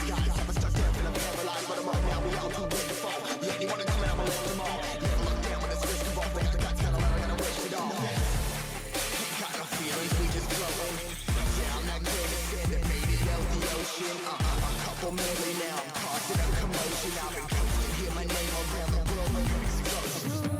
guys ever stuck there feeling paralyzed, but I'm up now, we all too big to fall. Yeah, you wanna come in, I'ma lift them all. Never look down when it's risk of all. Break the guts, gotta learn, gotta wish it all. Got no feelings, we just growing. Yeah, I'm that kid that said that made it out the ocean. A couple million now, I'm causing a commotion. I've been coasting, hear my name around the world like an explosion.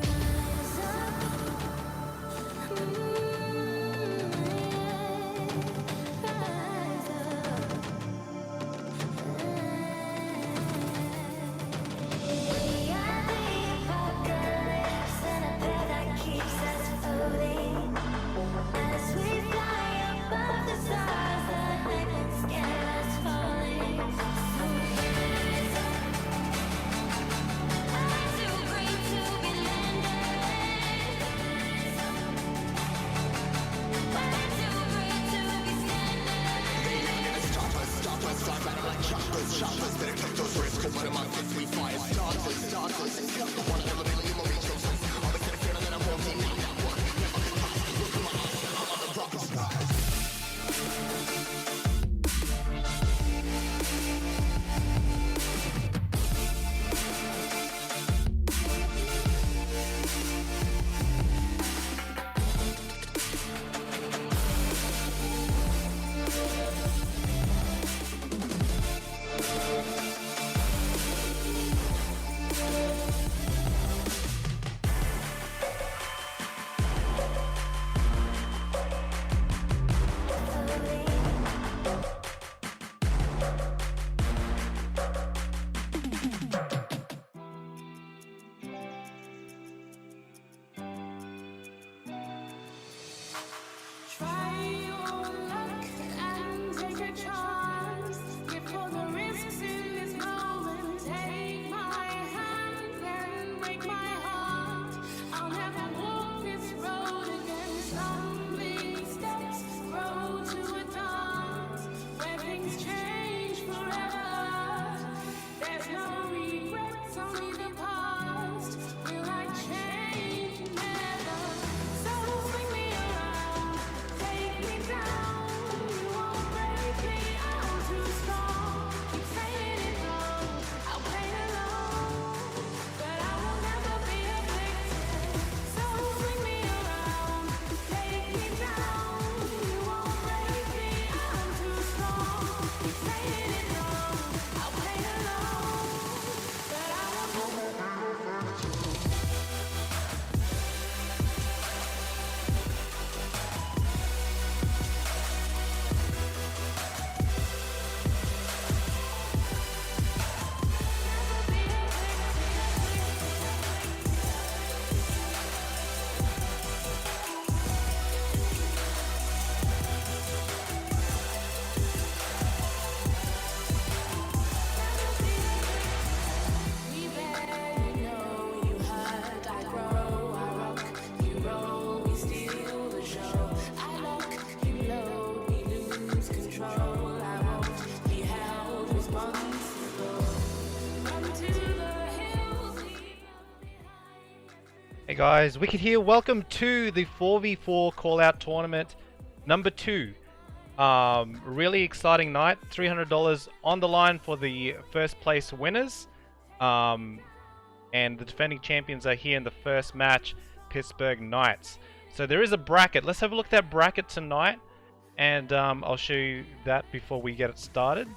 Hey guys, Wicked here. Welcome to the 4v4 call-out tournament number 2. Really exciting night. $300 on the line for the first place winners. And the defending champions are here in the first match, Pittsburgh Knights. So there is a bracket. Let's have a look at that bracket tonight. And I'll show you that before we get it started.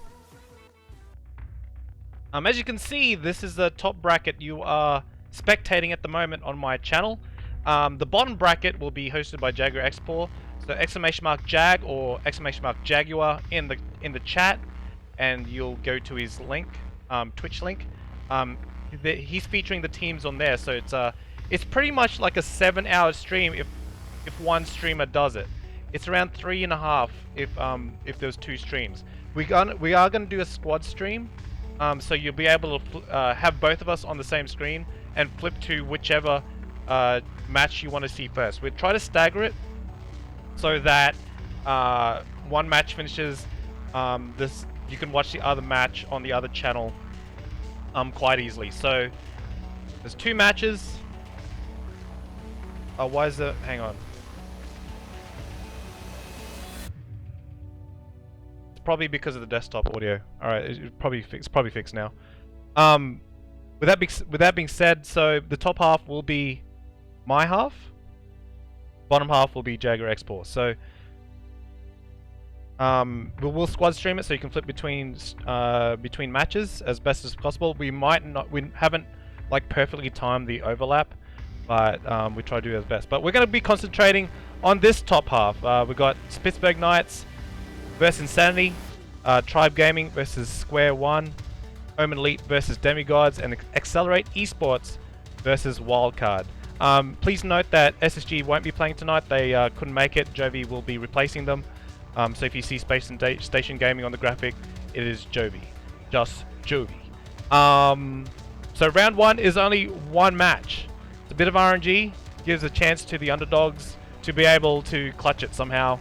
As you can see, this is the top bracket you are spectating at the moment on my channel. The bottom bracket will be hosted by Jaguar Export. So !Jag or !Jaguar in the chat, and you'll go to his link, Twitch link. He's featuring the teams on there, so it's pretty much like a 7-hour stream if one streamer does it. It's around 3.5 if there's 2 streams. We are gonna do a squad stream, so you'll be able to have both of us on the same screen and flip to whichever match you want to see first. We'll try to stagger it so that one match finishes, you can watch the other match on the other channel quite easily. So there's 2 matches. Why is it? Hang on. probably because of the desktop audio. All right, it's probably fixed now. With that being said, so the top half will be my half. Bottom half will be Jagger Export. So we'll squad stream it so you can flip between matches as best as possible. We haven't like perfectly timed the overlap, but we try to do our best. But we're going to be concentrating on this top half. We've got Pittsburgh Knights versus Insanity, Tribe Gaming versus Square One, Omen Elite versus Demi Gods, and XLR8 Esports versus Wildcard. Please note that SSG won't be playing tonight. They couldn't make it. JOVI will be replacing them. So if you see Station Gaming on the graphic, it is JOVI. Just JOVI. So round one is only one match. It's a bit of RNG. Gives a chance to the underdogs to be able to clutch it somehow,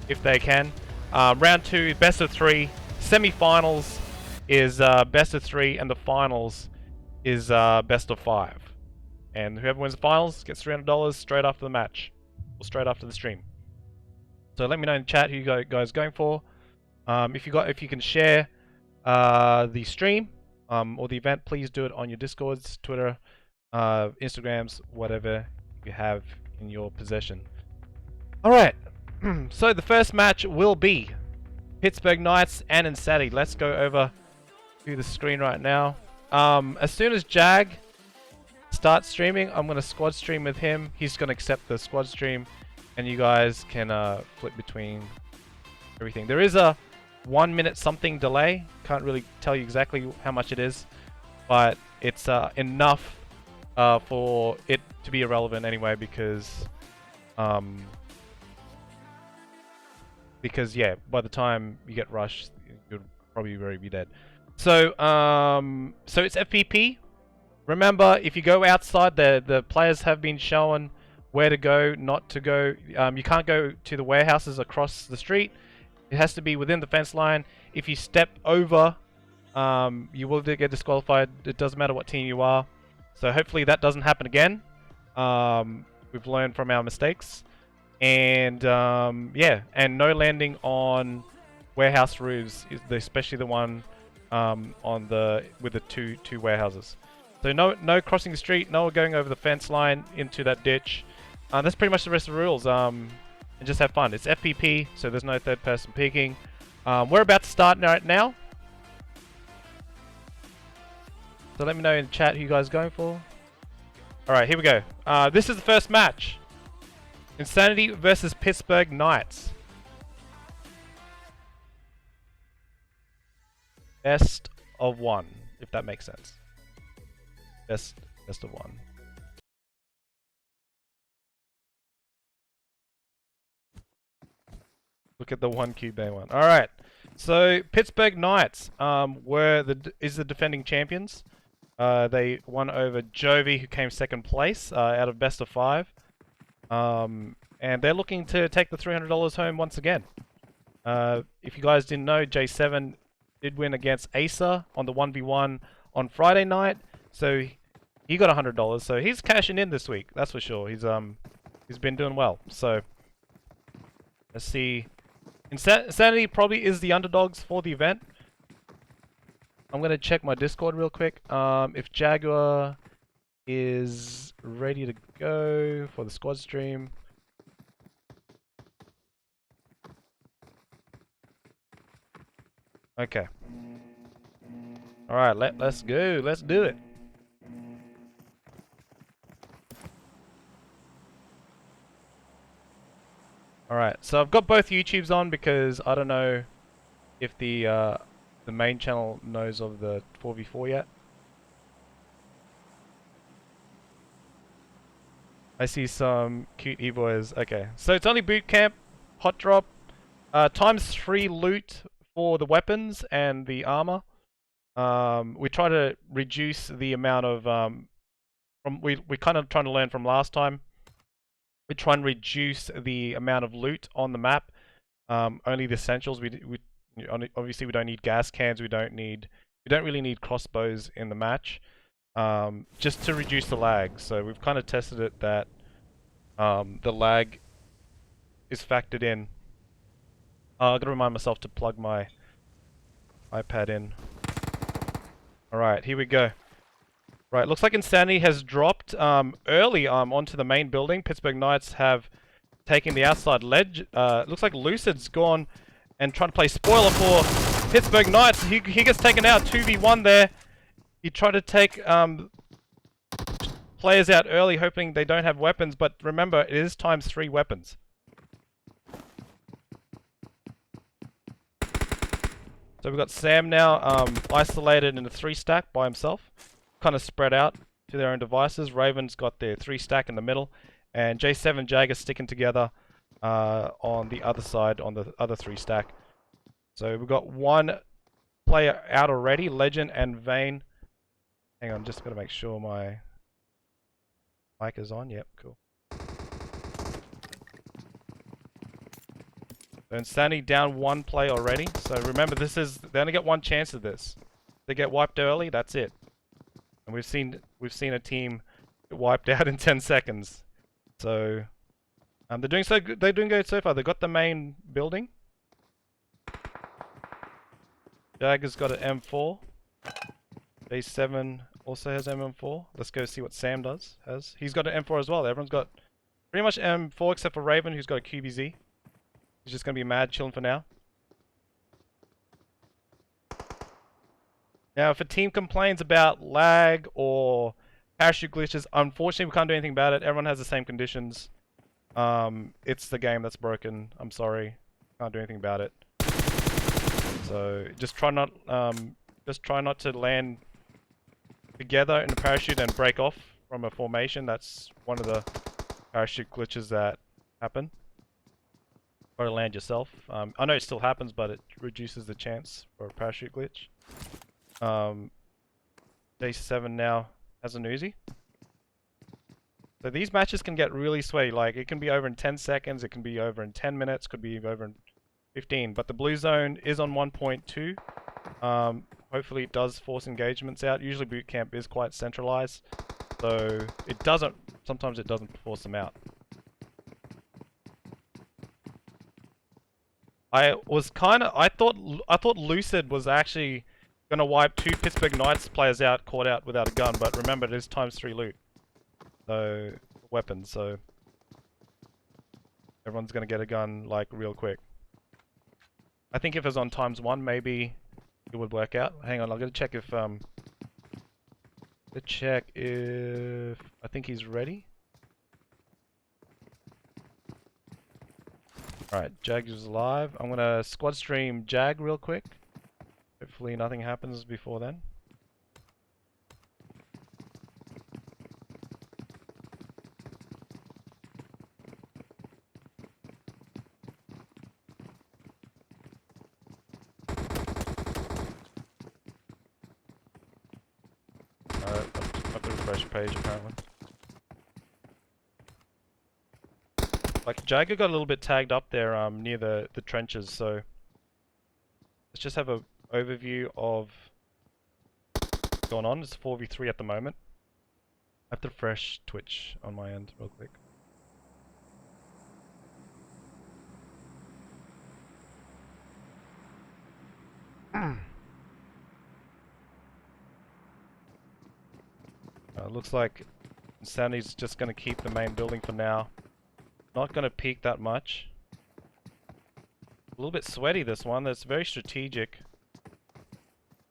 if they can. Round two, best of three. Semi-finals is best of three, and the finals is best of five. And whoever wins the finals gets $300 straight after the match, or straight after the stream. So let me know in chat who you guys are going for. If you can share the stream or the event, please do it on your Discords, Twitter, Instagrams, whatever you have in your possession. All right. So the first match will be Pittsburgh Knights and Insanity. Let's go over to the screen right now. As soon as Jag starts streaming, I'm going to squad stream with him. He's going to accept the squad stream, and you guys can flip between everything. There is a 1 minute something delay. Can't really tell you exactly how much it is, but it's enough for it to be irrelevant anyway, because yeah, by the time you get rushed, you'll probably already be dead. So so it's FPP. Remember, if you go outside, the players have been shown where to go, not to go. You can't go to the warehouses across the street. It has to be within the fence line. If you step over, you will get disqualified. It doesn't matter what team you are. So hopefully that doesn't happen again. We've learned from our mistakes. And yeah, and no landing on warehouse roofs, especially the one with the two warehouses. So no crossing the street, no going over the fence line into that ditch. That's pretty much the rest of the rules. And just have fun. It's FPP, so there's no third person peeking. We're about to start right now. So let me know in chat who you guys are going for. Alright, here we go. This is the first match. Insanity versus Pittsburgh Knights. Best of one, if that makes sense. Best of one. Look at the 1 cube day one. All right. So Pittsburgh Knights is the defending champions. They won over JOVI, who came second place out of best of 5. And they're looking to take the $300 home once again. If you guys didn't know, J7 did win against Acer on the 1v1 on Friday night, so he got $100. So he's cashing in this week, that's for sure. He's been doing well. So let's see. Insanity probably is the underdogs for the event. I'm gonna check my Discord real quick. If Jaguar is ready to go for the squad stream. Okay. Alright, let's go. Let's do it. Alright, so I've got both YouTubes on because I don't know if the main channel knows of the 4v4 yet. I see some cute e-boys. Okay, so it's only boot camp, hot drop, ×3 loot for the weapons and the armor. We try to reduce the amount of we kind of trying to learn from last time. We try and reduce the amount of loot on the map. Only the essentials. Obviously we don't need gas cans. We don't really need crossbows in the match. Just to reduce the lag. So we've kind of tested it that the lag is factored in. I gotta remind myself to plug my iPad in. Alright, here we go. Right, looks like Insanity has dropped early onto the main building. Pittsburgh Knights have taken the outside ledge. Looks like Lucid's gone and trying to play spoiler for Pittsburgh Knights. He gets taken out 2v1 there. He tried to take players out early, hoping they don't have weapons, but remember, it is ×3 weapons. So we've got Sam now isolated in a 3-stack by himself, kind of spread out to their own devices. Raven's got their 3-stack in the middle, and J7 Jagger sticking together on the other side, on the other 3-stack. So we've got one player out already, Legend and Vayne. Hang on, just gotta make sure my mic is on. Yep, cool. So Insanity down one play already. So remember, this is, they only get one chance of this. If they get wiped early, that's it. And we've seen a team get wiped out in 10 seconds. So they're doing so good. They're doing good so far. They got the main building. Jagger's got an M4. J7 also has M4. Let's go see what Sam has. He's got an M4 as well. Everyone's got pretty much M4 except for Raven, who's got a QBZ. He's just gonna be mad chilling for now. Now, if a team complains about lag or parachute glitches, unfortunately we can't do anything about it. Everyone has the same conditions. It's the game that's broken. I'm sorry, can't do anything about it. So just try not to land together in a parachute and break off from a formation. That's one of the parachute glitches that happen. Or land yourself. I know it still happens, but it reduces the chance for a parachute glitch. J7 now has an Uzi. So these matches can get really sweaty. Like, it can be over in 10 seconds, it can be over in 10 minutes, could be over in 15. But the blue zone is on 1.2. Hopefully it does force engagements out. Usually boot camp is quite centralized, so it doesn't. Sometimes it doesn't force them out. I thought Lucid was actually gonna wipe 2 Pittsburgh Knights players out, caught out without a gun, but remember it is ×3 loot. So weapons, so everyone's gonna get a gun like real quick. I think if it was on ×1, maybe it would work out. Hang on, I'm gonna check if I think he's ready. Alright, Jag is live. I'm gonna squad stream Jag real quick. Hopefully nothing happens before then. I have to refresh page apparently. Like, Jagger got a little bit tagged up there near the trenches, so let's just have an overview of what's going on. It's 4v3 at the moment. I have to refresh Twitch on my end real quick. Looks like Insanity's just going to keep the main building for now. Not going to peek that much. A little bit sweaty this one. That's very strategic.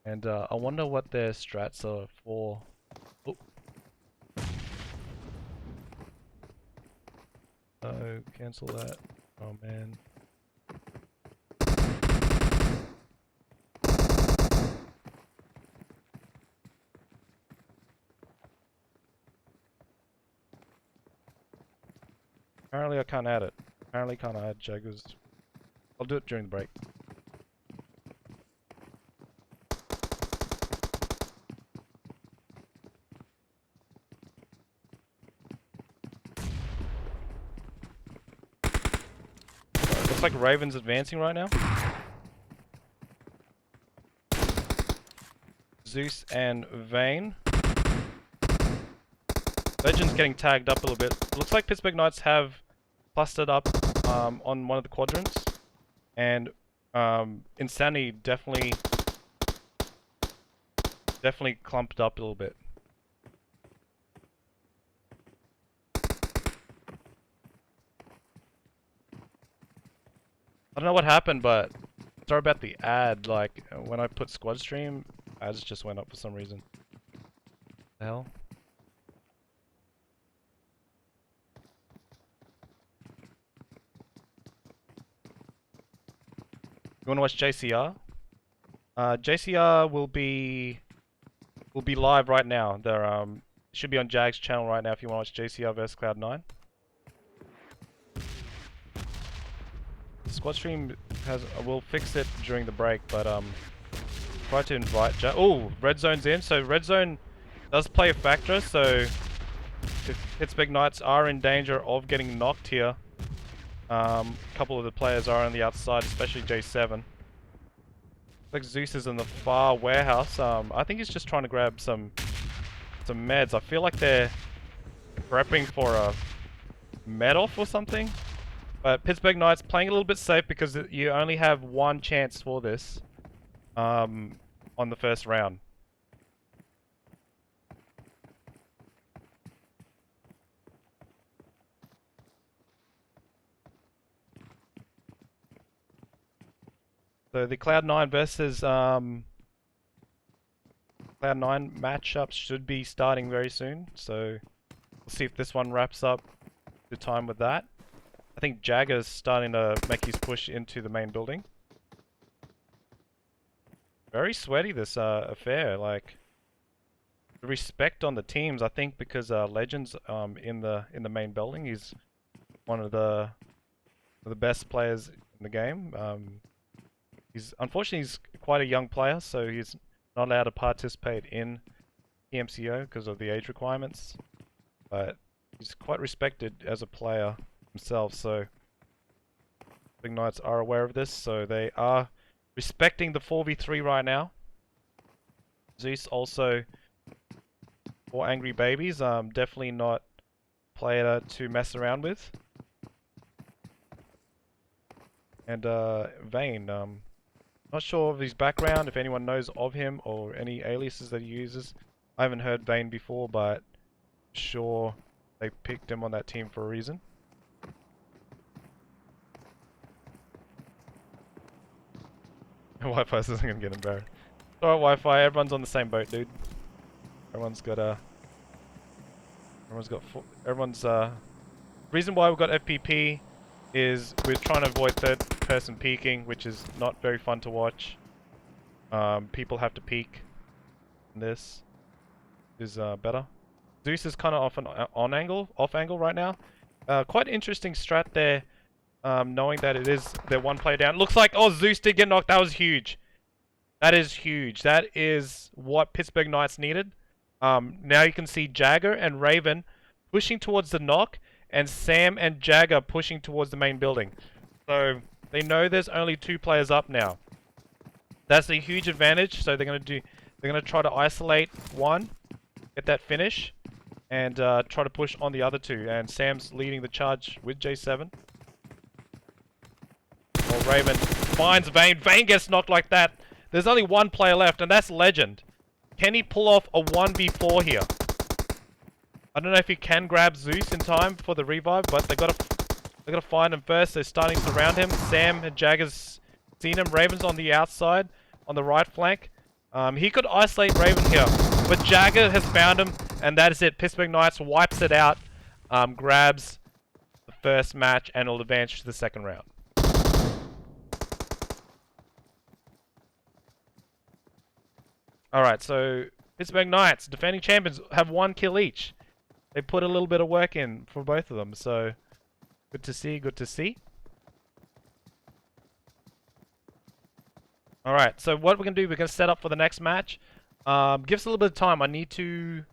And I wonder what their strats are for. Oh. Oh, cancel that. Oh man. Apparently I can't add it. Apparently can't add Jaggers. I'll do it during the break. Looks like Raven's advancing right now. Zeus and Vayne. Legend's getting tagged up a little bit. Looks like Pittsburgh Knights have clustered up on one of the quadrants. And Insanity definitely definitely clumped up a little bit. I don't know what happened, but sorry about the ad. Like when I put squad stream, ads just went up for some reason. The hell? You want to watch JCR? JCR will be live right now. They're should be on Jag's channel right now if you want to watch JCR vs Cloud9. Squad stream we'll fix it during the break, but try to invite oh, red zone's in, so red zone does play a factor, so if Pittsburgh Knights are in danger of getting knocked here, a couple of the players are on the outside, especially J7. Like Zeus is in the far warehouse. I think he's just trying to grab some meds. I feel like they're prepping for a med off or something. But Pittsburgh Knights playing a little bit safe because you only have one chance for this on the first round. So the Cloud9 versus Cloud9 matchups should be starting very soon. So we'll see if this one wraps up the time with that. I think Jagger's starting to make his push into the main building. Very sweaty this affair. Like the respect on the teams, I think, because Legends in the main building, he's one of the best players in the game. Unfortunately he's quite a young player, so he's not allowed to participate in PMCO because of the age requirements. But he's quite respected as a player himself, so Big Knights are aware of this, so they are respecting the 4v3 right now. Zeus also, for angry babies, definitely not a player to mess around with. And Vayne, not sure of his background, if anyone knows of him or any aliases that he uses. I haven't heard Vayne before, but sure they picked him on that team for a reason. Wi-Fi isn't gonna get embarrassed. Alright, Wi-Fi, everyone's on the same boat, dude. Everyone's reason why we've got FPP is we're trying to avoid third person peeking, which is not very fun to watch. People have to peek. This is better. Zeus is kind of off angle right now. Quite interesting strat there. Knowing that it is their one player down. Looks like, oh, Zeus did get knocked. That was huge. That is huge. That is what Pittsburgh Knights needed. Now you can see Jagger and Raven pushing towards the knock, and Sam and Jagger pushing towards the main building. So they know there's only 2 players up now. That's a huge advantage. So they're gonna try to isolate one, get that finish, and try to push on the other 2. And Sam's leading the charge with J7. Well, Raven finds Vayne. Vayne gets knocked like that. There's only 1 player left, and that's Legend. Can he pull off a 1v4 here? I don't know if he can grab Zeus in time for the revive, but they gotta find him first. They're starting to surround him. Sam and Jagger's seen him. Raven's on the outside, on the right flank. He could isolate Raven here, but Jagger has found him, and that is it. Pittsburgh Knights wipes it out, grabs the first match, and will advance to the second round. Alright, so Pittsburgh Knights, defending champions, have 1 kill each. They put a little bit of work in for both of them, so good to see, good to see. Alright, so what we're going to do, we're going to set up for the next match. Give us a little bit of time. I need to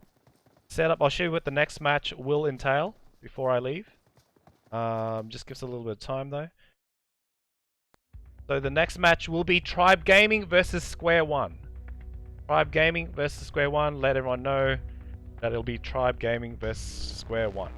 set up, I'll show you what the next match will entail before I leave. Just give us a little bit of time though. So the next match will be Tribe Gaming versus Square One. Tribe Gaming versus Square One. Let everyone know that it'll be Tribe Gaming versus Square One.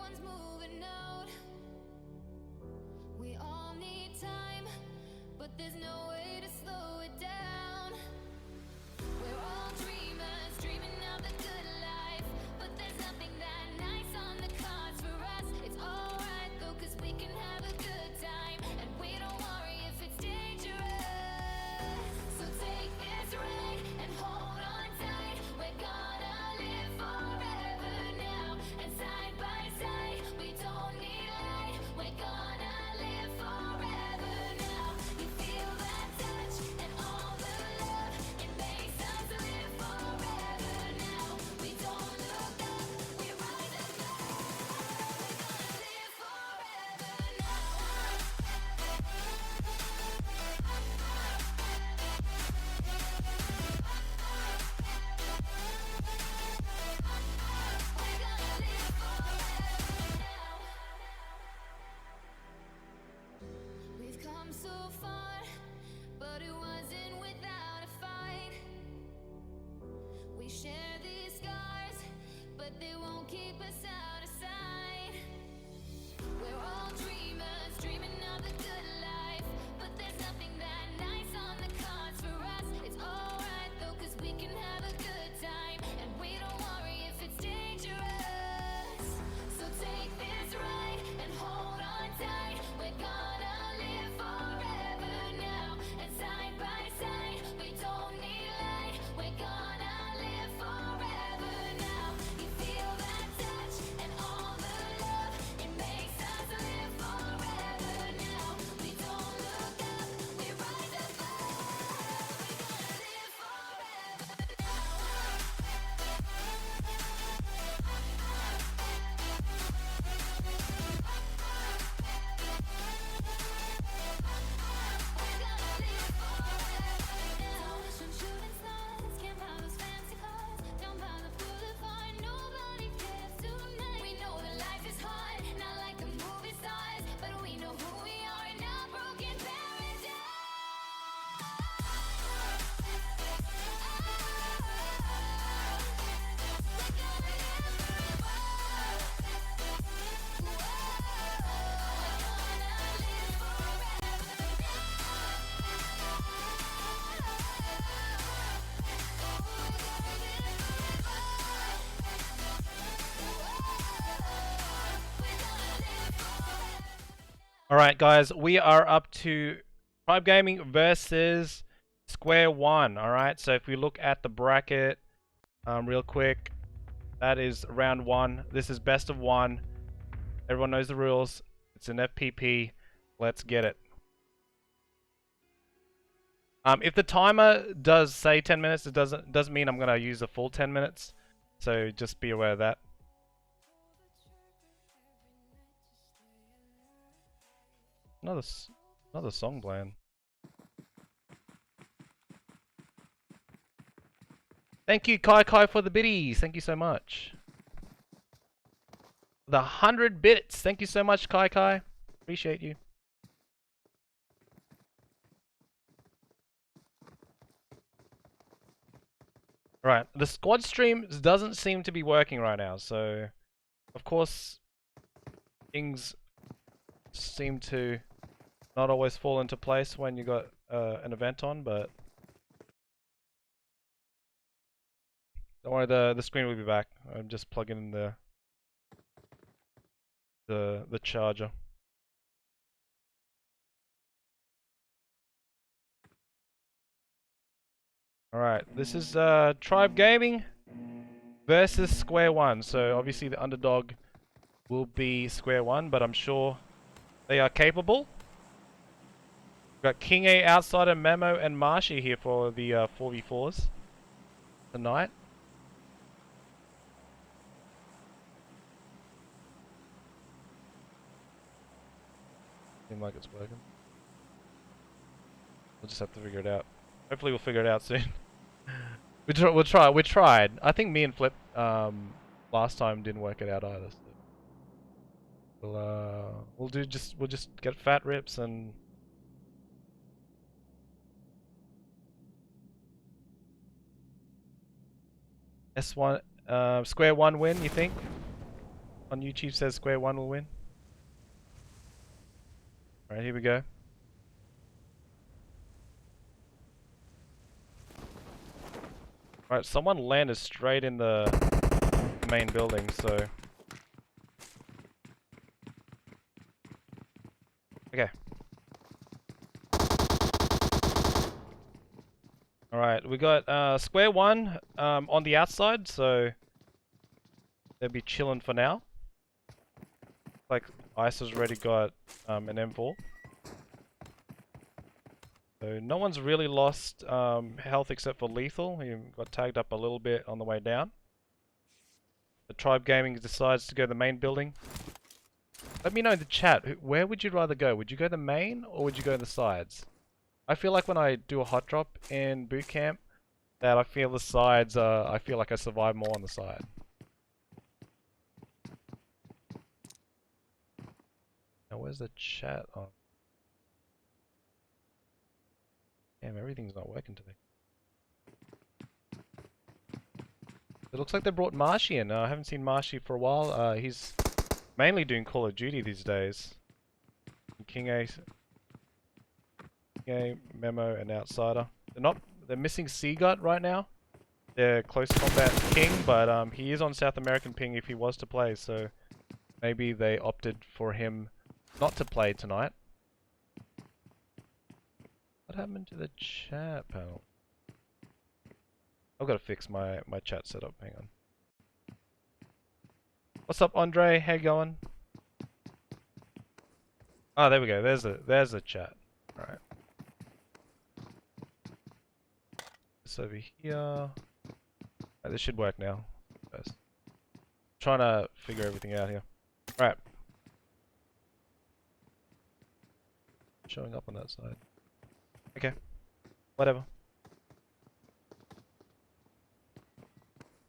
everyone's moving out. We all need time, but there's no way to slow it down. We're all dreamers, dreaming of the good life, but there's nothing that nice on the cards for us. It's alright though, cause we can have a good time, and we don't worry if it's dangerous. So take this ride and hold on tight. We're gonna live forever now, and side by side, we don't need light. We're gonna live forever now. You feel that touch and all the love, it makes us live forever now. We don't look up, we rise above. We're gonna live forever We've come so far, but it wasn't without a fight. We share these scars, but they won't keep us out of sight. We're all dreamers, dreaming of the good life, but there's nothing that nice on the cards for us. It's alright though, cause we can have a good time, and we don't worry if it's dangerous. So take this ride and hold on tight. We're gonna live forever now, and side by side, we don't need light. We're gonna live forever now. You feel that touch and all the love, it makes us live forever now. We don't look up, we rise above. We're gonna live shooting stars, can't buy those fancy cars. Down by the boulevard, nobody cares tonight. We know that life is hard, not like the movie stars, but we know who we are in our broken paradise. Alright guys, we are up to Tribe Gaming versus Square One. Alright, so if we look at the bracket real quick, that is round one. This is best of one. Everyone knows the rules. It's an FPP. Let's get it. If the timer does say 10 minutes, it doesn't mean I'm going to use the full 10 minutes. So just be aware of that. Another song playing. Thank you, Kai Kai, for the biddies. Thank you so much. The 100 bits. Thank you so much, Kai Kai. Appreciate you. Right, the squad stream doesn't seem to be working right now, so of course things seem to not always fall into place when you got an event on, but don't worry, the screen will be back. I'm just plugging in the charger. Alright, this is Tribe Gaming versus Square One. So obviously the underdog will be Square One, but I'm sure they are capable. We've got King A, Outsider, Memo, and Marshy here for the 4v4s tonight. Seems like it's working. We'll just have to figure it out. Hopefully we'll figure it out soon. We tried. I think me and Flip last time didn't work it out either. So we'll just get fat rips and S1 Square One win, you think? on YouTube says square one will win. Alright, here we go. Alright, someone landed straight in the main building, so... Okay. Alright, we got square one on the outside, so... They'll be chilling for now. Like, Ice has already got an M4. So no one's really lost health except for Lethal. He got tagged up a little bit on the way down. The Tribe Gaming decides to go to the main building. Let me know in the chat, where would you rather go? Would you go the main or would you go the sides? I feel like when I do a hot drop in boot camp, that I feel the sides, I feel like I survive more on the side. Now where's the chat on? Damn, everything's not working today. It looks like they brought Marshy in. I haven't seen Marshy for a while. He's mainly doing Call of Duty these days. King A, Memo, and Outsider. They're missing Seagut right now. They're close combat King, but he is on South American ping if he was to play, so maybe they opted for him not to play tonight. What happened to the chat panel? I've got to fix my chat setup. Hang on. What's up, Andre? How you going? Oh, there we go. There's a chat. All right. It's over here. Oh, this should work now. First. Trying to figure everything out here. All right. Showing up on that side. Okay. Whatever.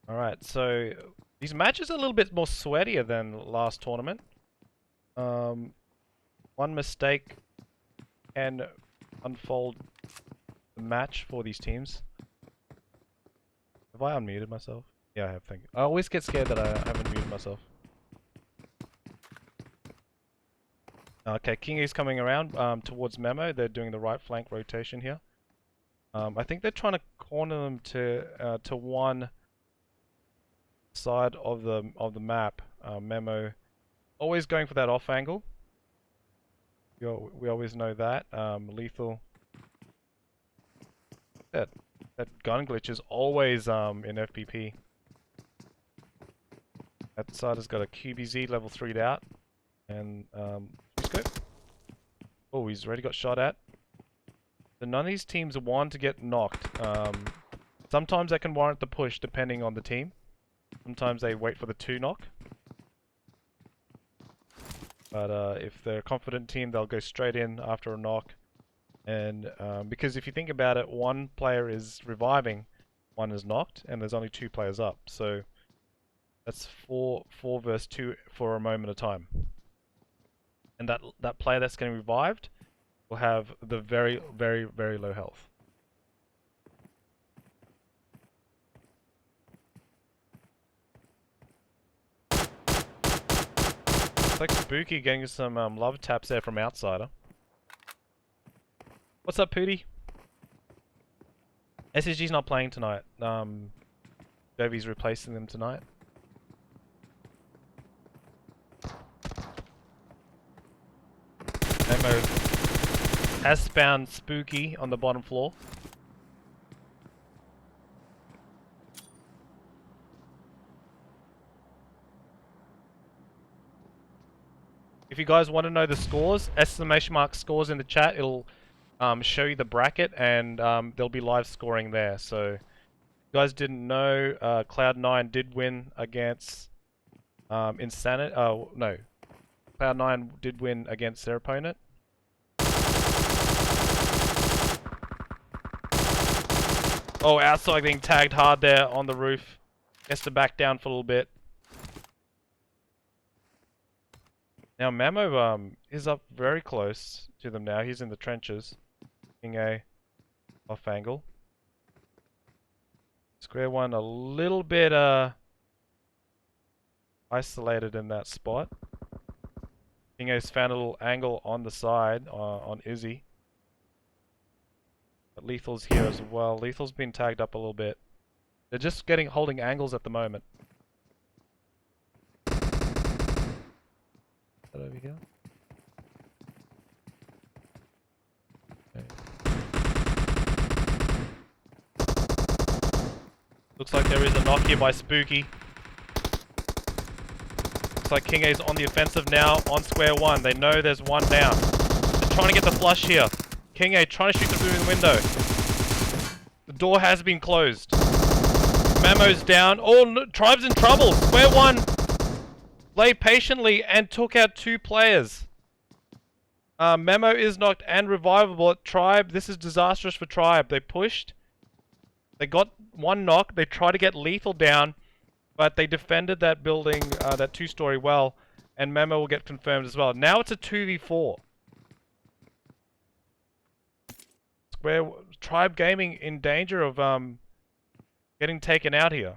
Alright, so these matches are a little bit more sweatier than last tournament. One mistake can unfold the match for these teams. Have I unmuted myself? Yeah, I have, thank you. I always get scared that I haven't muted myself. Okay, King is coming around towards Memo. They're doing the right flank rotation here. I think they're trying to corner them to one side of the map. Memo always going for that off angle. We always know that. Lethal. That gun glitch is always in FPP. That side has got a QBZ level 3'd out, and scope. Oh, he's already got shot at. So none of these teams want to get knocked. Sometimes that can warrant the push depending on the team. Sometimes they wait for the 2 knock. But if they're a confident team, they'll go straight in after a knock. And because if you think about it, one player is reviving, one is knocked, and there's only 2 players up. So that's 4 versus 2 for a moment of time. And that player that's getting revived will have the very, very, very low health. It's like Spooky getting some love taps there from Outsider. What's up, Pooty? SSG's not playing tonight. JOVI's replacing them tonight. Memo has found Spooky on the bottom floor. If you guys want to know the scores, exclamation mark scores in the chat, it'll show you the bracket, and there'll be live scoring there. So, if you guys didn't know, Cloud9 did win against Insanity. Oh, no. Cloud9 did win against their opponent. Oh, Outside being tagged hard there on the roof. Gets to back down for a little bit. Now Memo is up very close to them now. He's in the trenches. Taking a off angle. Square one a little bit isolated in that spot. Kingo's found a little angle on the side on Izzy. But Lethal's here as well. Lethal's been tagged up a little bit. They're just holding angles at the moment. Is that over here? Okay. Looks like there is a knock here by Spooky. Looks like Kingo's on the offensive now on square one. They know there's one down. They're trying to get the flush here. Kingo trying to shoot through the window. The door has been closed. Memo's down. Oh, no, Tribe's in trouble. Square one played patiently and took out 2 players. Memo is knocked and revivable at Tribe. This is disastrous for Tribe. They pushed. They got 1 knock. They tried to get Lethal down, but they defended that building, that 2-story well, and Memo will get confirmed as well. Now it's a 2v4. Tribe Gaming in danger of getting taken out here.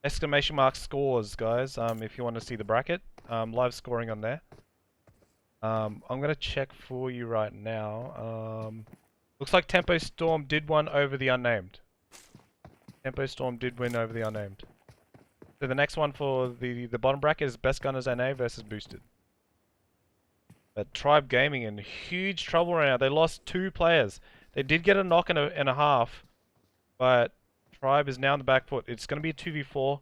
Exclamation mark scores, guys, if you want to see the bracket. Live scoring on there. I'm going to check for you right now. Looks like Tempo Storm did one over the Unnamed. Tempo Storm did win over the Unnamed. So the next one for the bottom bracket is Best Gunners NA versus Boosted. But Tribe Gaming in huge trouble right now. They lost 2 players. They did get a knock and a half, but Tribe is now on the back foot. It's going to be a 2v4.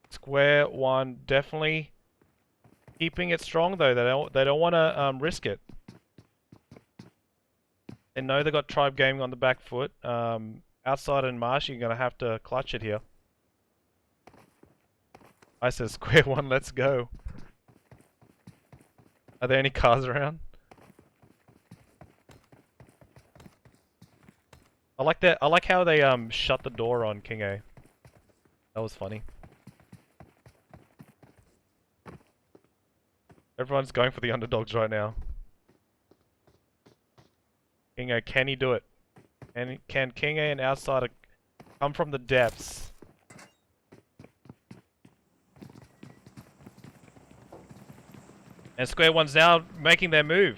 Square one definitely keeping it strong though. They don't want to risk it. They know they got Tribe Gaming on the back foot. Outside and Marsh, you're going to have to clutch it here. I said square one, let's go. Are there any cars around? I like that. I like how they shut the door on King A. That was funny. Everyone's going for the underdogs right now. King A, can he do it? Can King A and Outsider come from the depths? And Square One's now making their move.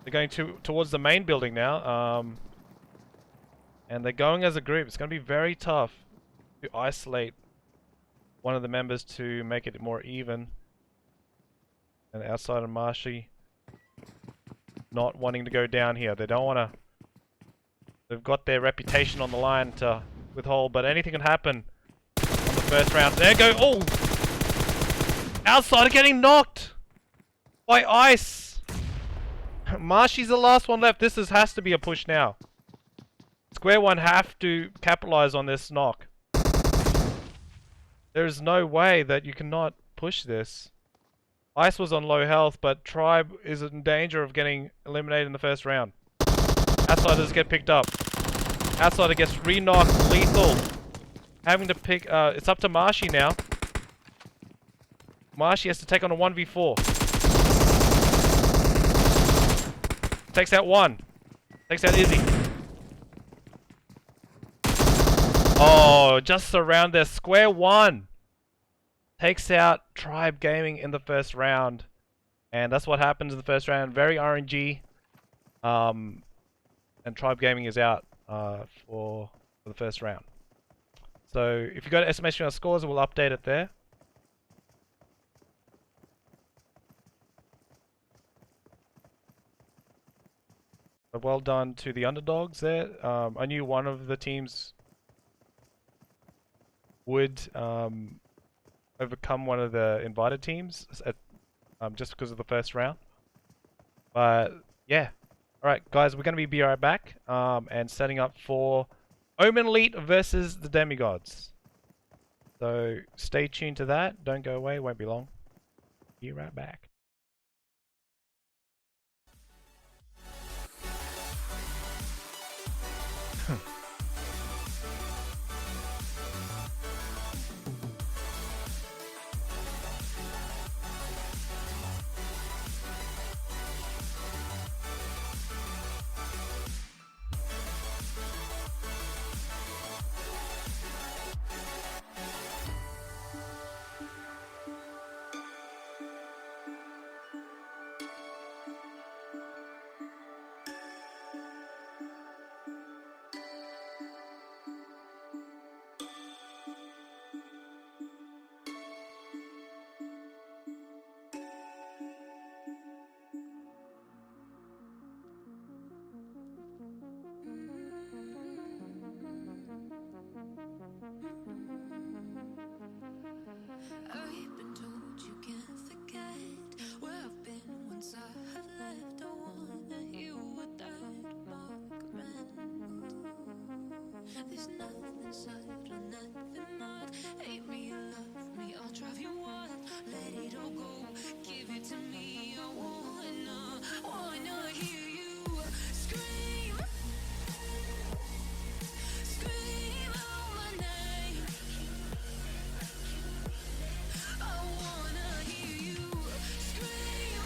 They're going towards the main building now. And they're going as a group. It's going to be very tough to isolate one of the members to make it more even. And Outside of Marshy not wanting to go down here. They don't want to. They've got their reputation on the line to withhold, but anything can happen on the first round. There go. Oh! Outsider getting knocked by Ice. Marshy's the last one left. This has to be a push now. Square One have to capitalize on this knock. There is no way that you cannot push this. Ice was on low health, but Tribe is in danger of getting eliminated in the first round. Outsiders get picked up. Outsider gets re-knocked, lethal. Having to pick, it's up to Marshy now. Marshy has to take on a 1v4. Takes out one. Takes out Izzy. Oh, just around there. Square One takes out Tribe Gaming in the first round. And that's what happens in the first round. Very RNG. And Tribe Gaming is out for the first round. So if you go to estimation of scores, we'll update it there. But well done to the underdogs there. I knew one of the teams would overcome one of the invited teams just because of the first round. But yeah. Alright guys, we're going to be right back and setting up for Omen Elite versus the Demi Gods. So stay tuned to that. Don't go away, won't be long. Be right back. There's nothing sad or nothing mad. Hate me or love me, I'll drive you wild. Let it all go, give it to me. I wanna hear you scream, scream out my name. I wanna hear you scream,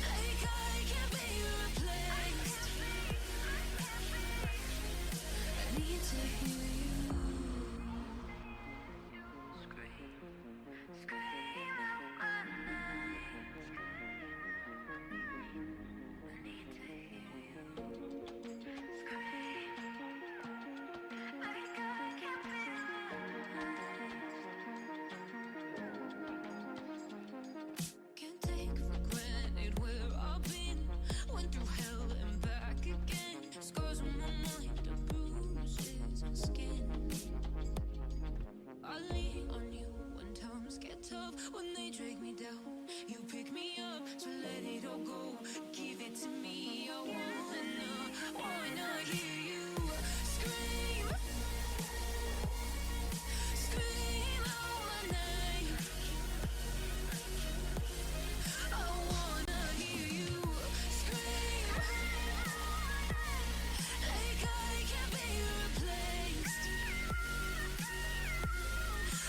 like I can't be replaced. I need to hear you scream, scream out my name. I need to hear you scream, like I can't be replaced. Can't take for granted where I've been. Went through hell and back again. Scars on my mind, the bruises and skin. I lean on you when times get tough. When they drag me down, you pick me up. So let it all go, give it to me. I wanna hear you scream, scream out my name. I wanna hear you scream, like I can't be replaced.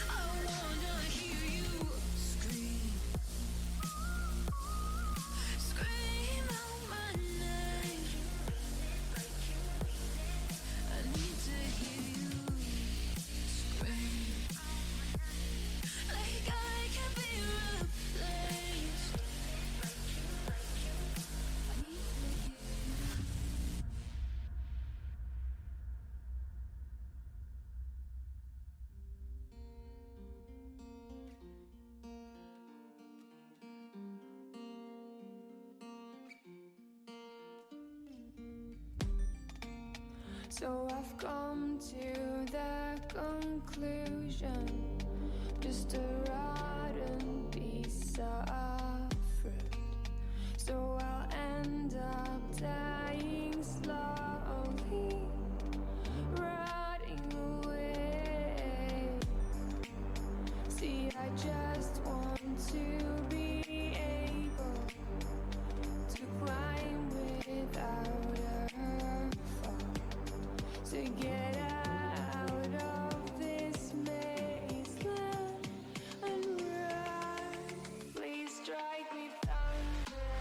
I wanna hear you scream, scream out my name. I need to hear you scream, like I can't be replaced. I need to hear you. So I've come to the conclusion, just a rotten piece of fruit. So I'll end up dying slowly, rotting away. See, I just want to be able to climb without a fall, to get out of this mazeland and run. Please strike me thunder,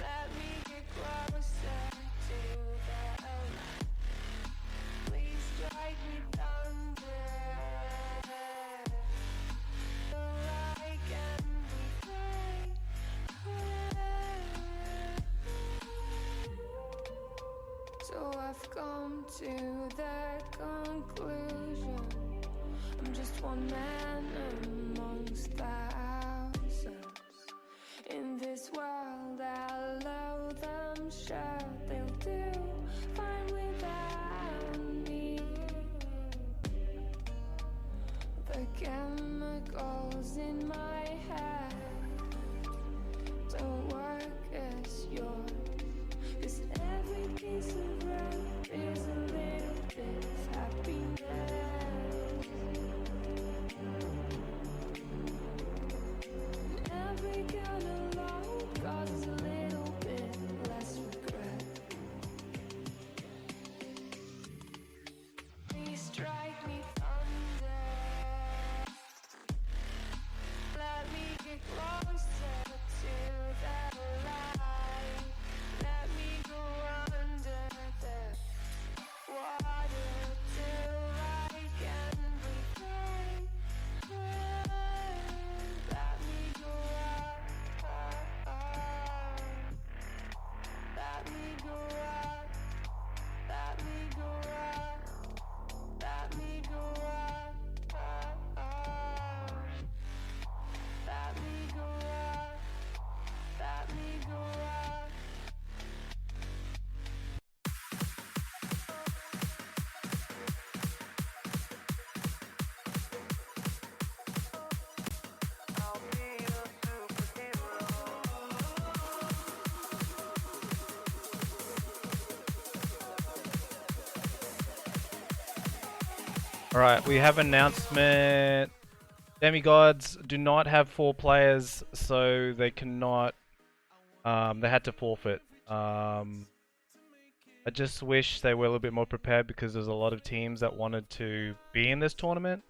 let me get closer to the light. Please strike me thunder, so I can be free. So I've come to the conclusion, I'm just one man amongst thousands. In this world I'll load them, sure they'll do fine without me. The chemicals in my head don't work as yours, 'cause every piece of road is a little bit of happiness. Every kind of load causes a little bit less regret. Please strike me thunder, let me get closer to the light. Let me go under the water till I can breathe. Let me go up, let me go up, let me go up, let me go up, let me go up, let me go up. I'll be a superhero. Alright, we have an announcement. Demi Gods do not have 4 players, so they cannot. They had to forfeit. I just wish they were a little bit more prepared because there's a lot of teams that wanted to be in this tournament.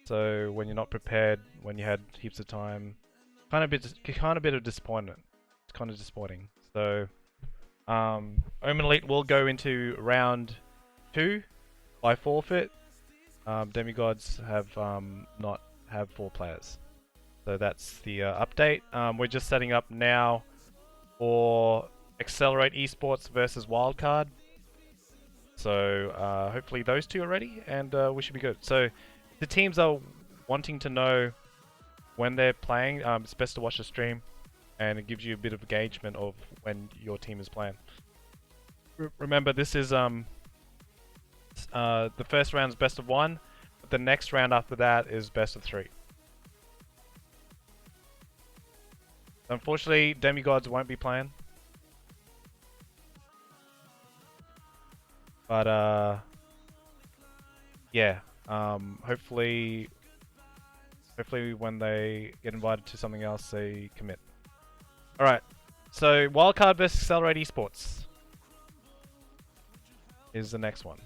So when you're not prepared, when you had heaps of time, kind of a bit of disappointment. It's kind of disappointing. So Omen Elite will go into round 2 by forfeit. Demigods have not have 4 players. So that's the update. We're just setting up now for XLR8 Esports versus Wildcard. So hopefully those 2 are ready, and we should be good. So the teams are wanting to know when they're playing. It's best to watch the stream, and it gives you a bit of engagement of when your team is playing. Remember, this is the first round is best of 1, but the next round after that is best of 3. Unfortunately, Demigods won't be playing. But yeah, hopefully when they get invited to something else, they commit. Alright, so Wildcard vs XLR8 Esports is the next one.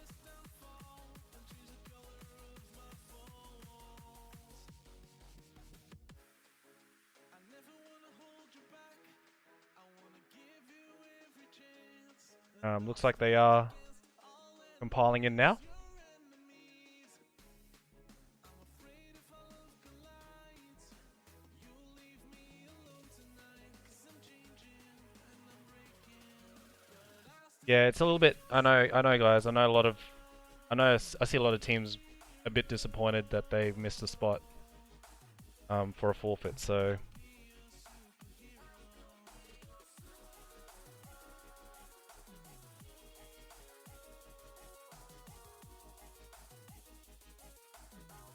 Looks like they are compiling in now. Yeah, it's a little bit. I know, guys. I see a lot of teams a bit disappointed that they missed a spot for a forfeit. So.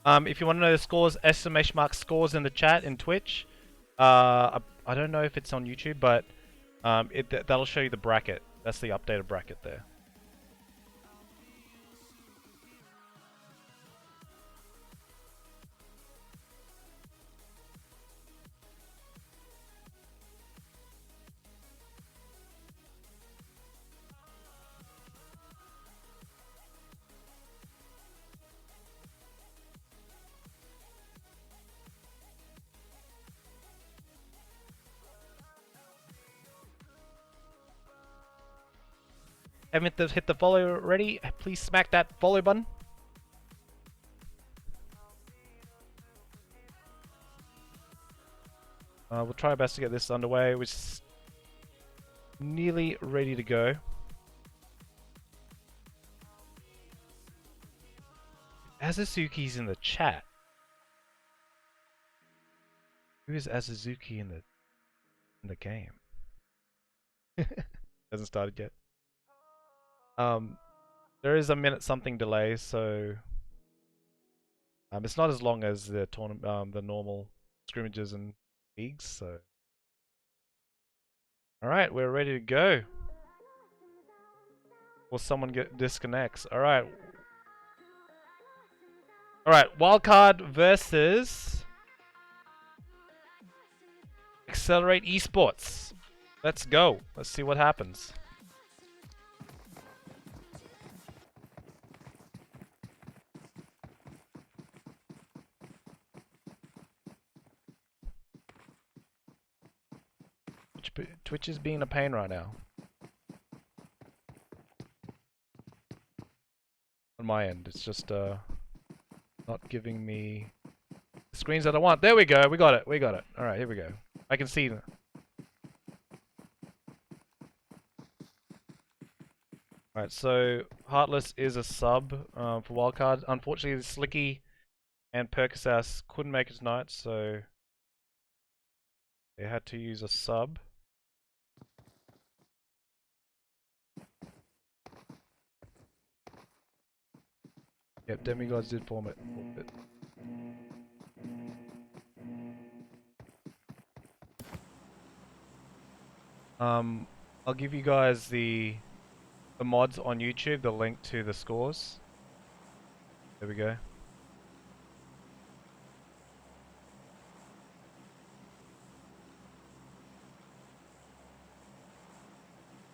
If you want to know the scores, ! scores in the chat in Twitch. I don't know if it's on YouTube, but that'll show you the bracket. That's the updated bracket there. Haven't hit the follow already? Please smack that follow button. We'll try our best to get this underway, which is nearly ready to go. Azuzuki's in the chat. Who is Azuzuki in the game? Hasn't started yet. There is a minute something delay, so it's not as long as the tournament, the normal scrimmages and leagues. So, all right, we're ready to go. Will someone disconnects? All right, Wildcard versus XLR8 Esports. Let's go. Let's see what happens. Twitch is being a pain right now. On my end, it's just not giving me the screens that I want. There we go. We got it. We got it. All right, here we go. I can see. Alright, so Heartless is a sub for Wildcard. Unfortunately, Slicky and Percasas couldn't make it tonight, so they had to use a sub. Yep, Demigods did forfeit. I'll give you guys the mods on YouTube, the link to the scores. There we go.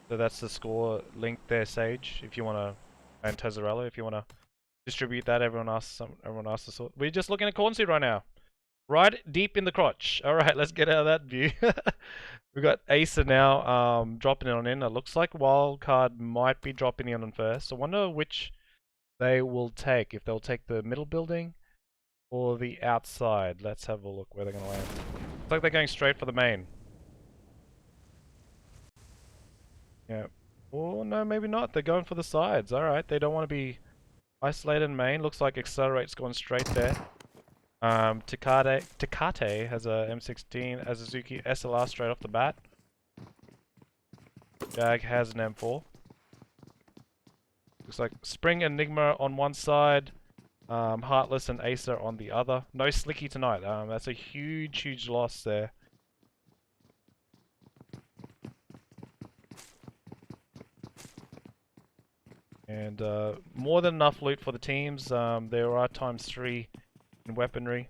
So that's the score link there, Sage. If you wanna, and Tezzarella, if you wanna distribute that, everyone asks the sort. We're just looking at corn seed right now. Right deep in the crotch. Alright, let's get out of that view. We've got Acer now dropping it on in. It looks like Wildcard might be dropping in on first. I wonder which they will take. If they'll take the middle building or the outside. Let's have a look where they're going to land. Looks like they're going straight for the main. Yeah. Oh, no, maybe not. They're going for the sides. Alright, they don't want to be isolated in main. Looks like XLR8's going straight there. Takate has a M16, Azuki SLR straight off the bat. Jag has an M4. Looks like Spring Enigma on one side, Heartless and Acer on the other. No Slicky tonight. That's a huge loss there. And more than enough loot for the teams. There are ×3 in weaponry.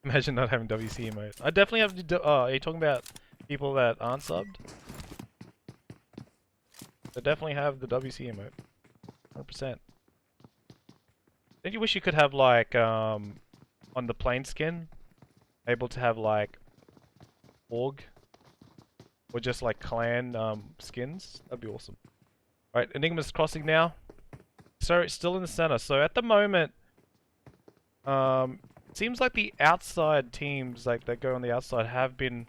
Imagine not having WC emote. I definitely have to are you talking about people that aren't subbed? They definitely have the WC emote. 100%. Don't you wish you could have like on the plain skin, able to have like org or just like clan skins? That'd be awesome. Alright, Enigma's crossing now. So it's still in the center. So at the moment, seems like the outside teams, like that go on the outside, have been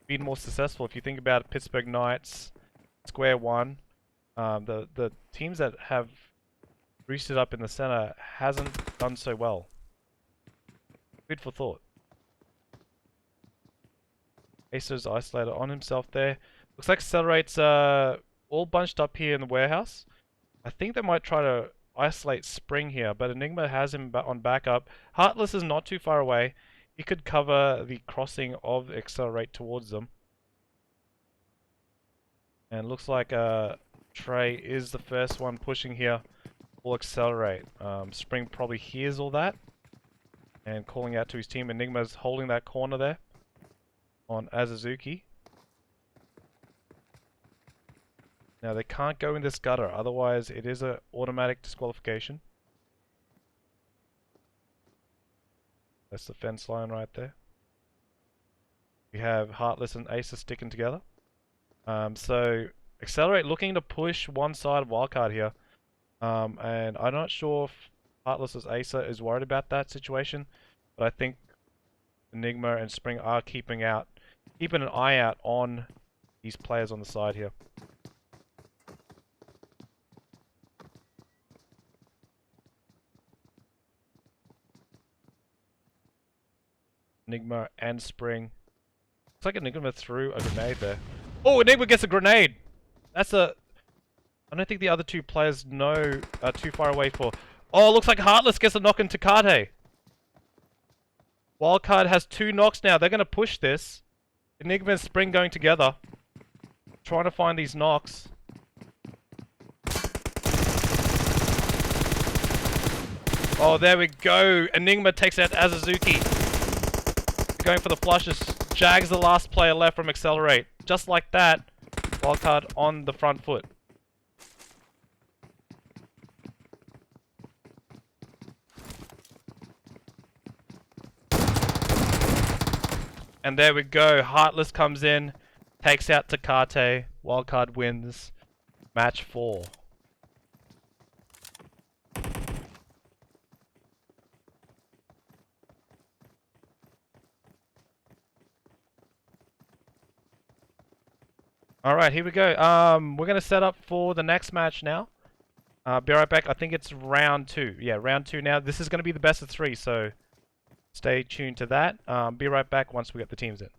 more successful. If you think about it, Pittsburgh Knights, Square One, the teams that have boosted up in the center hasn't done so well. Food for thought. Acer's isolated on himself there. Looks like XLR8's all bunched up here in the warehouse. I think they might try to isolate Spring here, but Enigma has him on backup. Heartless is not too far away. He could cover the crossing of XLR8 towards them. And looks like Trey is the first one pushing here. Will accelerate. Spring probably hears all that and calling out to his team. Enigma's holding that corner there on Azuki. Now they can't go in this gutter, otherwise it is an automatic disqualification. That's the fence line right there. We have Heartless and Acer sticking together. So XLR8 looking to push one side of Wildcard here. And I'm not sure if Heartless's Acer is worried about that situation, but I think Enigma and Spring are keeping an eye out on these players on the side here. Enigma and Spring. Looks like Enigma threw a grenade there. Oh, Enigma gets a grenade! That's a... I don't think the other two players know are too far away for... Oh, looks like Heartless gets a knock into Takate. Wildcard has 2 knocks now. They're going to push this. Enigma and Spring going together. Trying to find these knocks. Oh, there we go. Enigma takes out Azuki. Going for the flushes. Jag's the last player left from XLR8. Just like that, Wildcard on the front foot. And there we go. Heartless comes in, takes out Takate. Wildcard wins match 4. Alright, here we go. We're going to set up for the next match now. Be right back. I think it's round 2. Yeah, round 2 now. This is going to be the best of 3, so stay tuned to that. Be right back once we get the teams in.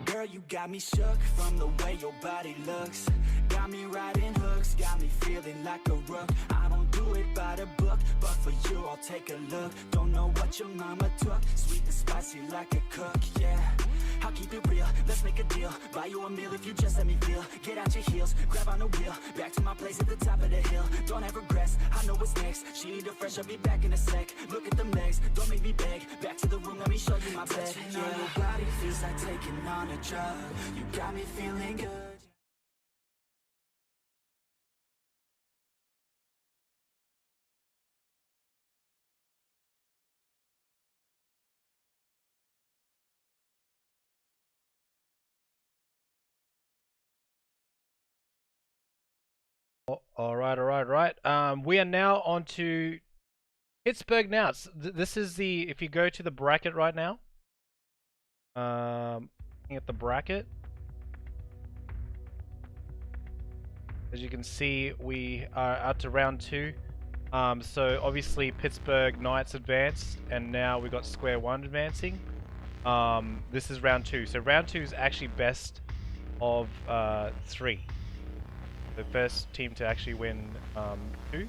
Girl, you got me shook from the way your body looks. Got me riding hooks, got me feeling like a rook. I don't do it by the book, but for you I'll take a look. Don't know what your mama took, sweet and spicy like a cook, yeah. I'll keep it real, let's make a deal. Buy you a meal if you just let me feel. Get out your heels, grab on the wheel. Back to my place at the top of the hill. Don't have regrets, I know what's next. She need a fresh, I'll be back in a sec. Look at them legs, don't make me beg. Back to the room, let me show you my bed. Touching on your body feels like taking on a drug. You got me feeling good. All right. We are now on to Pittsburgh Knights. This is the, if you go to the bracket right now, looking at the bracket, as you can see, we are out to round 2. So obviously Pittsburgh Knights advanced, and now we got Square One advancing. This is round 2. So round 2 is actually best of 3. The first team to actually win 2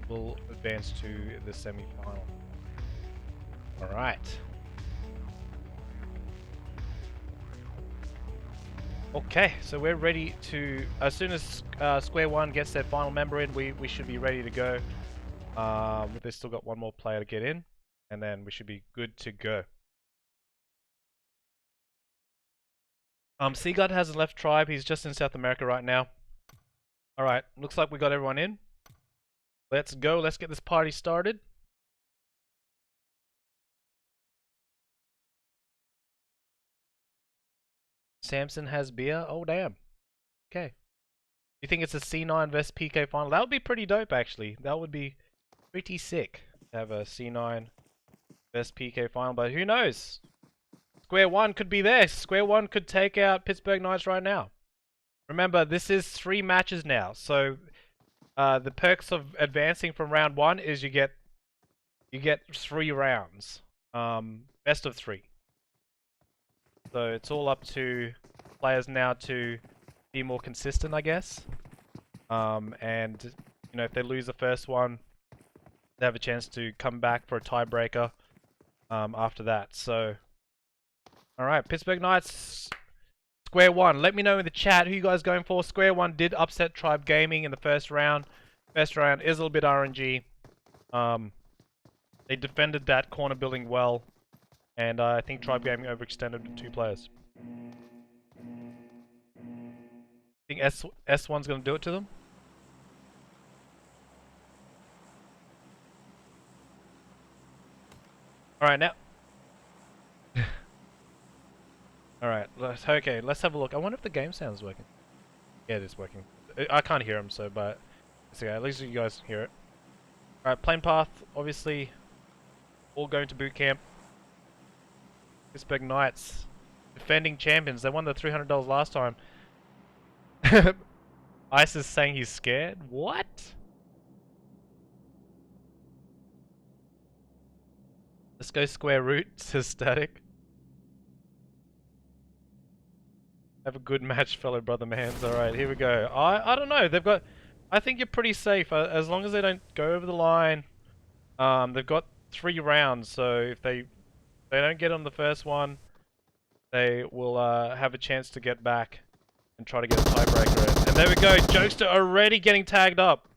will advance to the semi-final. Alright. Okay, so we're ready to, as soon as Square One gets their final member in, we should be ready to go. They've still got one more player to get in, and then we should be good to go. Seagod hasn't left Tribe, he's just in South America right now. Alright, looks like we got everyone in. Let's go, let's get this party started. Samson has beer? Oh damn. Okay. You think it's a C9 vs PK final? That would be pretty dope actually. That would be pretty sick to have a C9 vs PK final, but who knows? Square One could be there. Square One could take out Pittsburgh Knights right now. Remember, this is 3 matches now, so the perks of advancing from round 1 is you get 3 rounds, best of 3. So it's all up to players now to be more consistent, I guess. And you know, if they lose the first one, they have a chance to come back for a tiebreaker after that. So. Alright, Pittsburgh Knights, Square One. Let me know in the chat who you guys going for. Square One did upset Tribe Gaming in the first round. First round is a little bit RNG. They defended that corner building well. And I think Tribe Gaming overextended to 2 players. I think S1's going to do it to them. Alright, now... Alright, let's have a look. I wonder if the game sound is working. Yeah, it is working. I can't hear them, so, but... It's okay, at least you guys hear it. Alright, plane path, obviously... All going to boot camp. Pittsburgh Knights. Defending champions. They won the $300 last time. Ice is saying he's scared? What? Let's go square root, says Static. Have a good match, fellow brother mans. Alright, here we go. I don't know. They've got... I think you're pretty safe as long as they don't go over the line. They've got 3 rounds, so if they don't get on the first one, they will have a chance to get back and try to get a tiebreaker in. And there we go. Jokester already getting tagged up.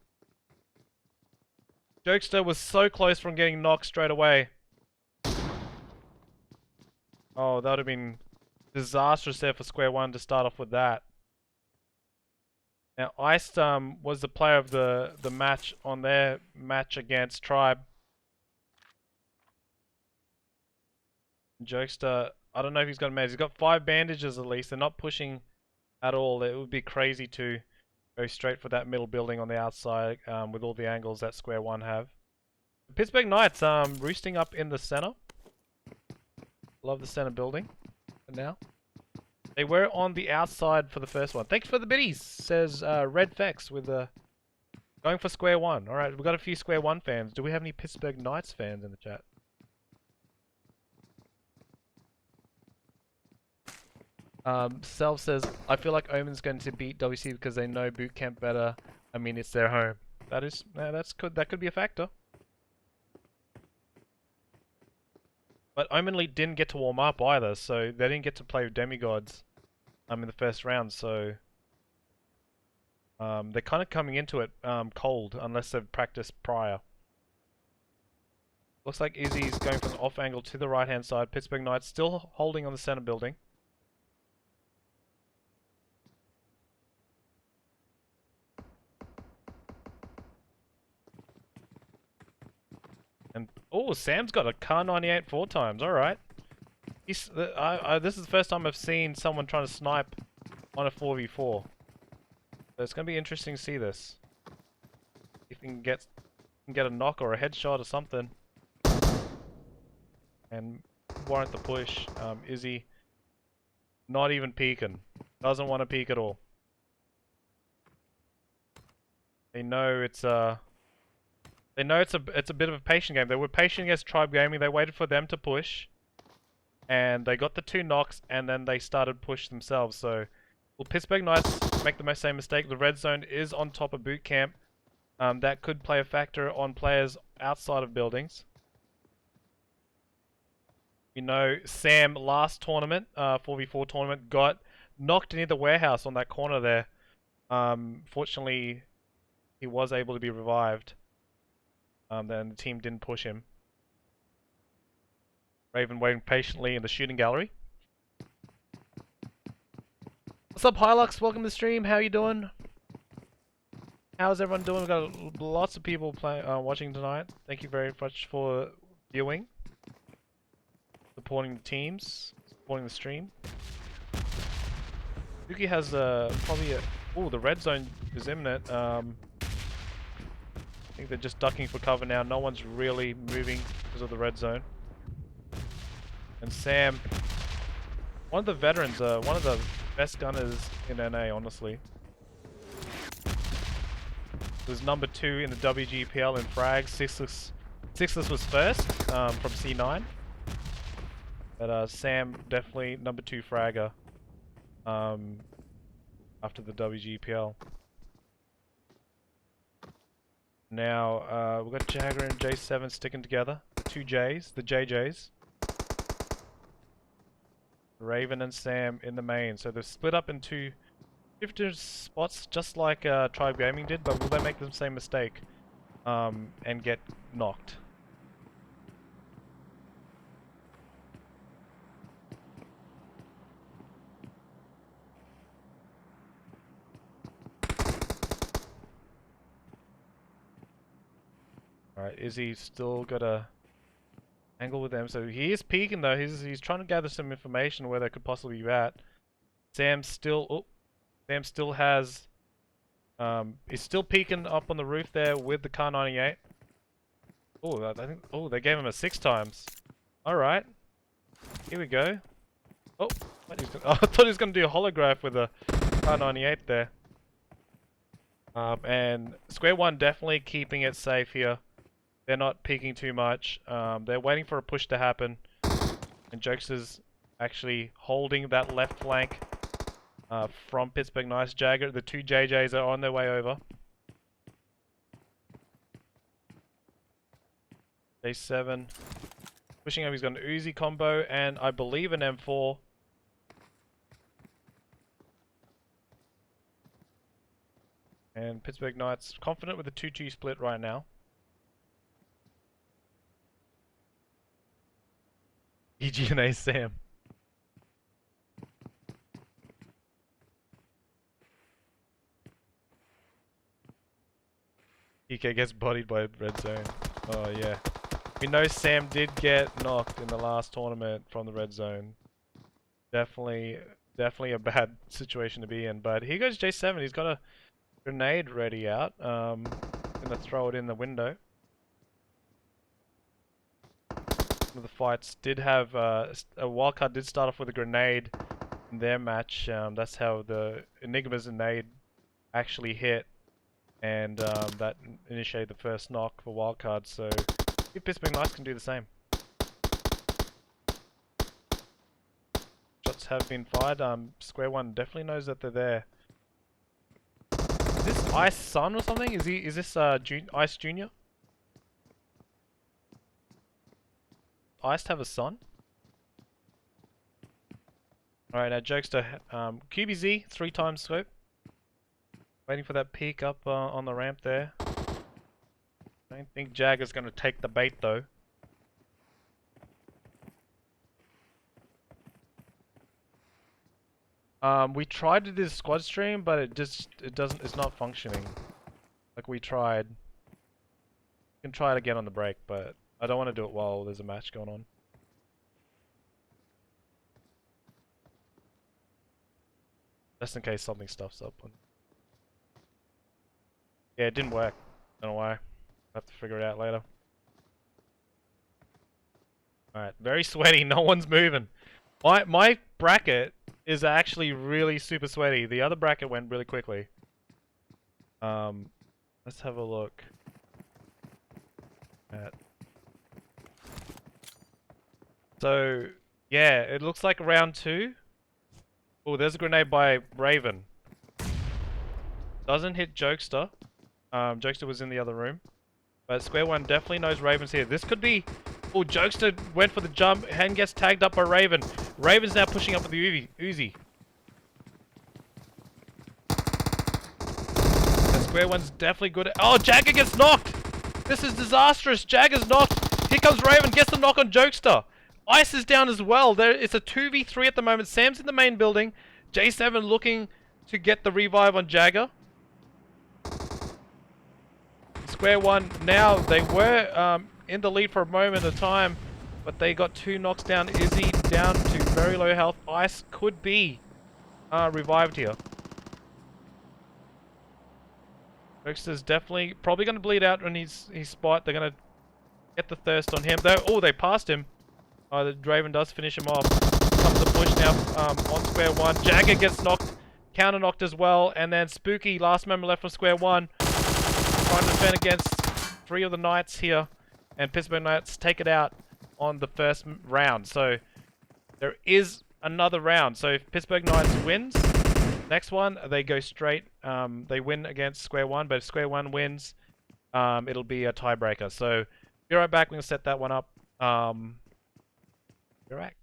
Jokester was so close from getting knocked straight away. Oh, that would have been disastrous there for Square One to start off with that. Now, Ice was the player of the match on their match against Tribe. Jokester, I don't know if he's got a man. He's got 5 bandages at least. They're not pushing at all. It would be crazy to go straight for that middle building on the outside with all the angles that Square One have. The Pittsburgh Knights roosting up in the center. Love the center building for now. They were on the outside for the first one. Thanks for the biddies, says Red Fex with going for Square One. Alright, we've got a few Square One fans. Do we have any Pittsburgh Knights fans in the chat? Self says, I feel like Omen's going to beat WC because they know boot camp better. I mean, it's their home. That is, that could be a factor. But Omen Elite didn't get to warm up either, so they didn't get to play with Demi Gods in the first round, so they're kind of coming into it cold unless they've practiced prior. Looks like Izzy's going from the off angle to the right hand side. Pittsburgh Knights still holding on the center building. And oh, Sam's got a Car 98 4 times. All right. This is the first time I've seen someone trying to snipe on a 4v4. So it's going to be interesting to see this. If you can get a knock or a headshot or something, and warrant the push. Izzy not even peeking. Doesn't want to peek at all. They know it's a bit of a patient game. They were patient against Tribe Gaming. They waited for them to push, and they got the 2 knocks, and then they started push themselves. So, will Pittsburgh Knights make the same mistake? The red zone is on top of boot camp. That could play a factor on players outside of buildings. You know, Sam last tournament, 4v4 tournament, got knocked near the warehouse on that corner there. Fortunately, he was able to be revived. Then the team didn't push him. Raven waiting patiently in the shooting gallery. What's up, Hilux? Welcome to the stream. How you doing? How's everyone doing? We've got lots of people watching tonight. Thank you very much for viewing, supporting the teams, supporting the stream. Yuki has probably a... Oh, the red zone is imminent. I think they're just ducking for cover now. No one's really moving because of the red zone. And Sam, one of the veterans, one of the best gunners in NA, honestly. Was number 2 in the WGPL in frags. Sixless was first from C9. But Sam definitely number 2 fragger after the WGPL. Now, we've got Jagger and J7 sticking together. The 2 Js, the JJs. Raven and Sam in the main. So they've split up into different spots, just like Tribe Gaming did, but will they make the same mistake and get knocked? Alright, Izzy still got a angle with them. So he is peeking though. He's trying to gather some information where they could possibly be at. Sam still has he's still peeking up on the roof there with the Car 98. Oh, I think they gave him a 6 times. Alright. Here we go. Oh, I thought he was gonna do a holograph with a Car 98 there. And Square One definitely keeping it safe here. They're not peeking too much. They're waiting for a push to happen. And Jokester's actually holding that left flank from Pittsburgh Knights. Jagger, the 2 JJs are on their way over. J7 pushing up. He's got an Uzi combo and I believe an M4. And Pittsburgh Knights confident with the 2-2 split right now. EG&A Sam. EK gets bodied by red zone. Oh yeah. We know Sam did get knocked in the last tournament from the red zone. Definitely a bad situation to be in. But here goes J7. He's got a grenade ready out. Gonna throw it in the window. One of the fights did have a Wildcard did start off with a grenade in their match. That's how the Enigma's grenade actually hit, and that initiated the first knock for Wildcard. So if Pittsburgh Knights can do the same. Shots have been fired. Square One definitely knows that they're there. Is this Ice Sun or something? Is this Ice Junior? Ice have a son? Alright, now Jokester, QBZ, 3 times scope. Waiting for that peek up on the ramp there. I don't think Jagger's going to take the bait though. We tried to do the squad stream, but it's not functioning. Like we tried. You can try it again on the break, but I don't want to do it while there's a match going on. Just in case something stuffs up. Yeah, it didn't work. Don't know why. I'll have to figure it out later. Alright, very sweaty. No one's moving. My bracket is actually really super sweaty. The other bracket went really quickly. Let's have a look at. So, yeah, it looks like round 2. Oh, there's a grenade by Raven. Doesn't hit Jokester. Jokester was in the other room. But Square One definitely knows Raven's here. This could be... Oh, Jokester went for the jump and gets tagged up by Raven. Raven's now pushing up with the Uzi. And Square One's definitely good at... Oh, Jagger gets knocked! This is disastrous. Jagger's knocked. Here comes Raven. Gets the knock on Jokester. Ice is down as well. It's a 2v3 at the moment. Sam's in the main building. J7 looking to get the revive on Jagger. Square One now, they were in the lead for a moment of time, but they got 2 knocks down. Izzy down to very low health. Ice could be revived here. Jokester's definitely probably going to bleed out on his spot. They're going to get the thirst on him. Oh, they passed him. The Raven does finish him off. Comes the push now on Square One. Jagger gets knocked, counter knocked as well, and then Spooky, last member left from Square One, trying to defend against 3 of the Knights here, and Pittsburgh Knights take it out on the first round. So there is another round. So if Pittsburgh Knights wins, next one they go straight. They win against Square One, but if Square One wins, it'll be a tiebreaker. So be right back. We're gonna set that one up. Be right back.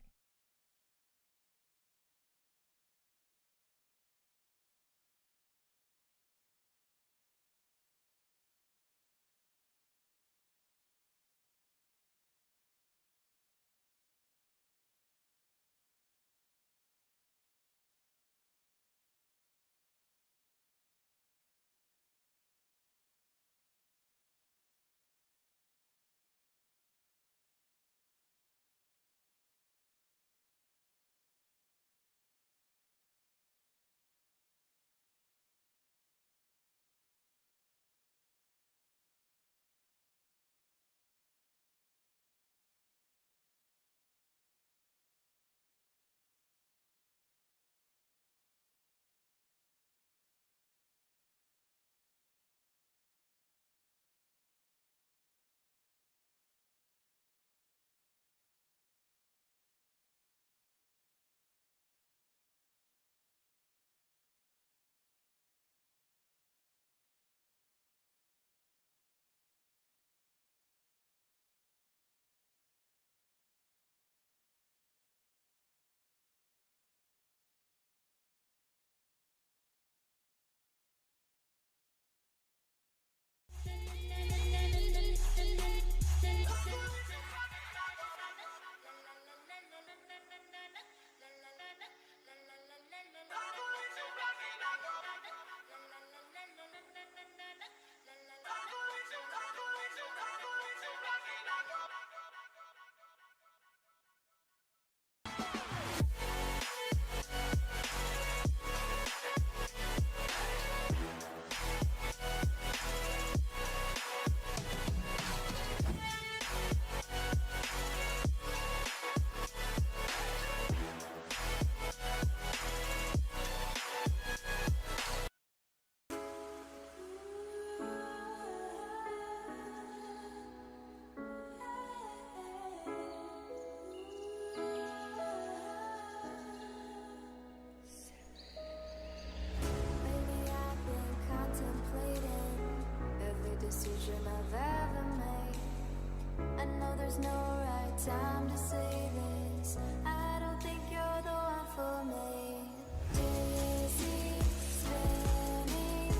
time to say this. I don't think you're the one for me. Dizzy, spinning.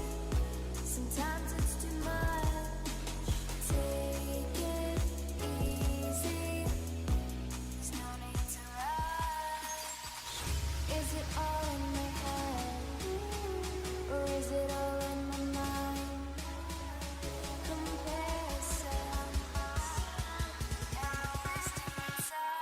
Sometimes it's too much. Take it easy. There's no need to rush. Is it all in my head? Or is it all in my mind? Comparison. Am I wasting my time?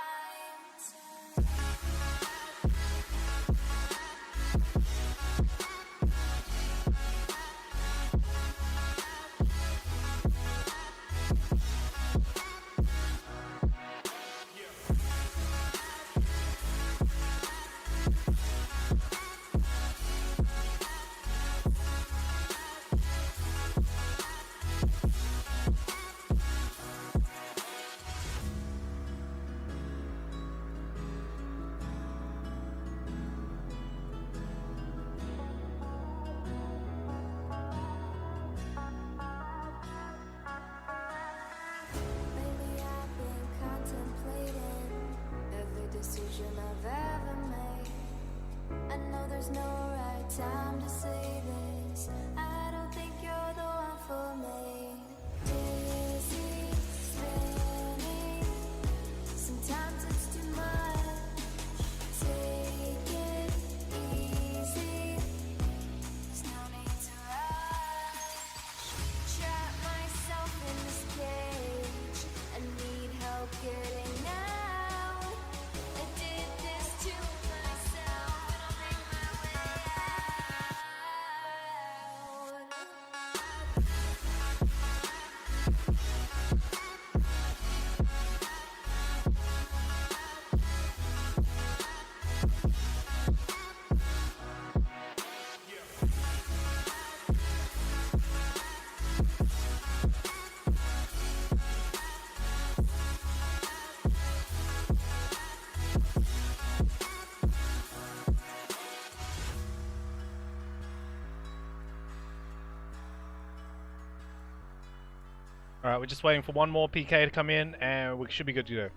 Lately I've been contemplating every decision I've ever made. I know there's no right time to say this. I don't think you're the one for me. Dizzy, spinning. Sometimes it's too much. Take it easy. There's no need to rush. Trap myself in this cage. I need help getting out. I did this to myself, but I'll make my way Alright, we're just waiting for one more PK to come in and we should be good to go.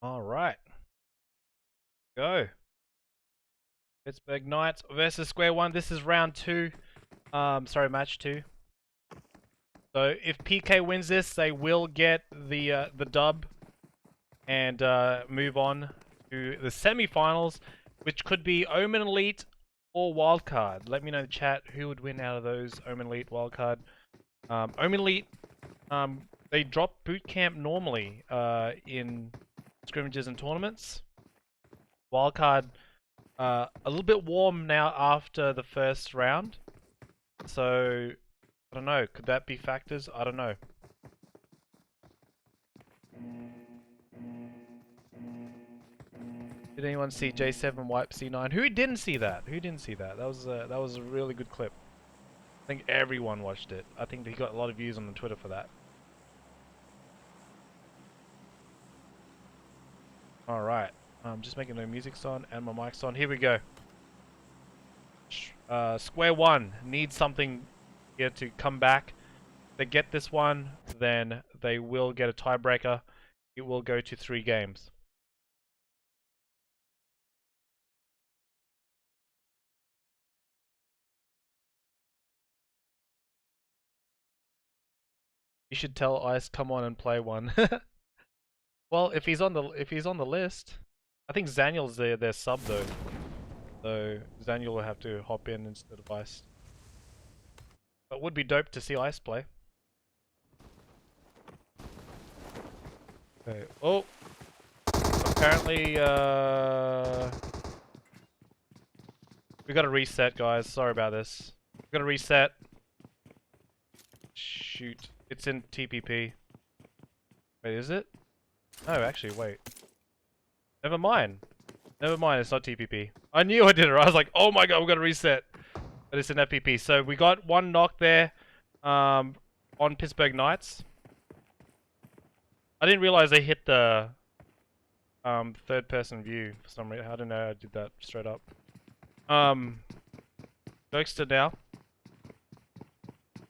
Alright. Go. Pittsburgh Knights versus Square One. This is round 2. Sorry, match 2. So if PK wins this, they will get the dub and move on to the semi-finals, which could be Omen Elite or Wildcard. Let me know in the chat who would win out of those, Omen Elite, Wildcard. Omen Elite, they drop boot camp normally in scrimmages and tournaments. Wildcard, a little bit warm now after the first round. So, I don't know, could that be factors? I don't know. Did anyone see J7 wipe C9? Who didn't see that? Who didn't see that? That was a really good clip. I think everyone watched it. I think he got a lot of views on the Twitter for that. Alright. I'm just making no music's on and my mic's on. Here we go. Square one needs something here to come back. If they get this one, then they will get a tiebreaker. It will go to 3 games. You should tell Ice come on and play one. Well, if he's on the list, I think Zaniel's their sub though. So Zaniel will have to hop in instead of Ice. But it would be dope to see Ice play. Okay. Oh, apparently we got to reset, guys. Sorry about this. We got to reset. Shoot, it's in TPP. Wait, is it? No, actually, wait. Never mind. Never mind, it's not TPP. I knew I did it. I was like, oh my god, we got to reset. But it's an FPP. So we got one knock there on Pittsburgh Knights. I didn't realize they hit the third person view for some reason. I don't know, I did that straight up. Jokester now.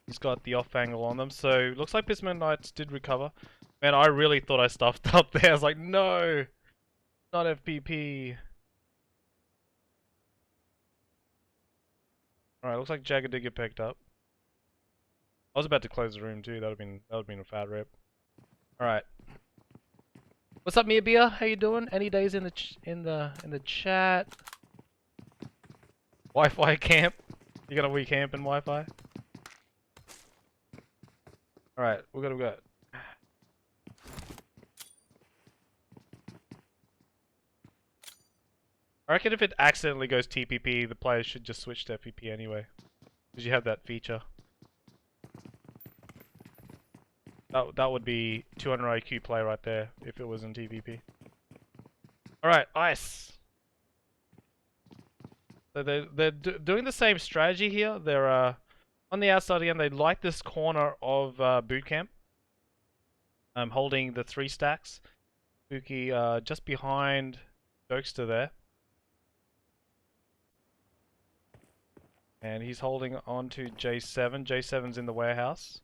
He's got the off angle on them. So looks like Pittsburgh Knights did recover. Man, I really thought I stuffed up there. I was like, no, not FPP. Alright, looks like Jagger did get picked up. I was about to close the room too. That would have been a fat rip. Alright. What's up, Mia Beer? How you doing? Any days in the chat? Wi-Fi camp. You got a wee camp in Wi-Fi? Alright, we got. I reckon if it accidentally goes TPP, the players should just switch to FPP anyway. Because you have that feature. That would be 200 IQ play right there, if it was in TPP. Alright, Ice. So they're doing the same strategy here. They're on the outside again, they like this corner of boot camp. Holding the 3 stacks. Spooky just behind Jokester there. And he's holding on to J7. J7's in the warehouse.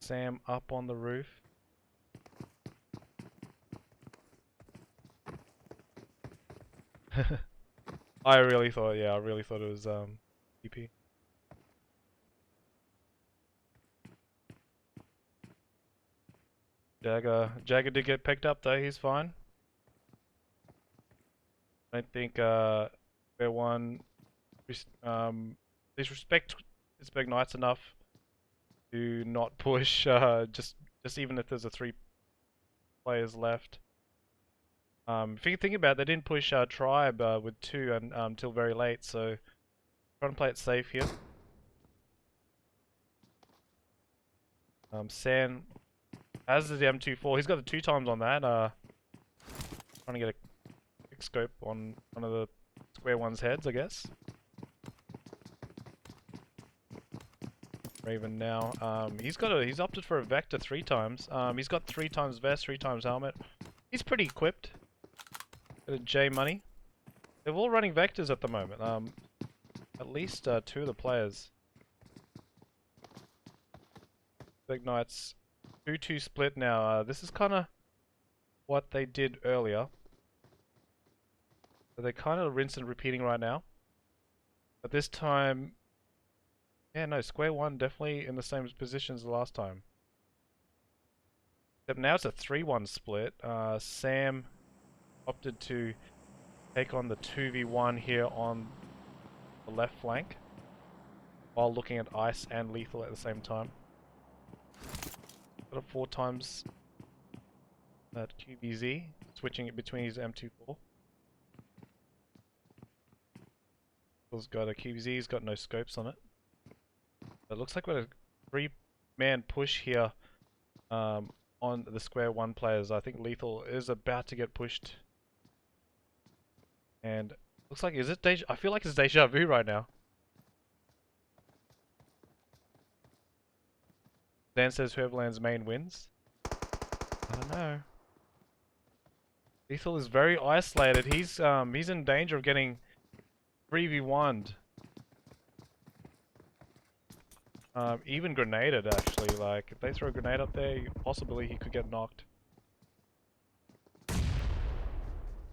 Sam up on the roof. I really thought it was TP. Jagger did get picked up though, he's fine. I don't think Fair One disrespect Pittsburgh Knights enough to not push just even if there's 3 players left. If you think about it, they didn't push Tribe with 2 until very late, so trying to play it safe here. San has the M24. He's got the 2 times on that. Trying to get a quick scope on one of the square one's heads, I guess. Raven now. He's opted for a Vector 3 times. He's got 3 times vest, 3 times helmet. He's pretty equipped. Got a J money. They're all running Vectors at the moment. At least 2 of the players. Big Knights 2-2 split now. This is kind of what they did earlier. So they're kind of rinse and repeating right now. But this time, yeah, no, square one definitely in the same position as the last time. Except now it's a 3-1 split. Sam opted to take on the 2v1 here on the left flank while looking at Ice and Lethal at the same time. Got a 4 times that QBZ, switching it between his M24. He's got a QBZ, he's got no scopes on it. It looks like we're a 3-man push here on the square one players. I think Lethal is about to get pushed. And Looks like, is it deja? I feel like it's deja vu right now. Dan says whoever lands main wins. I don't know. Lethal is very isolated. He's in danger of getting 3v1'd. Even grenaded actually. Like if they throw a grenade up there, possibly he could get knocked.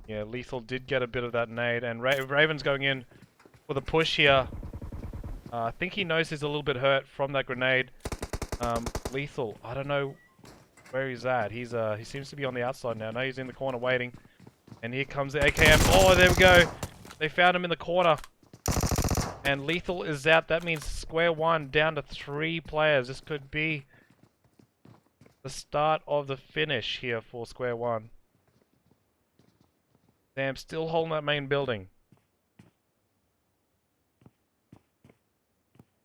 Yeah, Lethal did get a bit of that nade, and Raven's going in for the push here. I think he knows he's a little bit hurt from that grenade. Lethal, I don't know where he's at. He seems to be on the outside now. No, he's in the corner waiting. And here comes the AKM. Oh, there we go. They found him in the corner. And Lethal is out. That means square one, down to 3 players. This could be the start of the finish here for square one. Sam still holding that main building.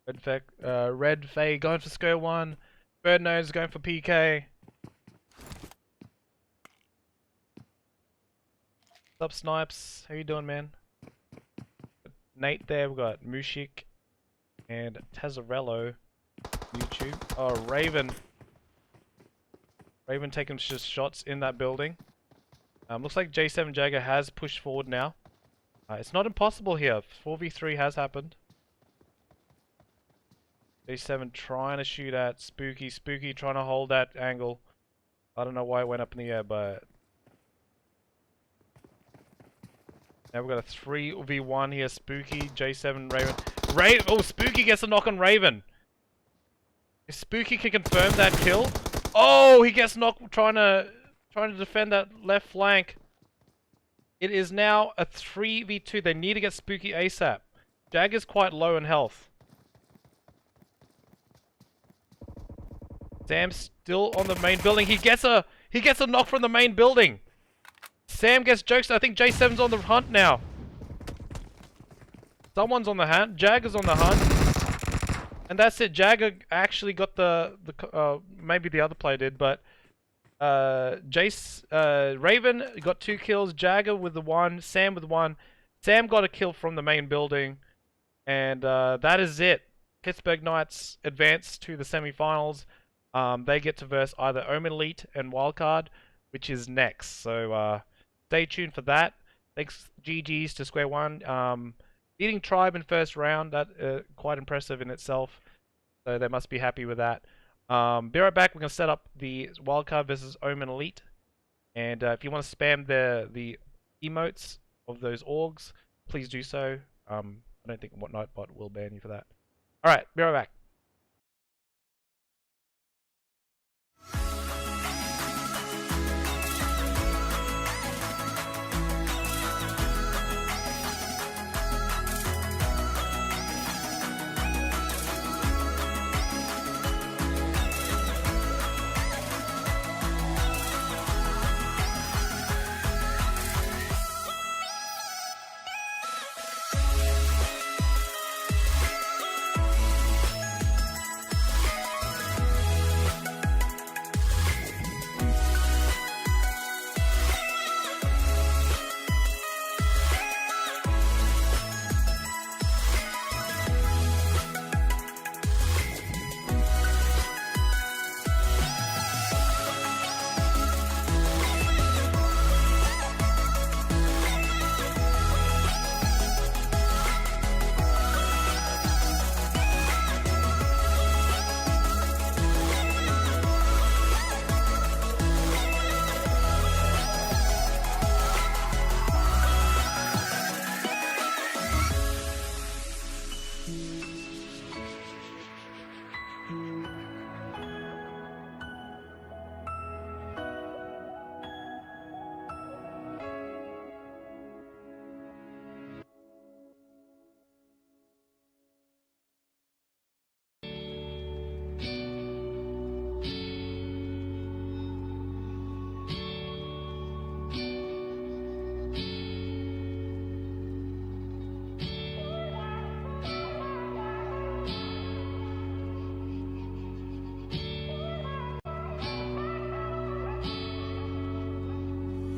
Red Faye going for square one. Bird Nose going for PK. What's up, Snipes? How you doing, man? Nate there. We've got Mushik and Tazarello. YouTube. Oh, Raven. Raven taking just shots in that building. Looks like J7 Jagger has pushed forward now. It's not impossible here. 4v3 has happened. J7 trying to shoot at Spooky. Spooky trying to hold that angle. I don't know why it went up in the air, but... Now we've got a 3v1 here. Spooky, J7, Raven. Oh, Spooky gets a knock on Raven. If Spooky can confirm that kill... Oh, he gets knocked trying to defend that left flank. It is now a 3v2. They need to get Spooky ASAP. Jagger's quite low in health. Sam's still on the main building. He gets a knock from the main building. Sam gets jokes. I think J7's on the hunt now. Someone's on the hunt. Jagger's on the hunt. And that's it. Jagger actually got maybe the other player did, but Raven got 2 kills. Jagger with the 1. Sam with 1. Sam got a kill from the main building, and that is it. Pittsburgh Knights advance to the semi-finals. They get to verse either Omen Elite and Wildcard, which is next. So stay tuned for that. Thanks GG's to Square One. Beating Tribe in first round, that quite impressive in itself. So they must be happy with that. Be right back. We're going to set up the Wildcard versus Omen Elite. And if you want to spam the emotes of those orgs, please do so. I don't think Nightbot will ban you for that. Alright, be right back.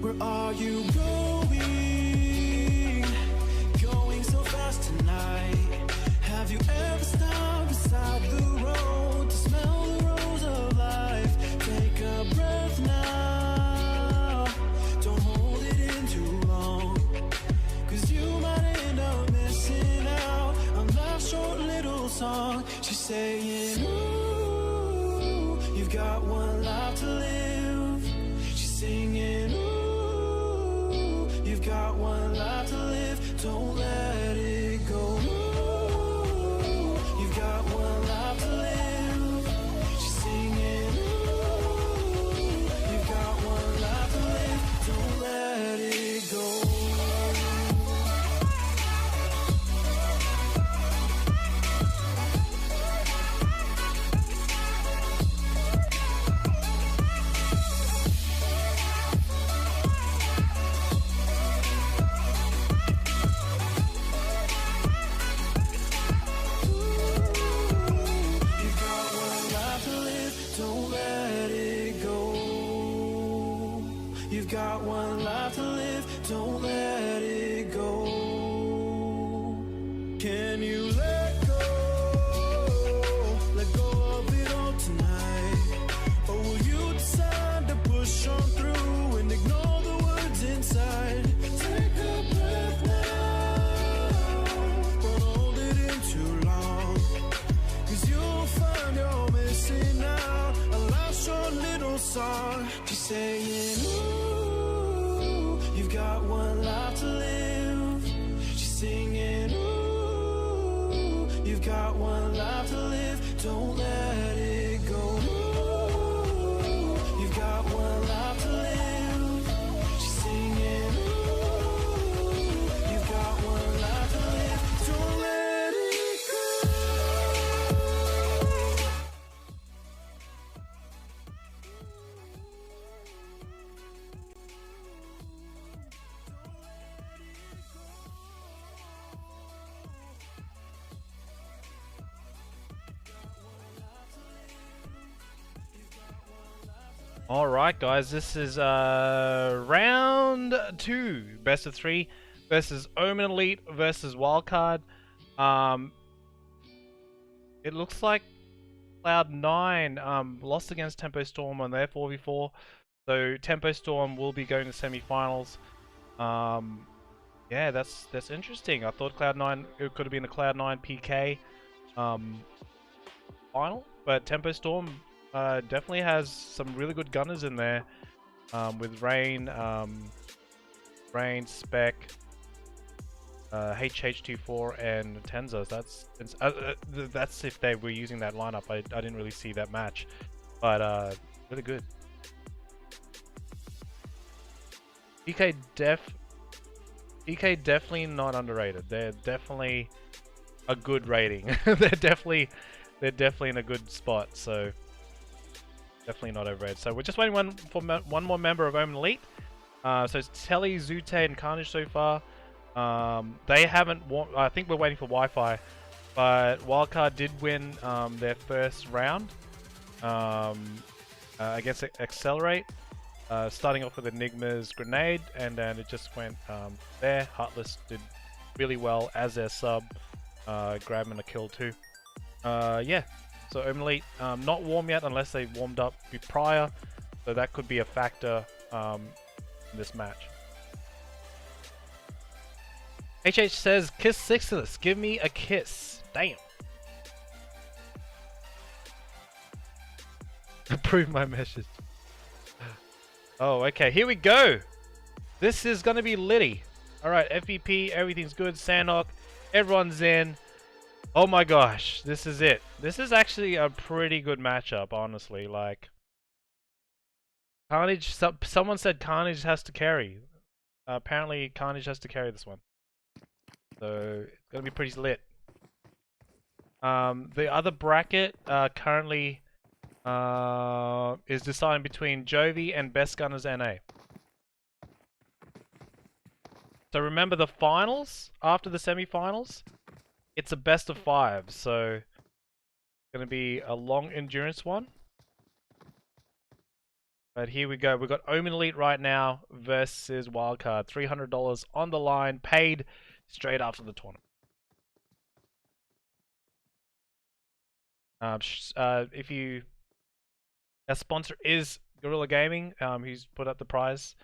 Where are you going? you ever stop beside the road to smell the rose of life, take a breath now. Don't hold it in too long, 'cause you might end up missing out on life's short little song. She's saying, ooh, you've got one life to live. She's singing, ooh, you've got one life to live. Don't let it go. Ooh, you've got one life to live. She's singing, ooh, you've got one life to live. Don't let it go. You've got one life to live, don't let it go. Can you let go of it all tonight? Or will you decide to push on through and ignore the words inside? Take a breath now, don't hold it in too long, 'cause you'll find you're missing out a life's short little song. She's saying, ooh, you've got one life to live. She's singing, ooh, you've got one life to live. Don't let it go. Ooh, you've got one life to live. She's singing, ooh, you've got one life to live. Don't let it go. Alright guys, this is round 2, best of 3 versus Omen Elite versus Wildcard. It looks like Cloud9 lost against Tempo Storm on their 4v4, so Tempo Storm will be going to semi-finals. Yeah, that's interesting. I thought Cloud9, it could have been a Cloud9 PK final, but Tempo Storm definitely has some really good gunners in there, with Rain, Spec, HH24 and Tenza. That's if they were using that lineup. I didn't really see that match, but really good. EK definitely not underrated. They're definitely a good rating. they're definitely in a good spot. So definitely not overrated. So we're just waiting for one more member of Omen Elite. So it's Telly, Zute, and Carnage so far. They haven't won. I think we're waiting for Wi-Fi, but Wildcard did win their first round against XLR8. Starting off with Enigma's grenade, and then it just went there. Heartless did really well as their sub, grabbing a kill too. Yeah, so Omen Elite not warm yet unless they warmed up prior, so that could be a factor in this match. HH says, "Kiss Sixtus, give me a kiss." Damn. Approve my message. Oh, okay, here we go. This is gonna be litty. Alright, FVP, everything's good. Sandhawk, everyone's in. Oh my gosh, this is it. This is actually a pretty good matchup, honestly. Like, Carnage, someone said Carnage has to carry. Apparently, Carnage has to carry this one. So, it's gonna be pretty lit. The other bracket currently is deciding between JOVI and Best Gunners NA. So remember the finals, after the semi-finals, it's a best of 5, so it's going to be a long endurance one. But here we go, we've got Omen Elite right now versus Wildcard. $300 on the line, paid straight after the tournament. If you, our sponsor is Guerrilla Gaming, who's put up the prize.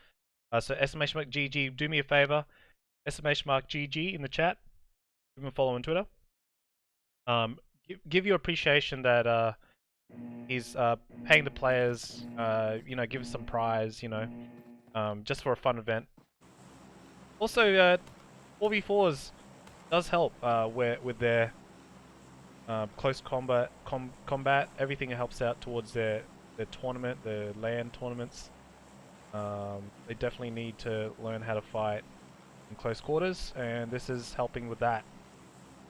So exclamation mark GG, do me a favor, exclamation mark GG in the chat. Give him a follow on Twitter. Give your appreciation that he's paying the players. You know, give us some prize. You know, just for a fun event. Also, 4v4s does help with their close combat. Everything helps out towards their tournament, their LAN tournaments. They definitely need to learn how to fight in close quarters, and this is helping with that.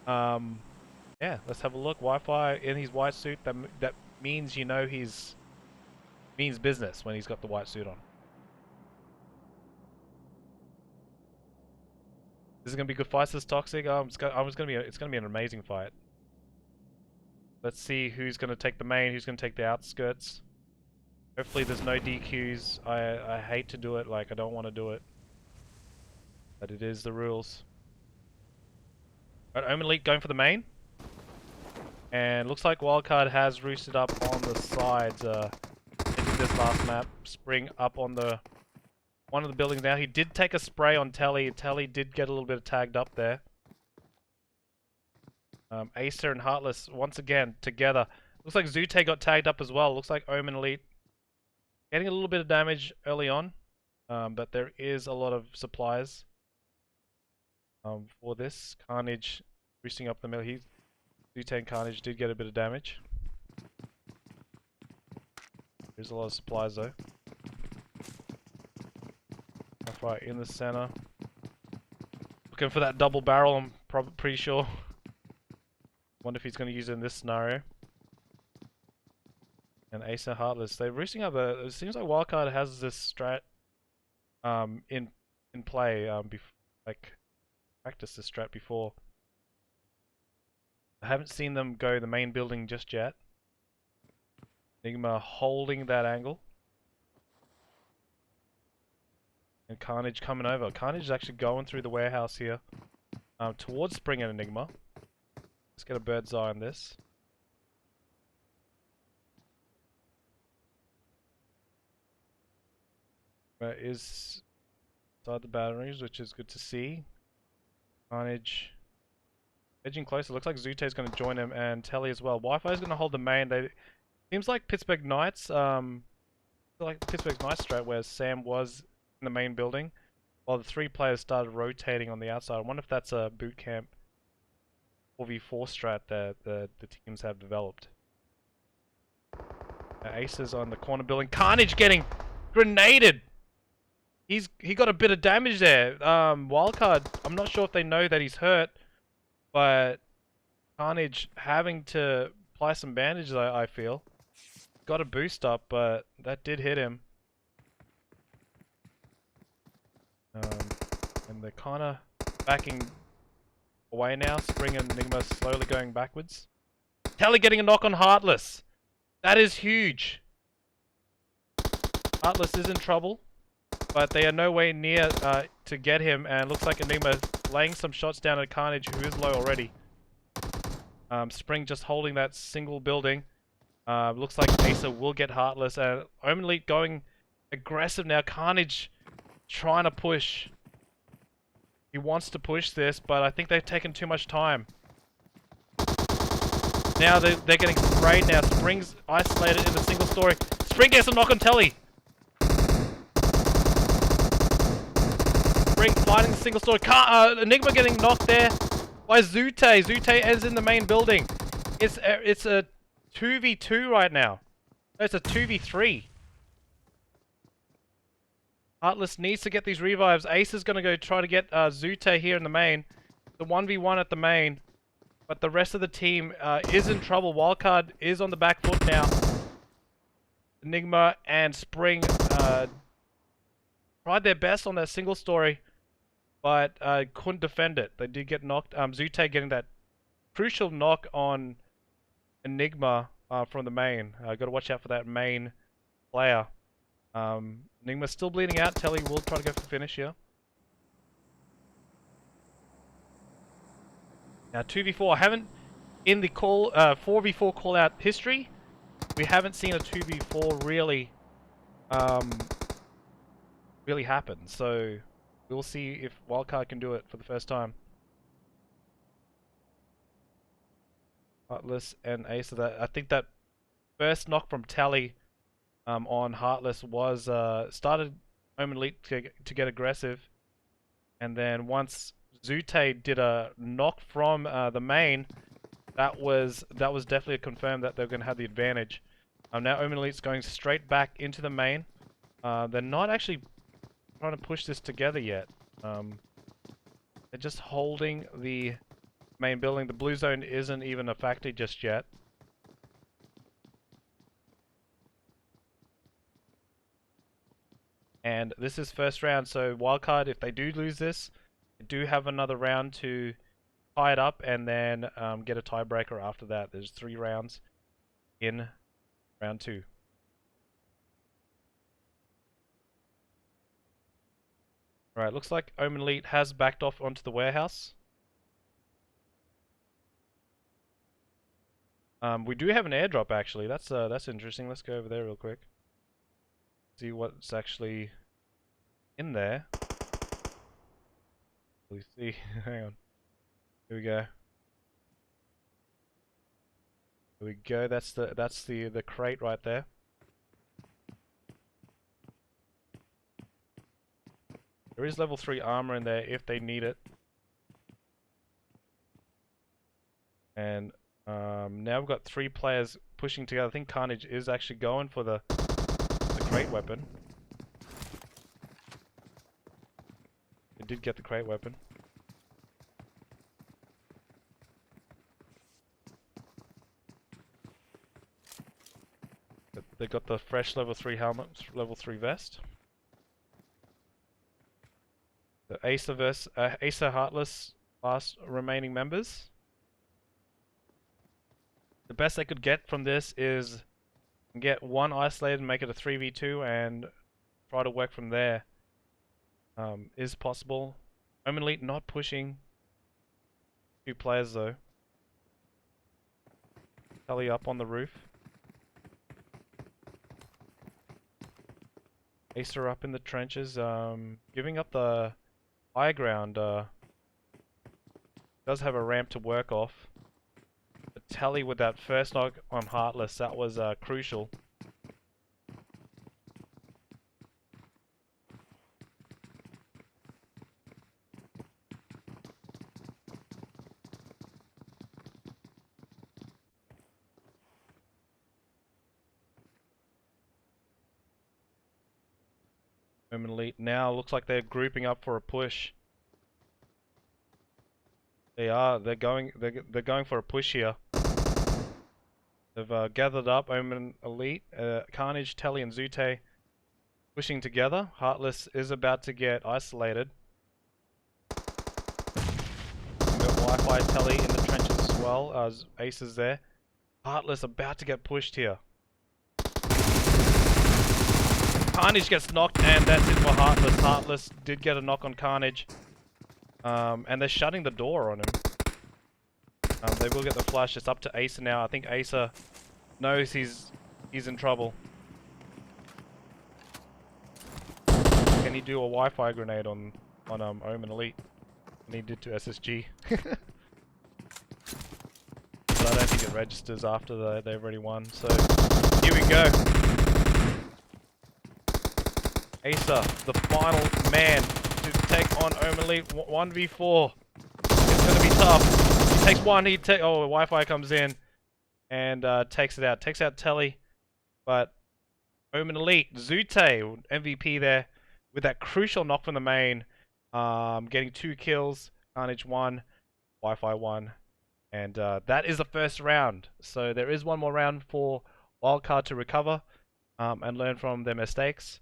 Yeah, let's have a look. Wi-Fi in his white suit. That means, you know, means business when he's got the white suit on. This is gonna be good fights. This Toxic. It's gonna be an amazing fight. Let's see who's gonna take the main, who's gonna take the outskirts. Hopefully there's no DQs. I hate to do it, like I don't want to do it, but it is the rules. Alright, Omen Elite going for the main, and looks like Wildcard has roosted up on the sides. I think this last map, Spring up on the one of the buildings now. He did take a spray on Telly. Telly did get a little bit of tagged up there. Acer and Heartless once again together. Looks like Zute got tagged up as well. Looks like Omen Elite getting a little bit of damage early on, but there is a lot of supplies for this. Carnage boosting up the middle. Zute and Carnage did get a bit of damage. There's a lot of supplies though. Right in the center. Looking for that double barrel, I'm pretty sure. Wonder if he's going to use it in this scenario. And Ace and Heartless, they're roosting up it seems like Wildcard has this strat in play, like practiced this strat before. I haven't seen them go the main building just yet. Enigma holding that angle. And Carnage coming over. Carnage is actually going through the warehouse here towards Spring and Enigma. Let's get a bird's eye on this. Where is inside the batteries, which is good to see. Carnage edging closer. Looks like Zute is going to join him, and Telly as well. Wi-Fi is going to hold the main. Seems like Pittsburgh Knights, strat where Sam was in the main building, while the three players started rotating on the outside. I wonder if that's a boot camp 4v4 strat that the teams have developed. Ace is on the corner building. Carnage getting grenaded. He got a bit of damage there. Wildcard, I'm not sure if they know that he's hurt, but Carnage having to apply some bandages, I feel. Got a boost up, but that did hit him. And they're kind of backing away now. Spring and Enigma slowly going backwards. Telly getting a knock on Heartless. That is huge. Heartless is in trouble, but they are no way near to get him, and looks like Enigma laying some shots down at Carnage, who is low already. Spring just holding that single building. Looks like Acer will get Heartless, and Omen Elite going aggressive now. Carnage trying to push. He wants to push this, but I think they've taken too much time. Now they're getting sprayed now. Spring's isolated in the single story. Spring gets a knock on Telly. Spring fighting the single story. Enigma getting knocked there by Zute. Zute ends in the main building. It's a 2v2 right now. No, it's a 2v3. Heartless needs to get these revives. Ace is going to go try to get Zute here in the main. The 1v1 at the main. But the rest of the team is in trouble. Wildcard is on the back foot now. Enigma and Spring tried their best on that single story, but couldn't defend it. They did get knocked. Zute getting that crucial knock on Enigma from the main. Got to watch out for that main player. Enigma's still bleeding out. Telly will try to go for the finish here. Now 2v4. I haven't in the 4v4 call out history, we haven't seen a 2v4 really really happen. So we'll see if Wildcard can do it for the first time. Heartless and Ace of that. I think that first knock from Tally on Heartless was started Omen Elite to get aggressive, and then once Zute did a knock from the main, that was definitely confirmed that they're going to have the advantage. Now Omen Elite's going straight back into the main. They're not actually trying to push this together yet. They're just holding the main building. The blue zone isn't even a factor just yet. And this is first round, so Wildcard, if they do lose this, they do have another round to tie it up and then get a tiebreaker after that. There's 3 rounds in round 2. Alright, looks like Omen Elite has backed off onto the warehouse. We do have an airdrop actually. That's interesting. Let's go over there real quick. See what's actually in there. We see. Hang on. Here we go. Here we go. That's the crate right there. There is level 3 armor in there if they need it. And now we've got 3 players pushing together. I think Carnage is actually going for the crate weapon. They did get the crate weapon. But they got the fresh level 3 helmet, level 3 vest. The Acer Heartless last remaining members. The best they could get from this is get 1 isolated and make it a 3v2 and try to work from there. Is possible. Omen Elite not pushing 2 players though. Tally up on the roof. Acer up in the trenches, giving up the high ground. Does have a ramp to work off. But Tally with that first knock on Heartless, that was crucial. Omen Elite now looks like they're grouping up for a push. They are. They're going for a push here. They've gathered up. Omen Elite, Carnage, Telly, and Zute pushing together. Heartless is about to get isolated. We've got Wi-Fi Telly in the trenches as well as Ace is there. Heartless about to get pushed here. Carnage gets knocked, and that's it for Heartless. Heartless did get a knock on Carnage. And they're shutting the door on him. They will get the flush. It's up to Acer now. I think Acer knows he's in trouble. Can he do a Wi-Fi grenade on Omen Elite? And he did to SSG. But I don't think it registers after they've already won. So here we go. Acer, the final man to take on Omen Elite 1v4. It's gonna be tough. He takes one. Oh, Wi-Fi comes in and takes it out. Takes out Telly, but Omen Elite, Zute, MVP there with that crucial knock from the main, getting 2 kills. Carnage 1, Wi-Fi 1, and that is the first round. So there is one more round for Wildcard to recover and learn from their mistakes.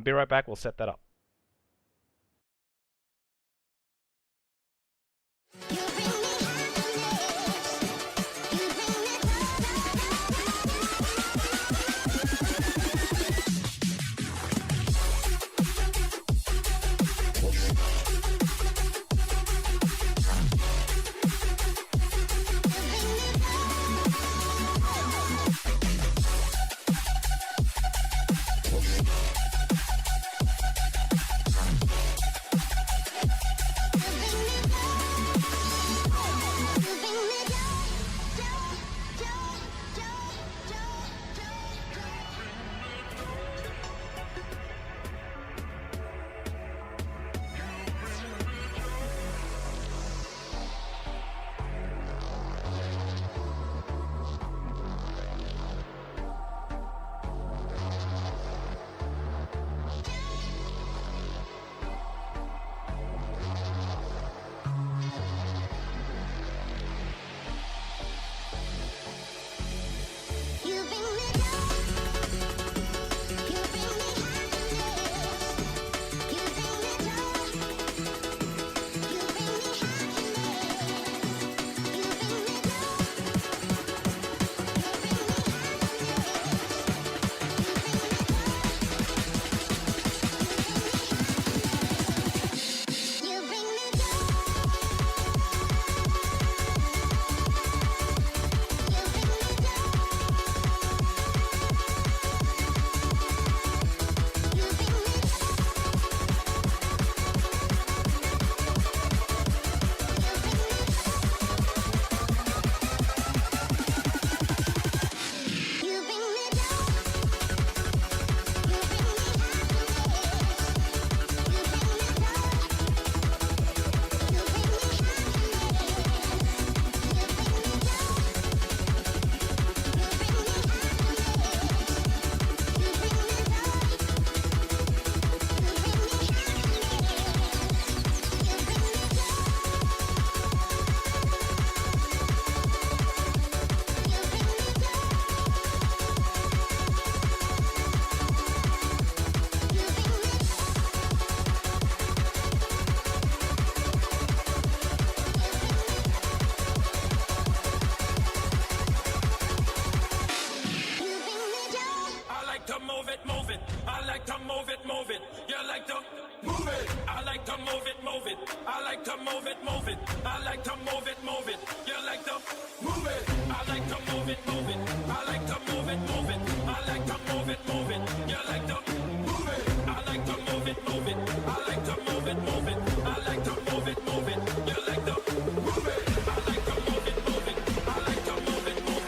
Be right back, we'll set that up. move it, move it. I like to move it, move it. You like to move it. I like to move it, move it. I like to move it, move it. I like to move it, move it. You like to move it. I like to move it, move it. I like to move it, move it. I like to move it, move it. You like to move it. I like to move it, move it. I like to move it, move it. I like to move it, move it. You like to move it. I like to move it, move it. I like to move it, move it.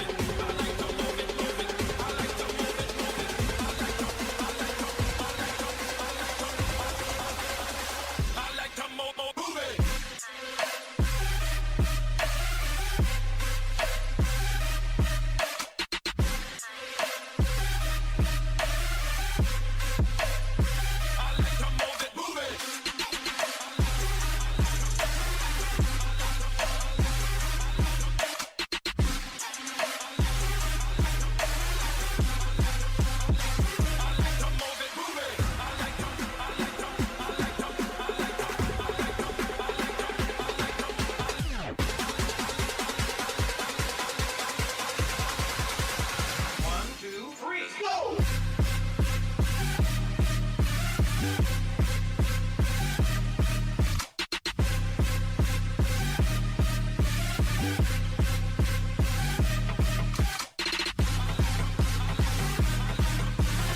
I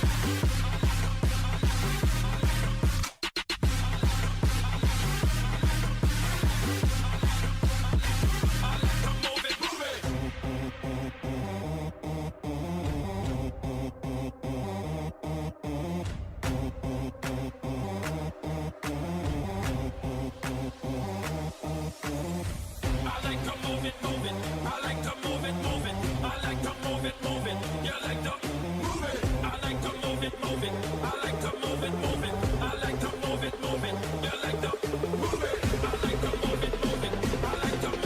like to move it, move it. I like to move it, move it. I like to move it.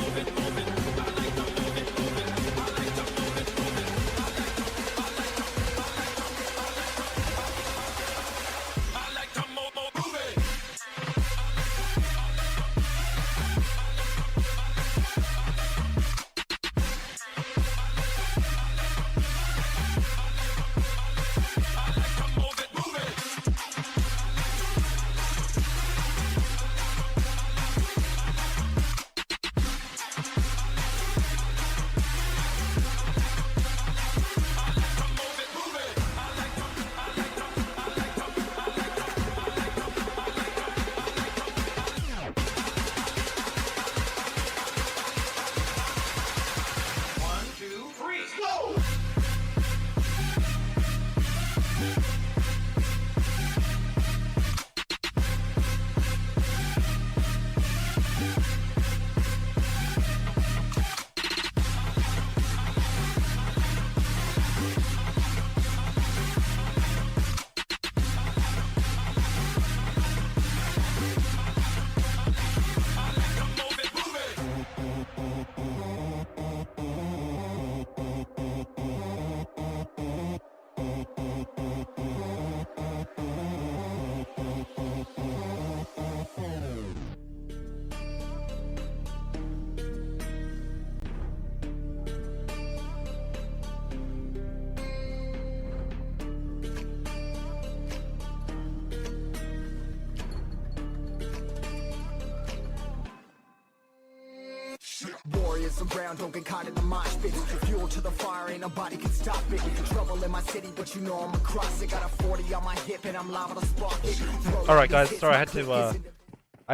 Warriors around, don't get caught in the mosh pit. Fuel to the fire, ain't nobody can stop it. Trouble in my city, but you know I'm across it. Got a 40 on my hip and I'm liable to spark it. Alright guys, sorry I had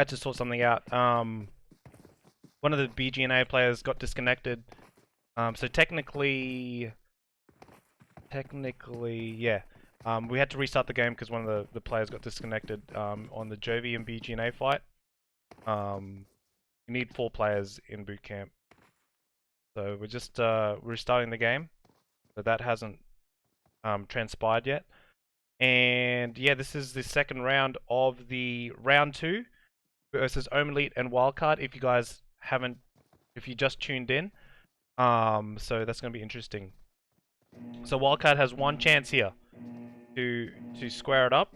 to sort something out. One of the BGNA players got disconnected. So technically, yeah. We had to restart the game because one of the players got disconnected on the JOVI and BGNA fight. We need 4 players in boot camp. So we're just restarting the game. So that hasn't transpired yet. And yeah, this is the second round of the round 2 versus Omen Elite and Wildcard. If you guys haven't, if you just tuned in, so that's going to be interesting. So Wildcard has one chance here to square it up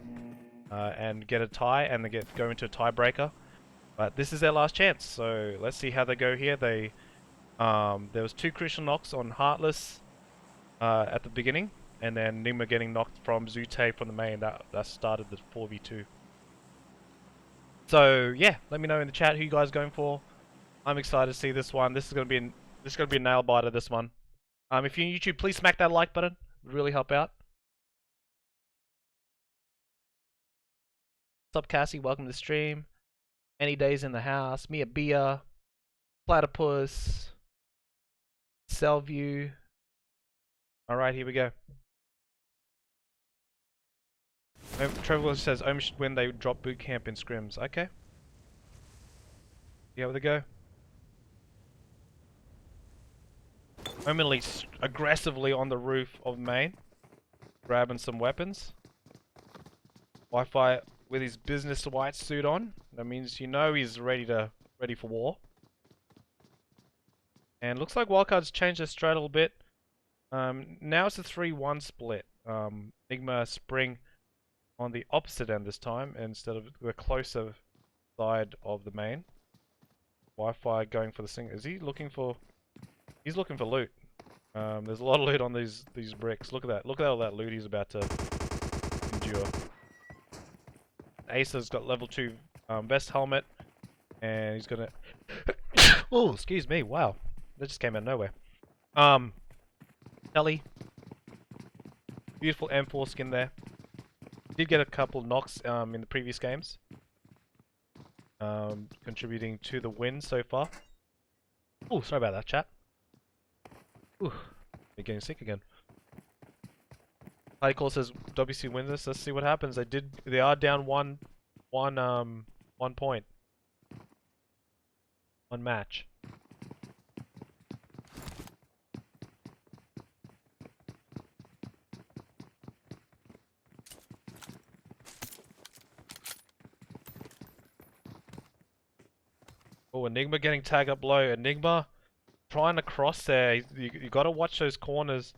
and get a tie and then go into a tiebreaker. But this is their last chance, so let's see how they go here. They there was 2 crucial knocks on Heartless at the beginning, and then Nima getting knocked from Zute from the main. That started the 4v2. So yeah, let me know in the chat who you guys are going for. I'm excited to see this one. This is gonna be a nail biter. This one. If you're on YouTube, please smack that like button. It would really help out. What's up, Cassie? Welcome to the stream. Any days in the house. Mia Bia. Platypus. Cellview. Alright, here we go. Trevor says Omen should win, they drop boot camp in scrims. Okay. Yeah, where they go? Omen Elite aggressively on the roof of main, grabbing some weapons. Wi-Fi with his business white suit on. That means you know he's ready for war. And looks like Wildcard's changed their strat a little bit. Now it's a 3-1 split. Enigma Spring on the opposite end this time instead of the closer side of the main. Wi-Fi going for the single. Is he looking for? He's looking for loot. There's a lot of loot on these bricks. Look at that. Look at all that loot he's about to endure. Ace's got level 2 vest helmet, and he's gonna. Oh, excuse me. Wow, that just came out of nowhere. Ellie, beautiful M4 skin there. Did get a couple knocks in the previous games, contributing to the win so far. Oh, sorry about that, chat. Ooh, they're getting sick again. Call says WC wins this. Let's see what happens. They are down one point. One match. Oh, Enigma getting tagged up low. Enigma trying to cross there. You got to watch those corners.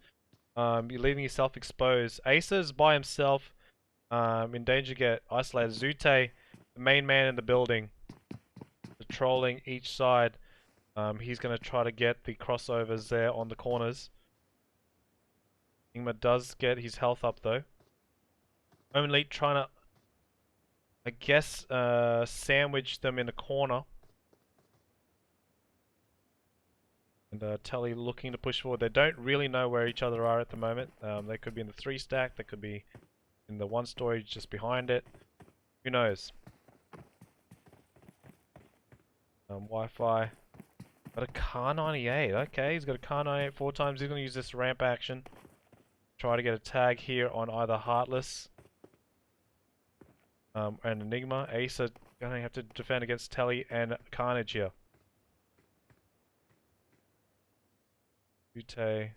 You're leaving yourself exposed. Acer's by himself. In danger to get isolated. Zute, the main man in the building, patrolling each side. He's going to try to get the crossovers there on the corners. Enigma does get his health up though. Omen Elite trying to, I guess, sandwich them in a corner. And Telly looking to push forward. They don't really know where each other are at the moment. They could be in the 3 stack. They could be in the 1 story just behind it. Who knows? Wi-Fi. Got a Car 98. Okay, he's got a Car 98 4 times. He's going to use this ramp action. Try to get a tag here on either Heartless and Enigma. Ace are going to have to defend against Telly and Carnage here. Ute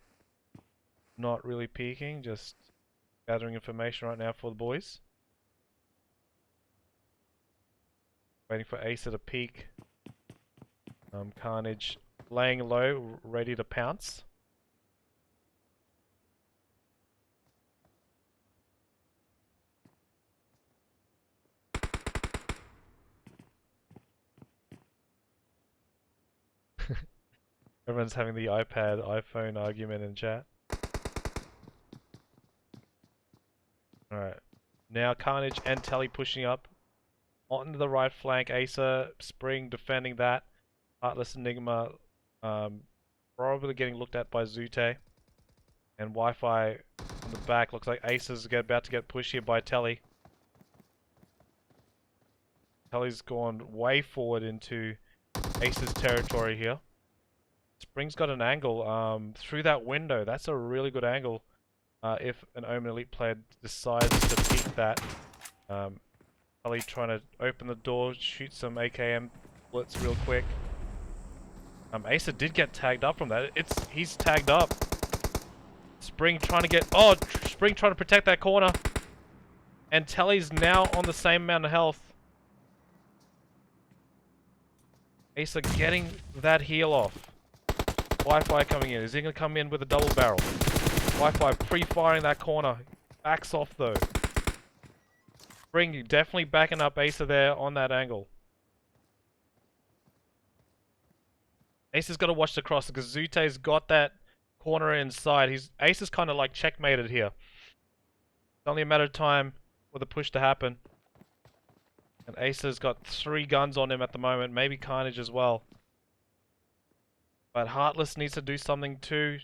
not really peeking, just gathering information right now for the boys. Waiting for Acer to peek. Carnage laying low, ready to pounce. Everyone's having the iPad, iPhone argument in chat. Alright. Now Carnage and Telly pushing up onto the right flank. Acer, Spring defending that. Heartless Enigma probably getting looked at by Zute. And Wi-Fi on the back. Looks like Acer's about to get pushed here by Telly. Telly's gone way forward into Ace's territory here. Spring's got an angle through that window. That's a really good angle if an Omen Elite player decides to peek that. Telly trying to open the door, shoot some AKM bullets real quick. Acer did get tagged up from that. He's tagged up. Spring trying to get... Oh! Spring trying to protect that corner. And Telly's now on the same amount of health. Acer getting that heal off. Wi-Fi coming in. Is he going to come in with a double barrel? Wi-Fi pre-firing that corner. Backs off though. Spring definitely backing up Acer there on that angle. Acer's got to watch the cross because Zute's got that corner inside. Ace is kind of like checkmated here. It's only a matter of time for the push to happen. And Ace has got 3 guns on him at the moment, maybe Carnage as well. But Heartless needs to do something too.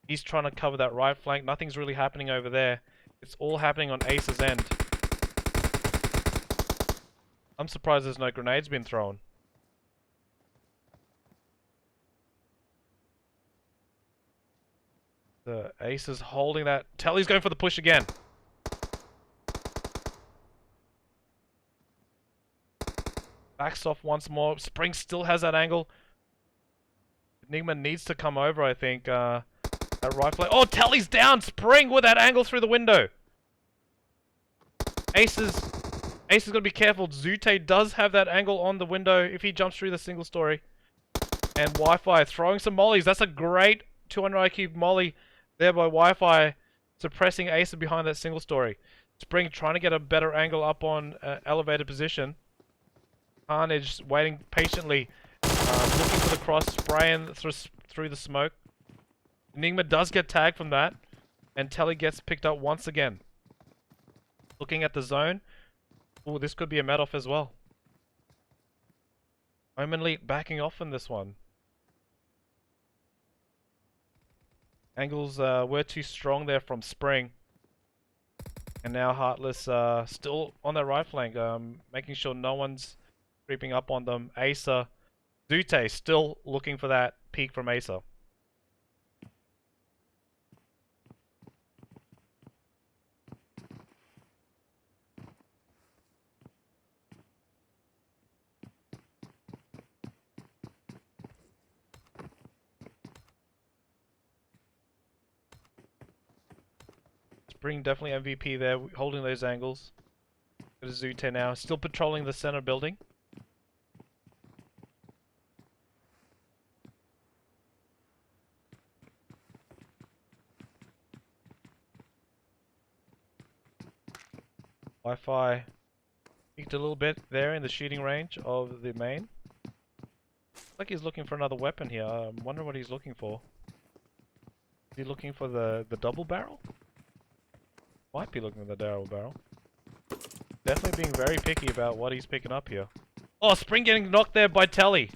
He's trying to cover that right flank. Nothing's really happening over there. It's all happening on Ace's end. I'm surprised there's no grenades been thrown. The Ace is holding that. Telly's going for the push again. Backs off once more. Spring still has that angle. Enigma needs to come over, I think. That right flank. Oh, Telly's down! Spring with that angle through the window. Ace is going to be careful. Zute does have that angle on the window if he jumps through the single story. And Wi-Fi throwing some mollies. That's a great 200 IQ molly there by Wi-Fi, suppressing Ace behind that single story. Spring trying to get a better angle up on elevated position. Carnage waiting patiently, looking for the cross, spraying through the smoke. Enigma does get tagged from that, and Telly gets picked up once again. Looking at the zone. Oh, this could be a Madoff as well. Omen Elite backing off on this one. Angles were too strong there from Spring. And now Heartless still on their right flank, making sure no one's creeping up on them. Acer, Zute still looking for that peek from Acer. Spring definitely MVP there, holding those angles. Go to Zute now, still patrolling the center building. Wi-Fi peeked a little bit there in the shooting range of the main. Looks like he's looking for another weapon here. I wonder what he's looking for. Is he looking for the double barrel? Might be looking for the double barrel. Definitely being very picky about what he's picking up here. Oh, Spring getting knocked there by Telly.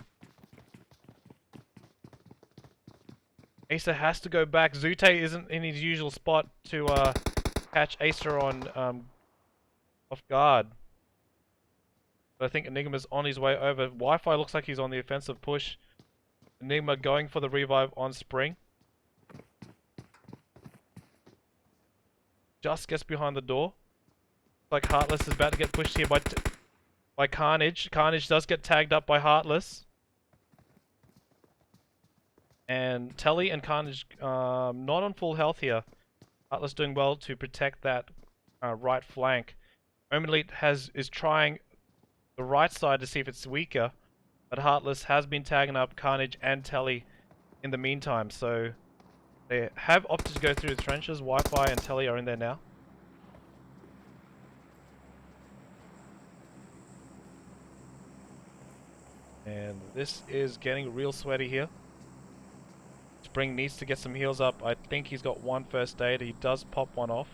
Acer has to go back. Zute isn't in his usual spot to catch Acer on off guard. But I think Enigma's on his way over. Wi-Fi looks like he's on the offensive push. Enigma going for the revive on Spring. Just gets behind the door. Like Heartless is about to get pushed here by Carnage. Carnage does get tagged up by Heartless. And Telly and Carnage not on full health here. Heartless doing well to protect that right flank. Omen Elite is trying the right side to see if it's weaker, but Heartless has been tagging up Carnage and Telly in the meantime, so they have opted to go through the trenches. Wi-Fi and Telly are in there now. And this is getting real sweaty here. Spring needs to get some heals up. I think he's got one first aid. He does pop one off.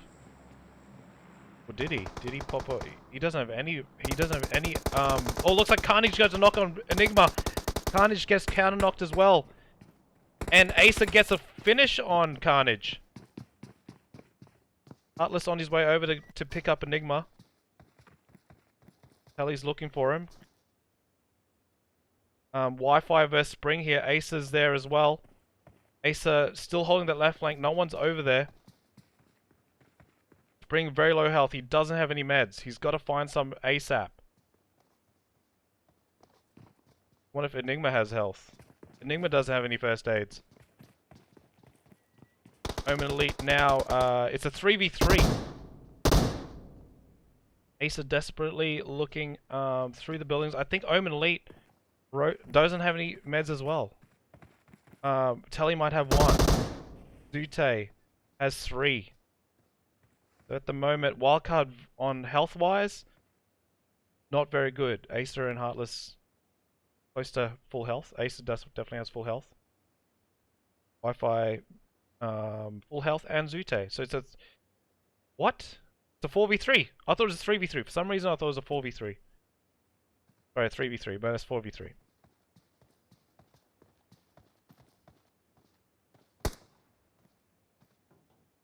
Or did he? Did he pop up? He doesn't have any. He doesn't have any. Oh, looks like Carnage goes to knock on Enigma. Carnage gets counter knocked as well. And Acer gets a finish on Carnage. Heartless on his way over to pick up Enigma. Telly's looking for him. Wi-Fi versus Spring here. Acer's there as well. Acer still holding that left flank. No one's over there. Spring very low health. He doesn't have any meds. He's got to find some ASAP. What if Enigma has health? Enigma doesn't have any first aids. Omen Elite now. It's a 3v3. Acer desperately looking through the buildings. I think Omen Elite doesn't have any meds as well. Telly might have one. Zute has 3. So at the moment, Wildcard on health-wise, not very good. Acer and Heartless close to full health. Acer definitely has full health. Wi-Fi, full health, and Zute. So it's a what? It's a 4v3. I thought it was a 3v3. For some reason, I thought it was a 4v3. Sorry, 3v3, but it's 4v3.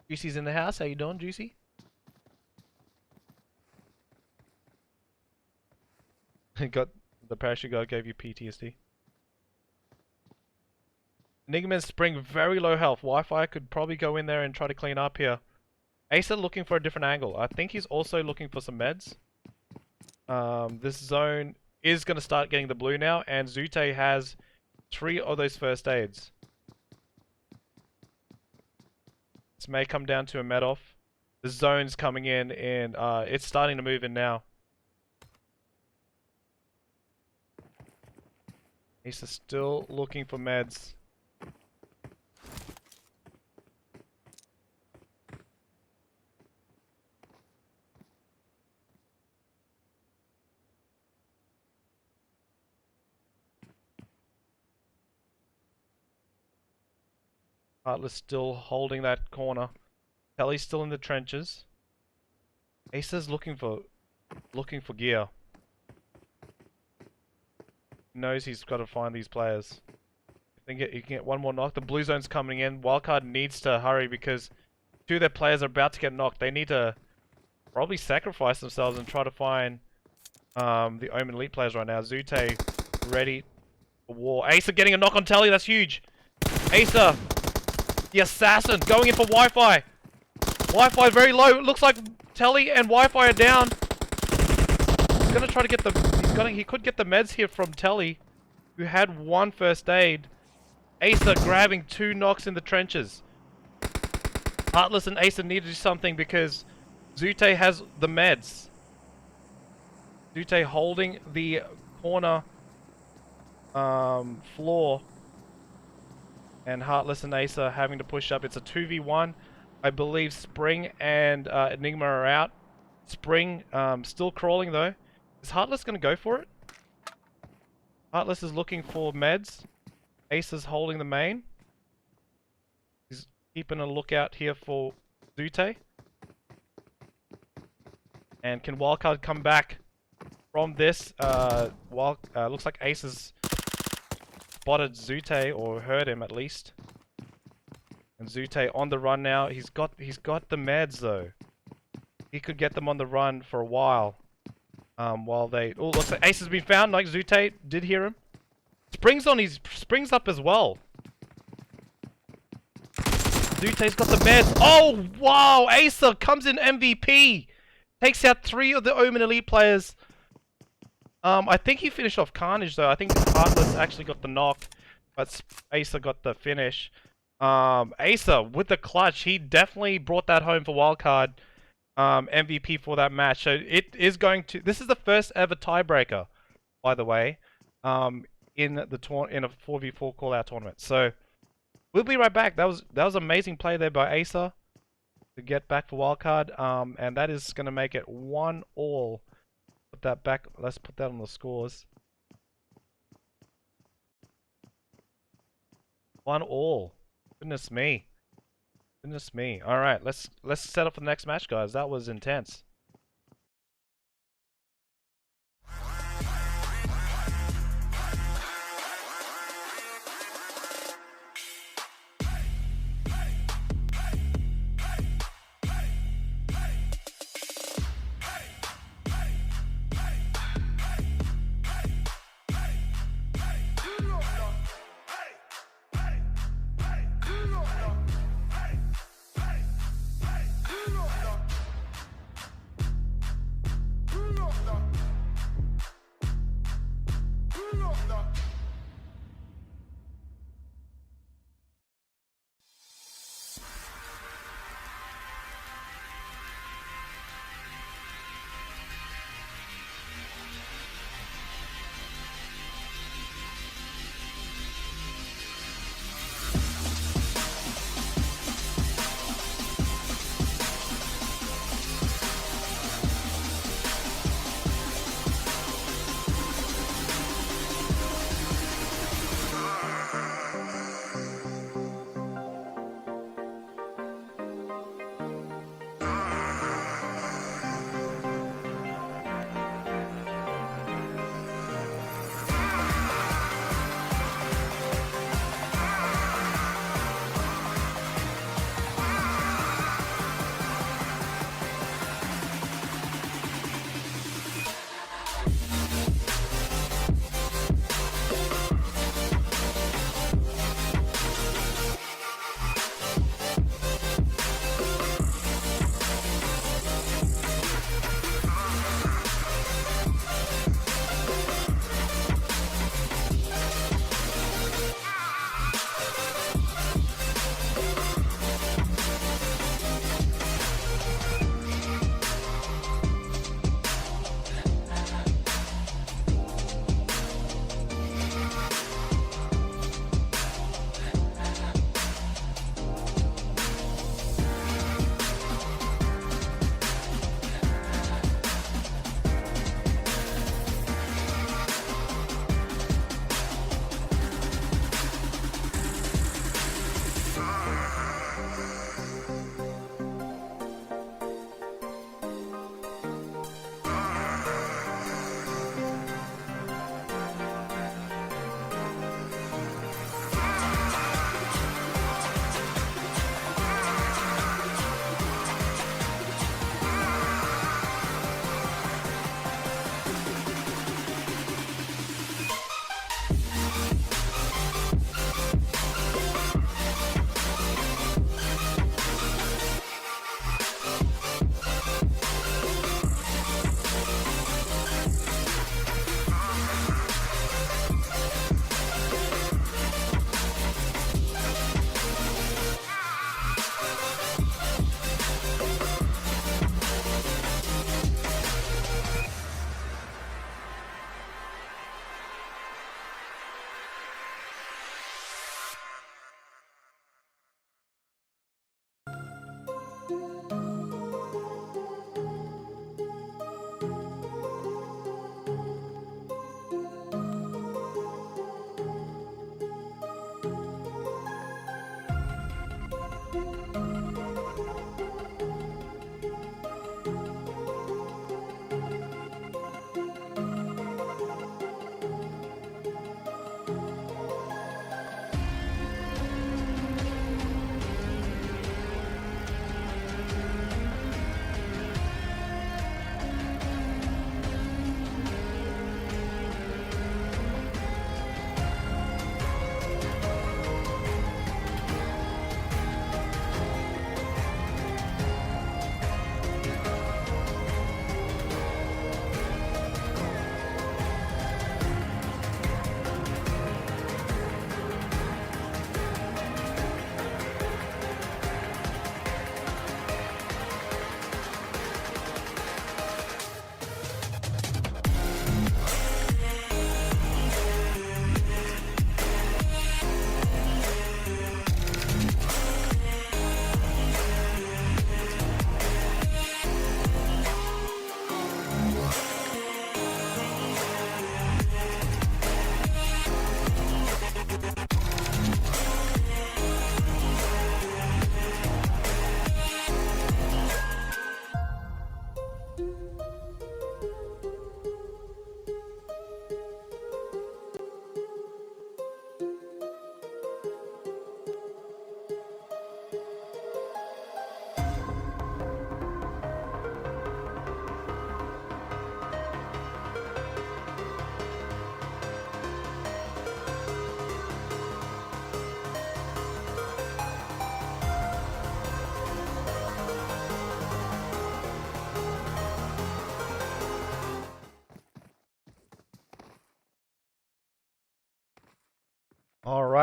Juicy's in the house. How you doing, Juicy? Got the parachute guy gave you PTSD. Enigma's Spring, very low health. Wi-Fi could probably go in there and try to clean up here. Asa looking for a different angle. I think he's also looking for some meds. This zone is going to start getting the blue now, and Zute has 3 of those first aids. This may come down to a med off. The zone's coming in, and it's starting to move in now. Asa still looking for meds. Heartless still holding that corner. Kelly's still in the trenches. Asa's looking for gear. He knows he's got to find these players. He can get one more knock. The blue zone's coming in. Wildcard needs to hurry because 2 of their players are about to get knocked. They need to probably sacrifice themselves and try to find the Omen Elite players right now. Zute ready for war. Asa getting a knock on Telly. That's huge. Asa, the assassin, going in for Wi-Fi. Wi-Fi very low. It looks like Telly and Wi-Fi are down. He's gonna try to get the. He could get the meds here from Telly, who had 1 first aid. Asa grabbing 2 knocks in the trenches. Heartless and Asa need to do something because Zute has the meds. Zute holding the corner floor. And Heartless and Asa having to push up. It's a 2v1. I believe Spring and Enigma are out. Spring still crawling though. Is Heartless going to go for it? Heartless is looking for meds. Asa's holding the main. He's keeping a lookout here for Zute. And can Wildcard come back from this? Looks like Asa's spotted Zute, or heard him at least. And Zute on the run now. He's got the meds though. He could get them on the run for a while. While they looks like Ace has been found. Like Zute did hear him. Springs up as well. Zute's got the meds. Oh wow! Asa comes in MVP. Takes out 3 of the Omen Elite players. I think he finished off Carnage though. I think Heartless actually got the knock, but Asa got the finish. Asa with the clutch. He definitely brought that home for Wildcard. MVP for that match. So it is going to. This is the first ever tiebreaker, by the way, in a 4v4 call-out tournament. So we'll be right back. That was amazing play there by Asa to get back for Wildcard. And that is going to make it 1-all. Put that back. Let's put that on the scores. 1-all. Goodness me. Goodness me. All right, let's set up for the next match, guys. That was intense.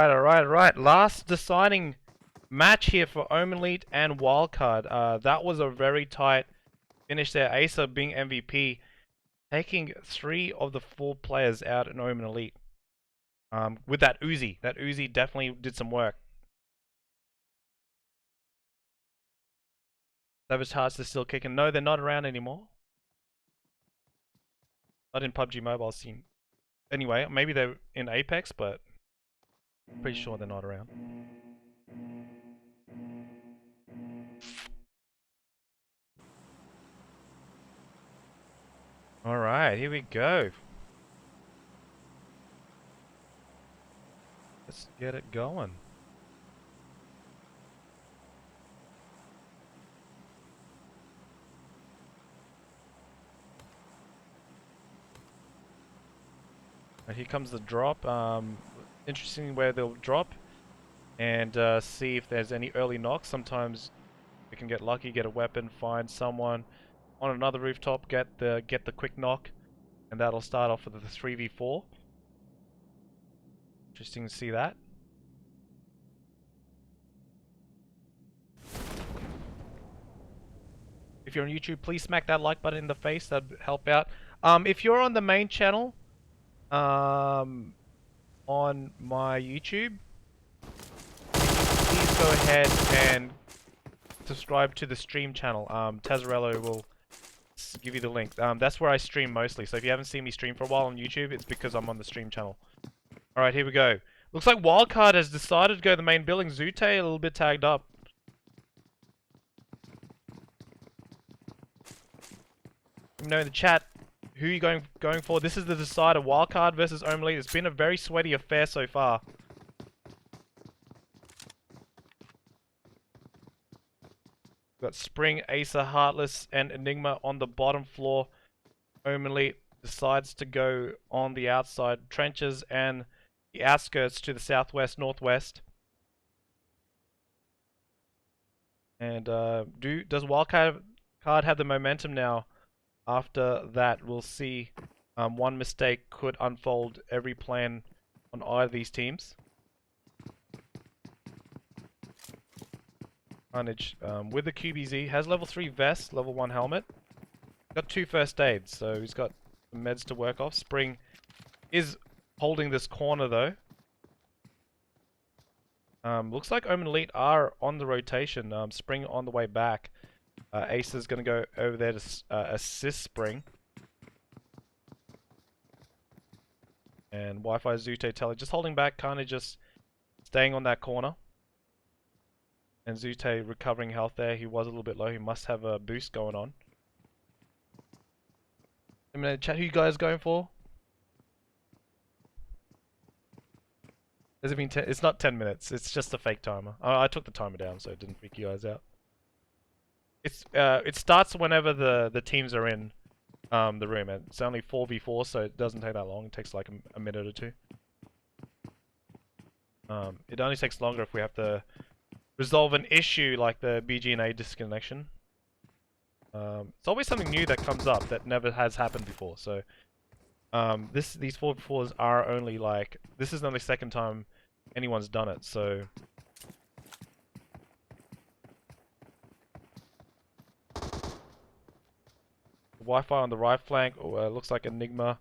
Alright. Last deciding match here for Omen Elite and Wildcard. That was a very tight finish there. Asa being MVP, taking 3 of the 4 players out in Omen Elite. With that Uzi. That Uzi definitely did some work. Savage Hearts are still kicking. No, they're not around anymore. Not in PUBG Mobile scene. Anyway, maybe they're in Apex, but I'm pretty sure they're not around. Alright, here we go. Let's get it going. Here comes the drop. Interesting where they'll drop, and see if there's any early knocks. Sometimes we can get lucky, get a weapon, find someone on another rooftop, get the quick knock, and that'll start off with the 3v4. Interesting to see that. If you're on YouTube, please smack that like button in the face. That'd help out. If you're on the main channel, on my YouTube, please go ahead and subscribe to the stream channel. Tazarello will give you the link. That's where I stream mostly, so if you haven't seen me stream for a while on YouTube, it's because I'm on the stream channel. Alright, here we go. Looks like Wildcard has decided to go to the main building. Zute a little bit tagged up. Let me know in the chat who you going for. This is the decider. Wildcard versus Omen Elite. It's been a very sweaty affair so far. We've got Spring, Asa, Heartless, and Enigma on the bottom floor. Omen Elite decides to go on the outside trenches and the outskirts to the southwest, northwest. And does Wildcard have the momentum now? After that, we'll see. One mistake could unfold every plan on either of these teams. Carnage with the QBZ has level 3 vest, level 1 helmet. Got 2 first aids, so he's got some meds to work off. Spring is holding this corner though. Looks like Omen Elite are on the rotation. Spring on the way back. Ace is going to go over there to assist Spring. And Wi-Fi Zute Telly just holding back, kind of just staying on that corner. And Zute recovering health there. He was a little bit low. He must have a boost going on. I'm going to chat who you guys going for. Has it been it's not 10 minutes. It's just a fake timer. I took the timer down so it didn't freak you guys out. It starts whenever the teams are in the room. It's only 4v4, so it doesn't take that long. It takes like a minute or 2. It only takes longer if we have to resolve an issue like the BGNA disconnection. It's always something new that comes up that never has happened before. So these 4v4s are only like, this is only the second time anyone's done it. So Wi-Fi on the right flank. Looks like Enigma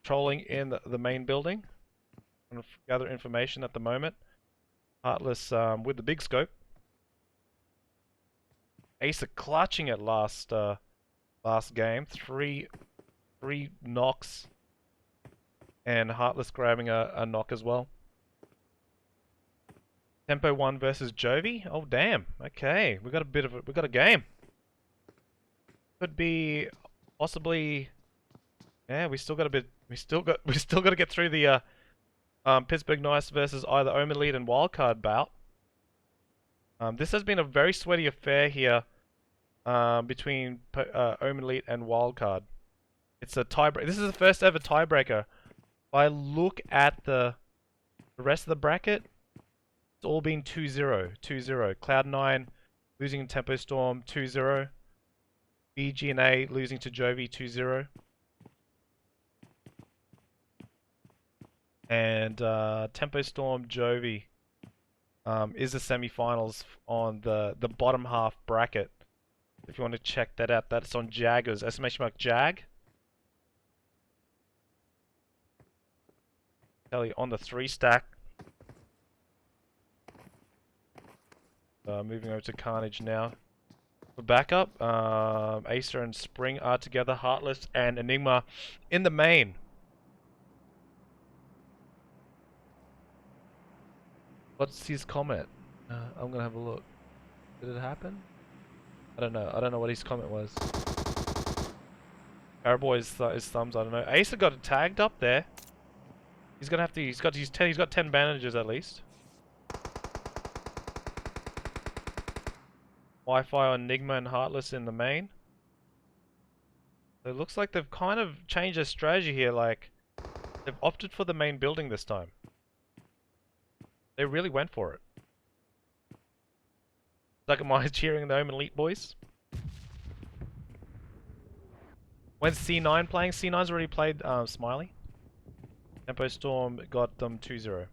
trolling in the main building. Trying to gather information at the moment. Heartless with the big scope. Asa clutching it last game. Three knocks, and Heartless grabbing a knock as well. Tempo 1 versus JOVI. Oh damn. Okay, we got a game. Could be possibly. Yeah, we still got to get through the Pittsburgh Knights versus either Omen Elite and Wildcard bout. This has been a very sweaty affair here between Omen Elite and Wildcard. It's a tiebreaker. This is the first ever tiebreaker. If I look at the rest of the bracket, it's all been 2-0. 2-0. Cloud9 losing Tempo Storm 2-0. BGNA losing to JOVI 2-0. And Tempo Storm JOVI is the semi-finals on the bottom half bracket. If you want to check that out, that's on Jaggers. Exclamation mark Jag. Tell you on the 3 stack. Moving over to Carnage now. For backup, Acer and Spring are together. Heartless and Enigma in the main. What's his comment? I'm gonna have a look. Did it happen? I don't know. I don't know what his comment was. Paraboy is thumbs. I don't know. Acer got it tagged up there. He's gonna have to. He's got 10. He's got 10 bandages at least. Wi-Fi on Enigma and Heartless in the main. So it looks like they've kind of changed their strategy here. Like they've opted for the main building this time. They really went for it. Stuck at my cheering the Omen Elite boys. When's C9 playing? C9's already played Smiley. Tempo Storm got them 2-0.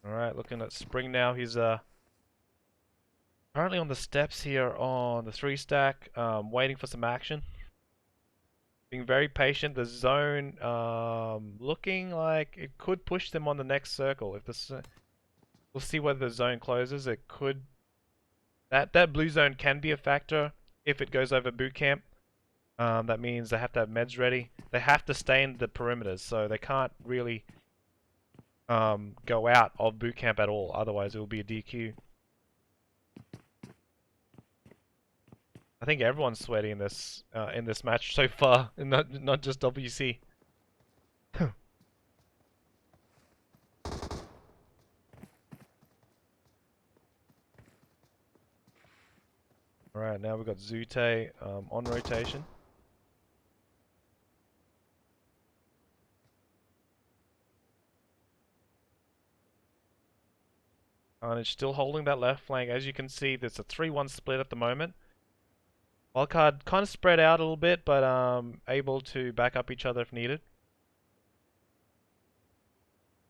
Alright, looking at Spring now. He's currently on the steps here on the 3 stack, waiting for some action. Being very patient. The zone looking like it could push them on the next circle. If this, we'll see whether the zone closes. It could. That blue zone can be a factor if it goes over boot camp. That means they have to have meds ready. They have to stay in the perimeters, so they can't really go out of boot camp at all. Otherwise, it will be a DQ. I think everyone's sweaty in this match so far, and not just WC. Alright, now we've got Zute on rotation. Carnage still holding that left flank. As you can see, there's a 3-1 split at the moment. Wildcard kind of spread out a little bit, but able to back up each other if needed.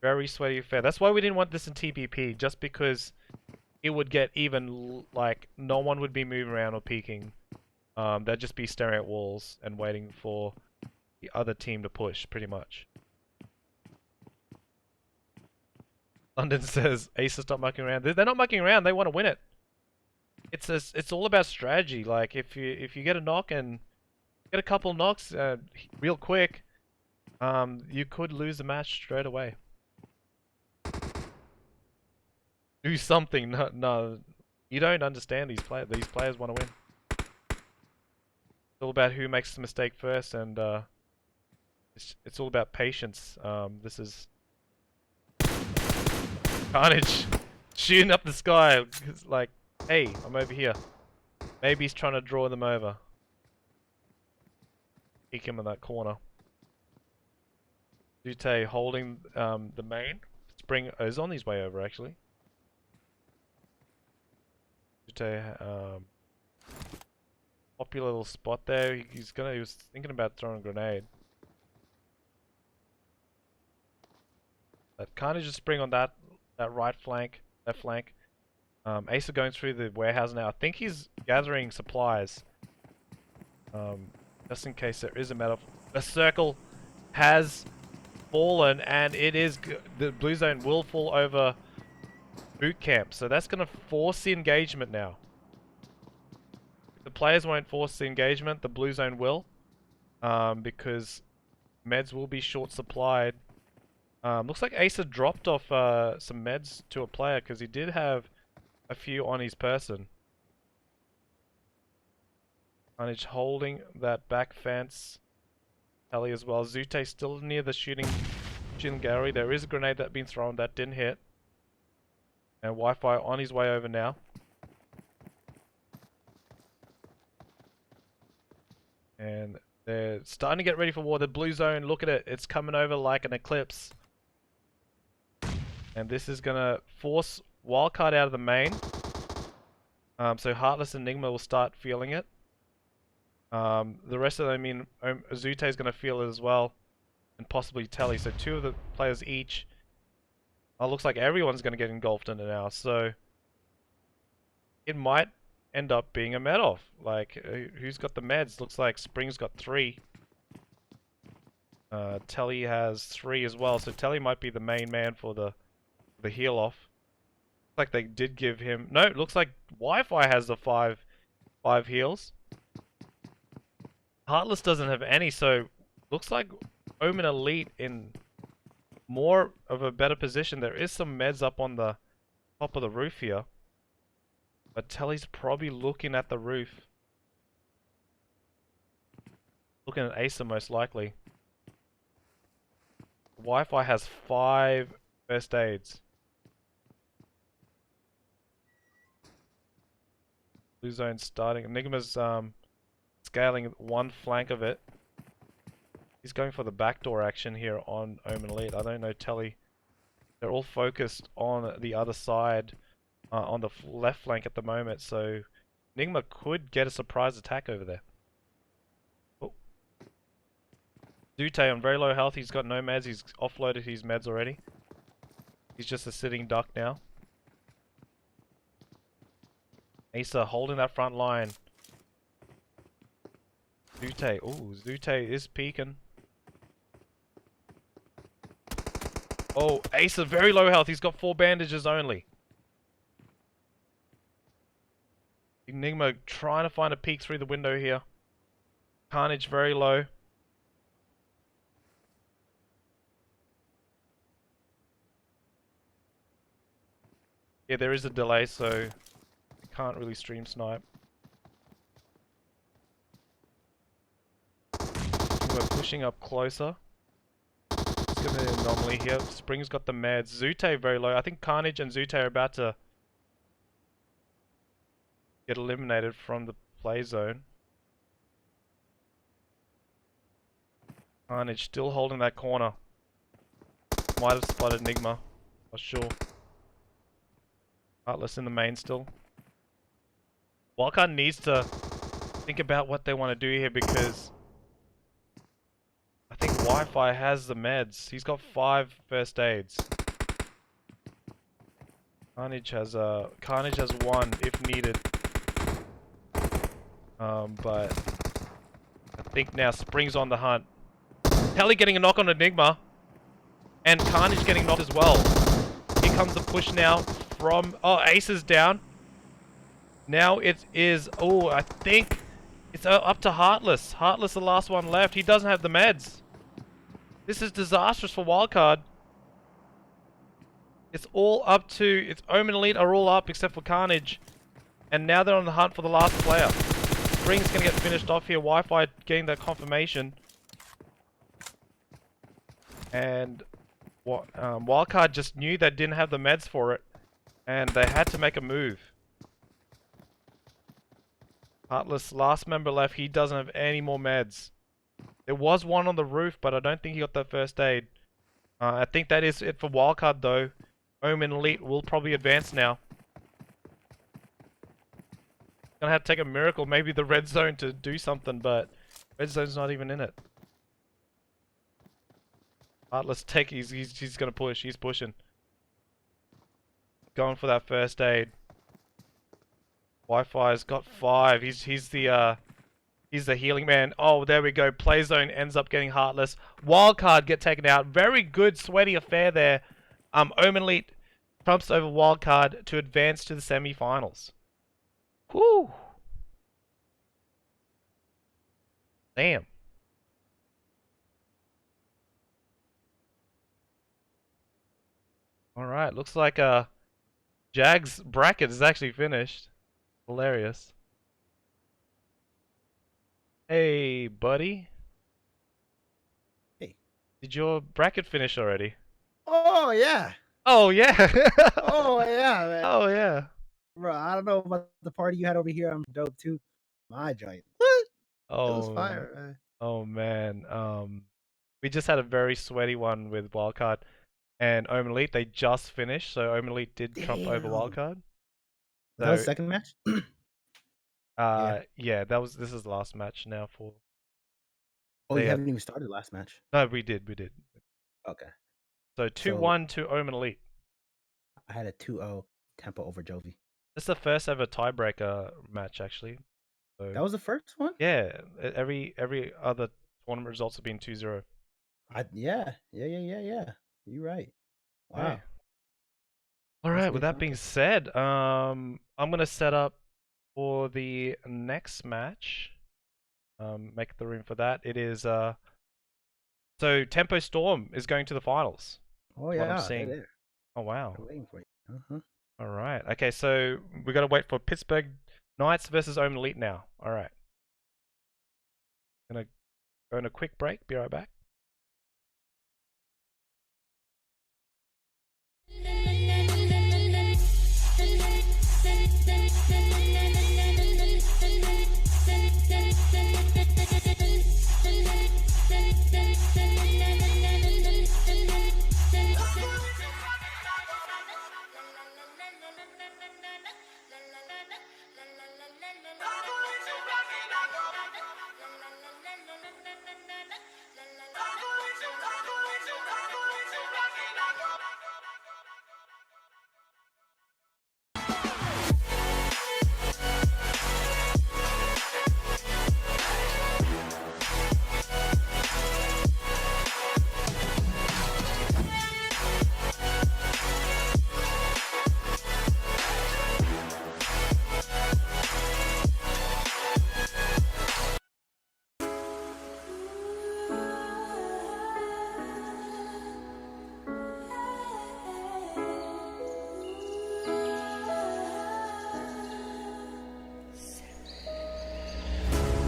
Very sweaty affair. That's why we didn't want this in TPP, just because it would get even, like, no one would be moving around or peeking. They'd just be staring at walls and waiting for the other team to push, pretty much. London says, Acer, stop mucking around. They're not mucking around, they want to win it. It's all about strategy. Like if you get a knock and get a couple knocks real quick, you could lose the match straight away. Do something. No, you don't understand these players. These players want to win. It's all about who makes the mistake first, and it's all about patience. This is Carnage shooting up the sky. It's like, hey, I'm over here. Maybe he's trying to draw them over. Kick him in that corner. Dute holding the main. Spring is on his way over, actually. Dute, popular little spot there. He was thinking about throwing a grenade. But Carnage just spring on that right flank, left flank. Acer going through the warehouse now. I think he's gathering supplies. Just in case there is a metal. The circle has fallen, and it is the blue zone will fall over boot camp. So that's going to force the engagement now. The players won't force the engagement. The blue zone will, because meds will be short supplied. Looks like Acer dropped off some meds to a player because he did have a few on his person. Carnage holding that back fence. Telly as well. Zute still near the shooting gallery. There is a grenade that's been thrown that didn't hit. And Wi-Fi on his way over now. And they're starting to get ready for war. The blue zone, look at it. It's coming over like an eclipse. And this is going to force Wildcard out of the main. So Heartless and Enigma will start feeling it. The rest of them, I mean, Azute is going to feel it as well, and possibly Telly. So 2 of the players each. Looks like everyone's going to get engulfed in it now. So it might end up being a med off. Like, who's got the meds? Looks like Spring's got 3. Telly has 3 as well. So Telly might be the main man for the heal off. Looks like they did give him. No, it looks like Wi-Fi has the 5 heals. Heartless doesn't have any, so looks like Omen Elite in more of a better position. There is some meds up on the top of the roof here, but Telly's probably looking at the roof, looking at Asa most likely. Wi-Fi has 5 first aids. Blue zone starting. Enigma's scaling one flank of it. He's going for the backdoor action here on Omen Elite. I don't know Telly. They're all focused on the other side, on the left flank at the moment. So Enigma could get a surprise attack over there. Oh. Zute on very low health. He's got no meds. He's offloaded his meds already. He's just a sitting duck now. Asa holding that front line. Zute. Oh, Zute is peeking. Oh, Asa very low health. He's got 4 bandages only. Enigma trying to find a peek through the window here. Carnage very low. Yeah, there is a delay, so you can't really stream snipe. We're pushing up closer. It's gonna be an anomaly here. Spring's got the meds. Zute very low. I think Carnage and Zute are about to get eliminated from the play zone. Carnage still holding that corner. Might have spotted Enigma. Not sure. Heartless in the main still. Wildcard needs to think about what they want to do here because I think Wi-Fi has the meds. He's got 5 first aids. Carnage has 1 if needed. But I think now Spring's on the hunt. Telly getting a knock on Enigma. And Carnage getting knocked as well. Here comes the push now from... Oh, Ace is down. Now it is... Oh, I think it's up to Heartless. Heartless the last one left. He doesn't have the meds. This is disastrous for Wildcard. It's all up to... It's Omen Elite are all up except for Carnage. And now they're on the hunt for the last player. Spring's going to get finished off here. Wi-Fi getting that confirmation. And what Wildcard just knew they didn't have the meds for it. And they had to make a move. Heartless, last member left. He doesn't have any more meds. There was one on the roof, but I don't think he got that first aid. I think that is it for Wildcard though. Omen Elite will probably advance now. Gonna have to take a miracle, maybe the red zone to do something, but red zone's not even in it. Heartless take, he's gonna push, he's pushing. Going for that first aid. Wi-Fi's got 5. He's the healing man. Oh, there we go. Play zone ends up getting Heartless. Wildcard get taken out. Very good sweaty affair there. Omen Elite trumps over Wildcard to advance to the semi-finals. Whew. Damn. Alright, looks like Jag's bracket is actually finished. Hilarious. Hey, buddy. Hey. Did your bracket finish already? Oh yeah. Oh, yeah. Oh yeah, man. Oh, yeah. Bro, I don't know about the party you had over here. I'm dope too. My joint. What? It was Oh, fire, man. oh, man. We just had a very sweaty one with Wildcard. And Omen Elite, they just finished, so Omen Elite did trump over Damn. Wildcard. That was So, second match? Yeah, this is the last match now for. Oh, you They, haven't even started last match. no, we did. Okay. So 2-1 to Omen Elite. I had a 2-0 Tempo over Jovi. It's the first ever tiebreaker match, actually. So, That was the first one? yeah, every other tournament results have been 2-0. Yeah. You're right. Wow. Okay. All That's right. good With that being content. said, I'm gonna set up for the next match. Make the room for that. It is so Tempo Storm is going to the finals. Oh What I'm yeah, they're seeing. there. Oh wow. They're waiting for you. Uh-huh. All right. Okay, so we got to wait for Pittsburgh Knights versus Omen Elite now. All right. Gonna go on a quick break. Be right back.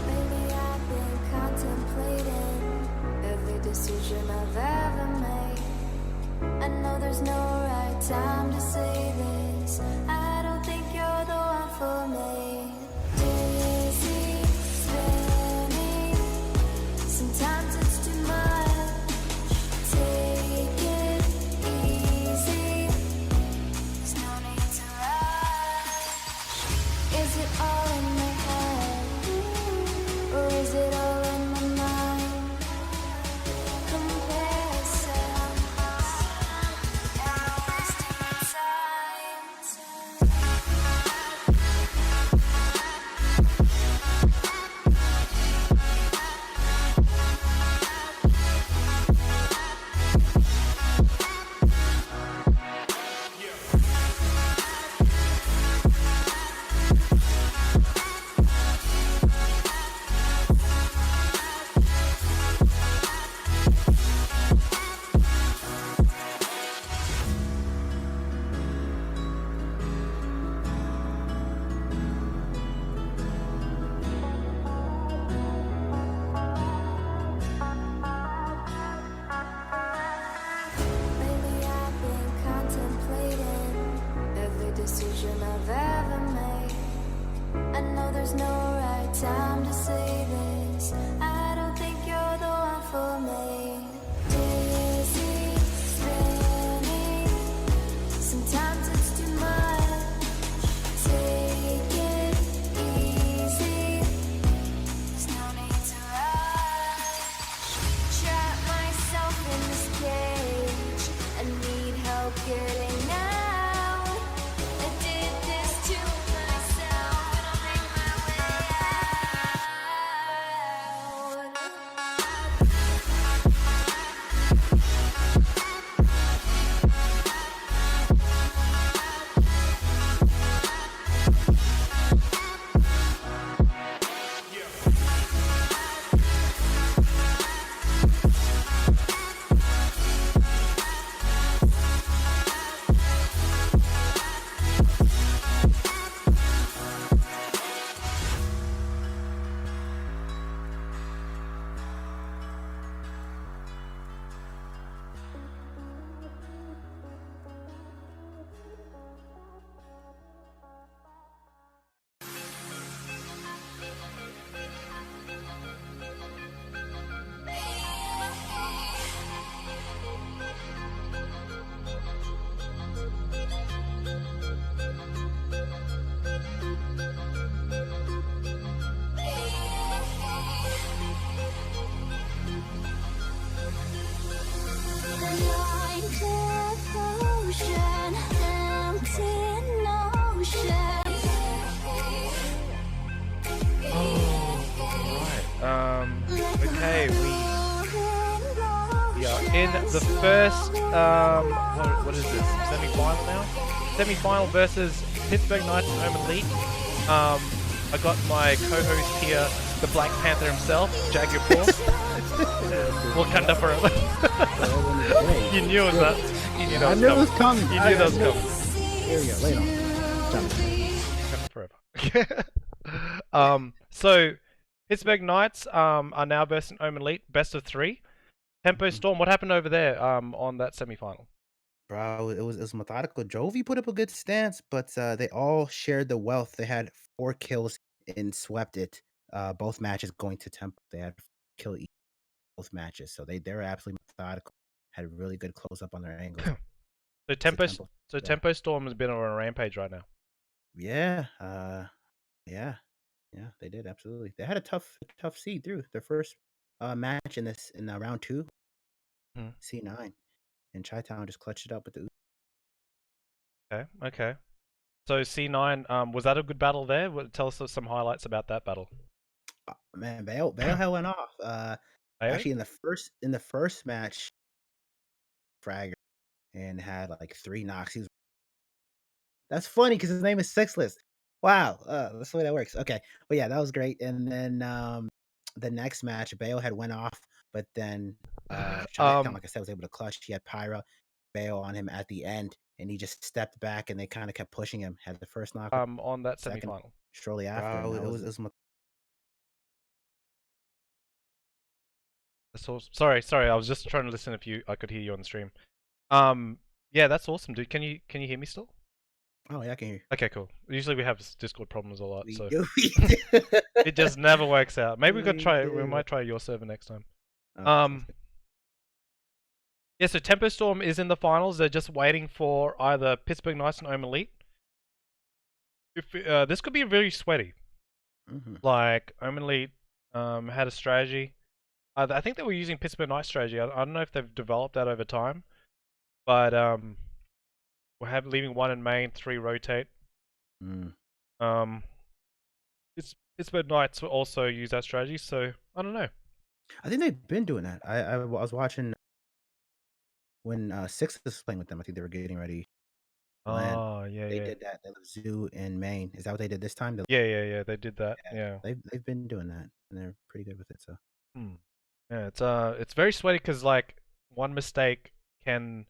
Lately I've been contemplating every decision I've ever made. I know there's no right time to say this. I don't think you're the one for me. Dizzy, spinning. Sometimes it's too much. Take it easy. There's no need to rush. Is it all in my head, or is it all in my mind? Comparison, am I wasting my time? Lately I've been contemplating every decision I've ever made. I know there's no right time to say this. I don't think you're the one for me. Dizzy, spinning. Sometimes it's too much. Take it easy. There's no need to rush. Trap myself in this cage. I need help getting out. I did this to myself, and I'll make my way out. in the first what is this? Semi-final now? Semi-final versus Pittsburgh Knights and Omen Elite. I got my co-host here, the Black Panther himself, Jagger Paul. Wakanda forever. You knew it was that. You knew that I knew it was coming. You knew that was coming. Here we go. Lay it on. Wakanda forever. So Pittsburgh Knights are now versus Omen Elite, best of 3. Tempo Storm, what happened over there on that semi-final? Bro, it was methodical. JOVI put up a good stance, but they all shared the wealth. They had 4 kills and swept it. Both matches going to Tempo. They had kill each both matches, so they were absolutely methodical. Had a really good close up on their angles. So Tempo Storm has been on a rampage right now. Yeah, yeah, they did absolutely. They had a tough seed through their first match in round 2, C9, and Chi-Town just clutched it up with the. Okay. So C9, was that a good battle there? Tell us some highlights about that battle. Man, Bayo went off. Actually, in the first match, fragger and had like 3 knocks. That's funny because his name is Sixless. Wow, that's the way that works. Okay, but yeah, that was great. And then the next match, Bayo had went off, but then Chi-Town, like I said, was able to clutch. He had Pyra, Bayo on him at the end, and he just stepped back, and they kind of kept pushing him. Had the first knock on that semifinal. Shortly after, Sorry, I was just trying to listen if I could hear you on the stream. Yeah, that's awesome, dude. Can you hear me still? Oh yeah, I can hear you. Okay, cool. Usually we have Discord problems a lot, We so do. it just never works out. Maybe we could try it. We do. might try your server next time. sounds good. Yeah, so Tempo Storm is in the finals. They're just waiting for either Pittsburgh Knights and Omen Elite. This could be very sweaty. Like Omen Elite had a strategy. I think they were using Pittsburgh Knights strategy. I don't know if they've developed that over time, but we're leaving 1 in main, 3 rotate. Pittsburgh Knights will also use that strategy, so I don't know. I think they've been doing that. I was watching when Six was playing with them. I think they were getting ready. Oh, They did that. They left Zoo in Maine. Is that what they did this time? Yeah, they did that. Yeah. They've been doing that, and they're pretty good with it. So. Yeah, it's very sweaty because like one mistake can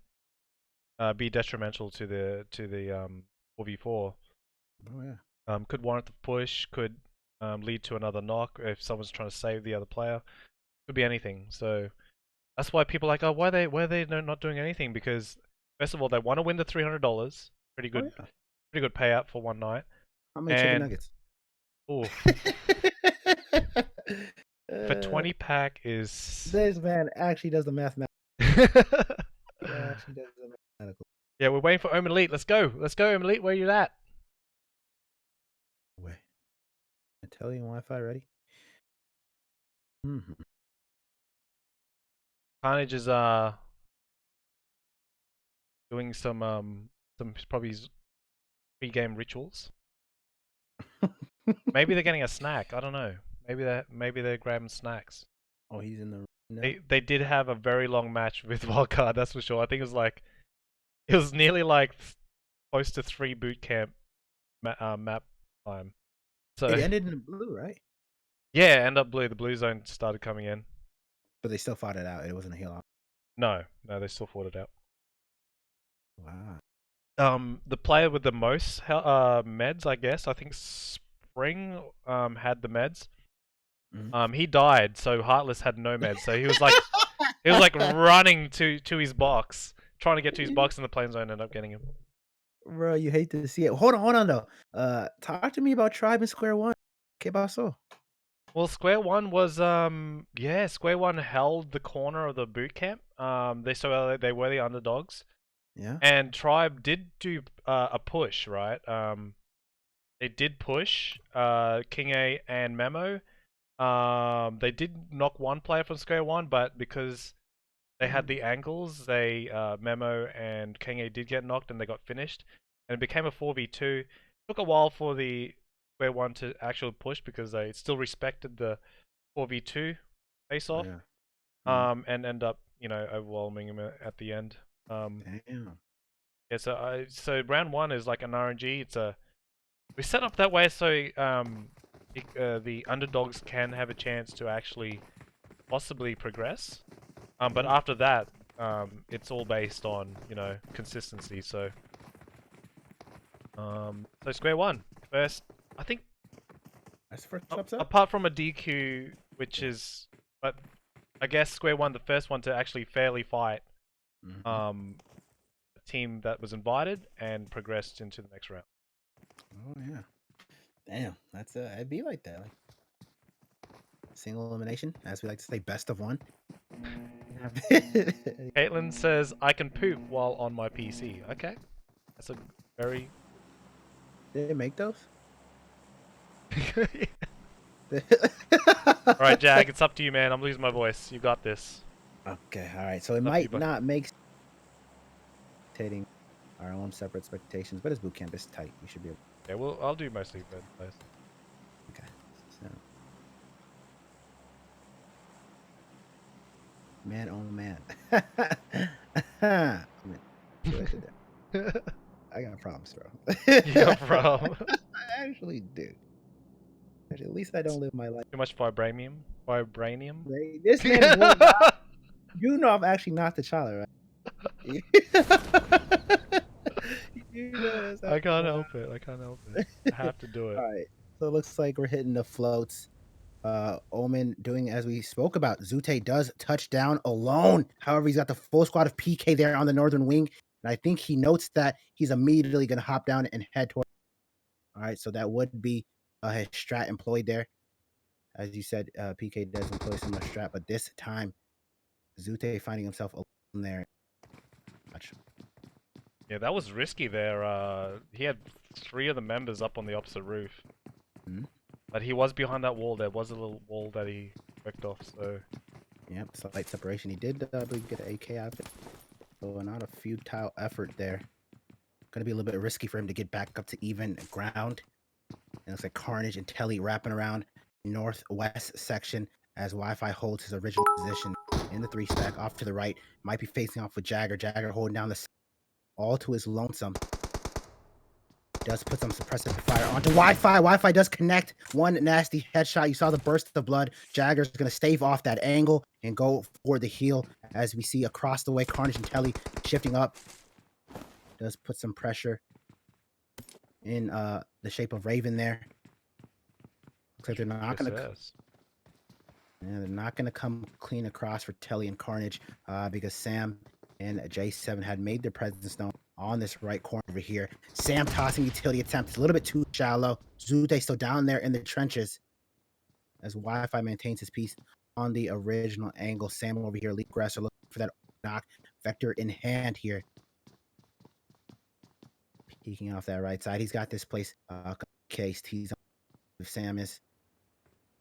be detrimental to the 4v4. Oh yeah. Could warrant the push. Could lead to another knock if someone's trying to save the other player. Could be anything. So that's why people are like, oh, why are they not doing anything? Because first of all, they want to win the $300. Pretty good payout for one night. How many chicken nuggets? Oh. For 20 pack is. This man actually does the mathematical. Actually does the mathematical. Yeah, we're waiting for Omen Elite. Let's go, Omen Elite. Where you at? Wait. Italian Wi-Fi ready? Carnage is doing some probably pre-game rituals. Maybe they're getting a snack. I don't know. Maybe they're grabbing snacks. Oh, he's in the room now. They did have a very long match with Wildcard, that's for sure. I think it was nearly like close to 3 boot camp map time. So it ended in blue, right? Yeah, end up blue. The blue zone started coming in. But they still fought it out. It wasn't a heal off. No, they still fought it out. Wow. The player with the most meds, I guess. I think Spring had the meds. He died, so Heartless had no meds. So he was like running to his box, trying to get to his box in the plane zone, and ended up getting him. Bro, you hate to see it. Hold on though. Talk to me about Tribe and Square One. Que pasó? Well, Square One was Square One held the corner of the boot camp. They were the underdogs. Yeah. And Tribe did do a push, right? They did push King A and Memo. They did knock one player from Square One, but because they had the angles, Memo and King A did get knocked and they got finished. And it became a 4v2. It took a while for the Square One to actually push because they still respected the 4v2 face-off. Yeah. And end up you know, overwhelming him at the end. Damn. Yeah, so round one is like an RNG. We set up that way so the underdogs can have a chance to actually possibly progress. But after that, it's all based on, you know, consistency. So square one first, I think. That's the first upset. Apart from a DQ, which is, but I guess square one, the first one to actually fairly fight, the team that was invited and progressed into the next round. Oh yeah. Damn, that's it'd be like that. Like single elimination, as we like to say, best of one. Caitlin says I can poop while on my PC. Okay, that's a very. Did they make those? All right, Jag, it's up to you, man. I'm losing my voice. You got this. Okay, all right. So it might not make taking our own separate expectations, but his boot camp is tight. We should be able. Yeah, well, I'll do mostly red players. Okay, so man, oh man. I got problems, bro. You got a problem? I actually do. Actually, at least I don't live my life. Too much vibranium? Vibranium? This man, you know, I'm actually not the child, right? You know, I can't help it. I can't help it. I have to do it. All right. So it looks like we're hitting the floats. Omen doing as we spoke about. Zute does touch down alone. However, he's got the full squad of PK there on the northern wing. And I think he notes that he's immediately going to hop down and head toward. All right. So that would be his strat employed there. As you said, PK does employ some much strat, but this time, Zute finding himself alone there. Watch. Yeah, that was risky there. He had 3 of the members up on the opposite roof. But he was behind that wall. There was a little wall that he worked off, so... Yep, slight separation. He did get an AK out of it. So not a futile effort there. Gonna be a little bit risky for him to get back up to even ground. It looks like Carnage and Telly wrapping around northwest section as Wi-Fi holds his original position in the 3-stack off to the right. Might be facing off with Jagger. Jagger holding down the all to his lonesome. Does put some suppressive fire onto Wi-Fi. Wi-Fi does connect. One nasty headshot. You saw the burst of blood. Jagger's going to stave off that angle and go for the heal as we see across the way Carnage and Telly shifting up. Does put some pressure in the shape of Raven there. Looks like they're not going to... Yeah, they're not going to come clean across for Telly and Carnage because Sam and J7 had made their presence known on this right corner over here. Sam tossing utility attempt. It's a little bit too shallow. Zute still down there in the trenches as Wi-Fi maintains his piece on the original angle. Sam over here, Elite Grasser looking for that knock. Vector in hand here. Peeking off that right side. He's got this place cased. He's on. Sam is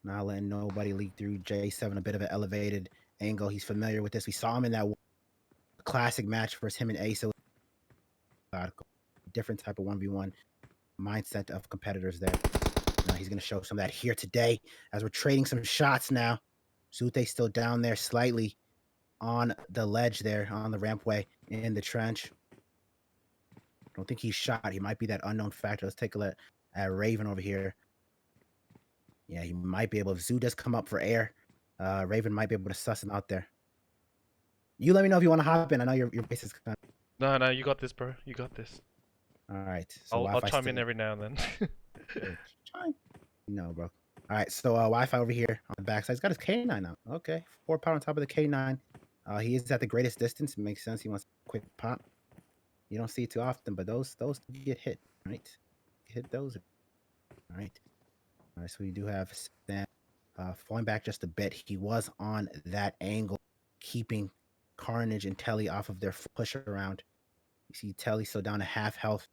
not letting nobody leak through. J7 a bit of an elevated angle. He's familiar with this. We saw him in that classic match versus him and Ace. Different type of 1v1 mindset of competitors there. Now he's going to show some of that here today as we're trading some shots now. Zute still down there slightly on the ledge there on the rampway in the trench. Don't think he's shot. He might be that unknown factor. Let's take a look at Raven over here. Yeah, he might be able. If Zoo does come up for air, Raven might be able to suss him out there. You let me know if you want to hop in. I know your base is kind of... No, you got this, bro. You got this. All right. So I'll chime in every now and then. Chime. No, bro. All right. So Wi-Fi over here on the backside. He's got his K9 now. Okay. 4 power on top of the K9. He is at the greatest distance. It makes sense. He wants a quick pop. You don't see it too often, but those get hit, right? Hit those. All right. All right. So we do have Sam falling back just a bit. He was on that angle, keeping Carnage and Telly off of their push around. You see Telly still down to half health.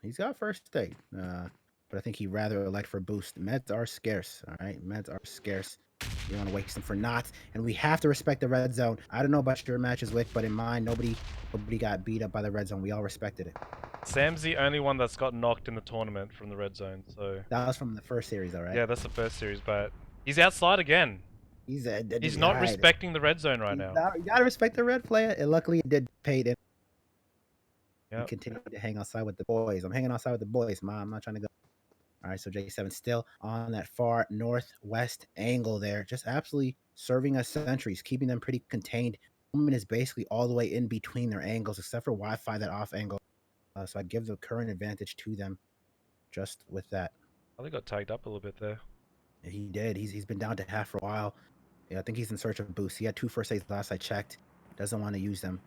He's got first aid, but I think he'd rather elect for boost. Meds are scarce, all right? Meds are scarce. You don't want to waste them for naught, and we have to respect the red zone. I don't know about your matches, Wick, but in mine, nobody got beat up by the red zone. We all respected it. Sam's the only one that's got knocked in the tournament from the red zone, so... That was from the first series, all right? Yeah, that's the first series, but he's outside again. He's not respecting the red zone right now. You gotta respect the red player, and luckily it did pay it. Yeah. Continue to hang outside with the boys. I'm hanging outside with the boys, Mom. I'm not trying to go. All right, so J7 still on that far northwest angle there, just absolutely serving us sentries, keeping them pretty contained. Omen is basically all the way in between their angles, except for Wi-Fi, that off angle. So I give the current advantage to them just with that. I think got tagged up a little bit there. He did. He's been down to half for a while. Yeah, I think he's in search of boosts. He had 2 first aids last I checked. Doesn't want to use them.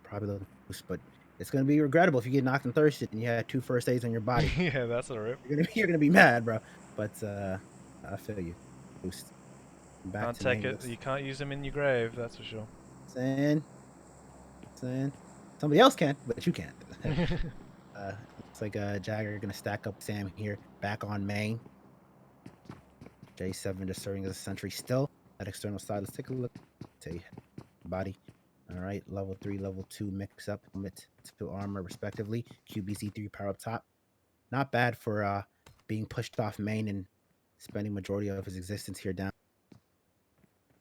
Probably looking for boost, but it's gonna be regrettable if you get knocked and thirsted and you had 2 first aids on your body. Yeah, that's a rip. You're gonna be mad, bro. But I feel you. Boost. Back Can't to take main it. list. You can't use them in your grave. That's for sure. Saying. Somebody else can, but you can't. Looks like Jagger gonna stack up Sam here. Back on main. J7 just serving as a sentry still. That external side. Let's take a look. Body. All right, level 3, level 2 mix up, helmet to armor respectively. QBZ3 power up top. Not bad for being pushed off main and spending majority of his existence here down.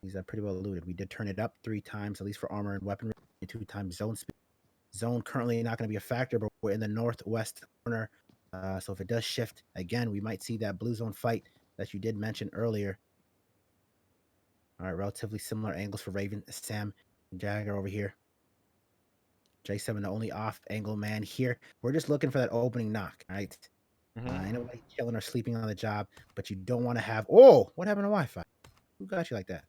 He's pretty well looted. We did turn it up 3 times, at least for armor and weaponry, and 2 times zone speed. Zone currently not going to be a factor, but we're in the northwest corner. So if it does shift again, we might see that blue zone fight that you did mention earlier. All right, relatively similar angles for Raven, Sam, and Jagger over here. J7, the only off angle man here. We're just looking for that opening knock, right? Ain't nobody killing or sleeping on the job, but you don't want to have. Oh, what happened to Wi-Fi? Who got you like that?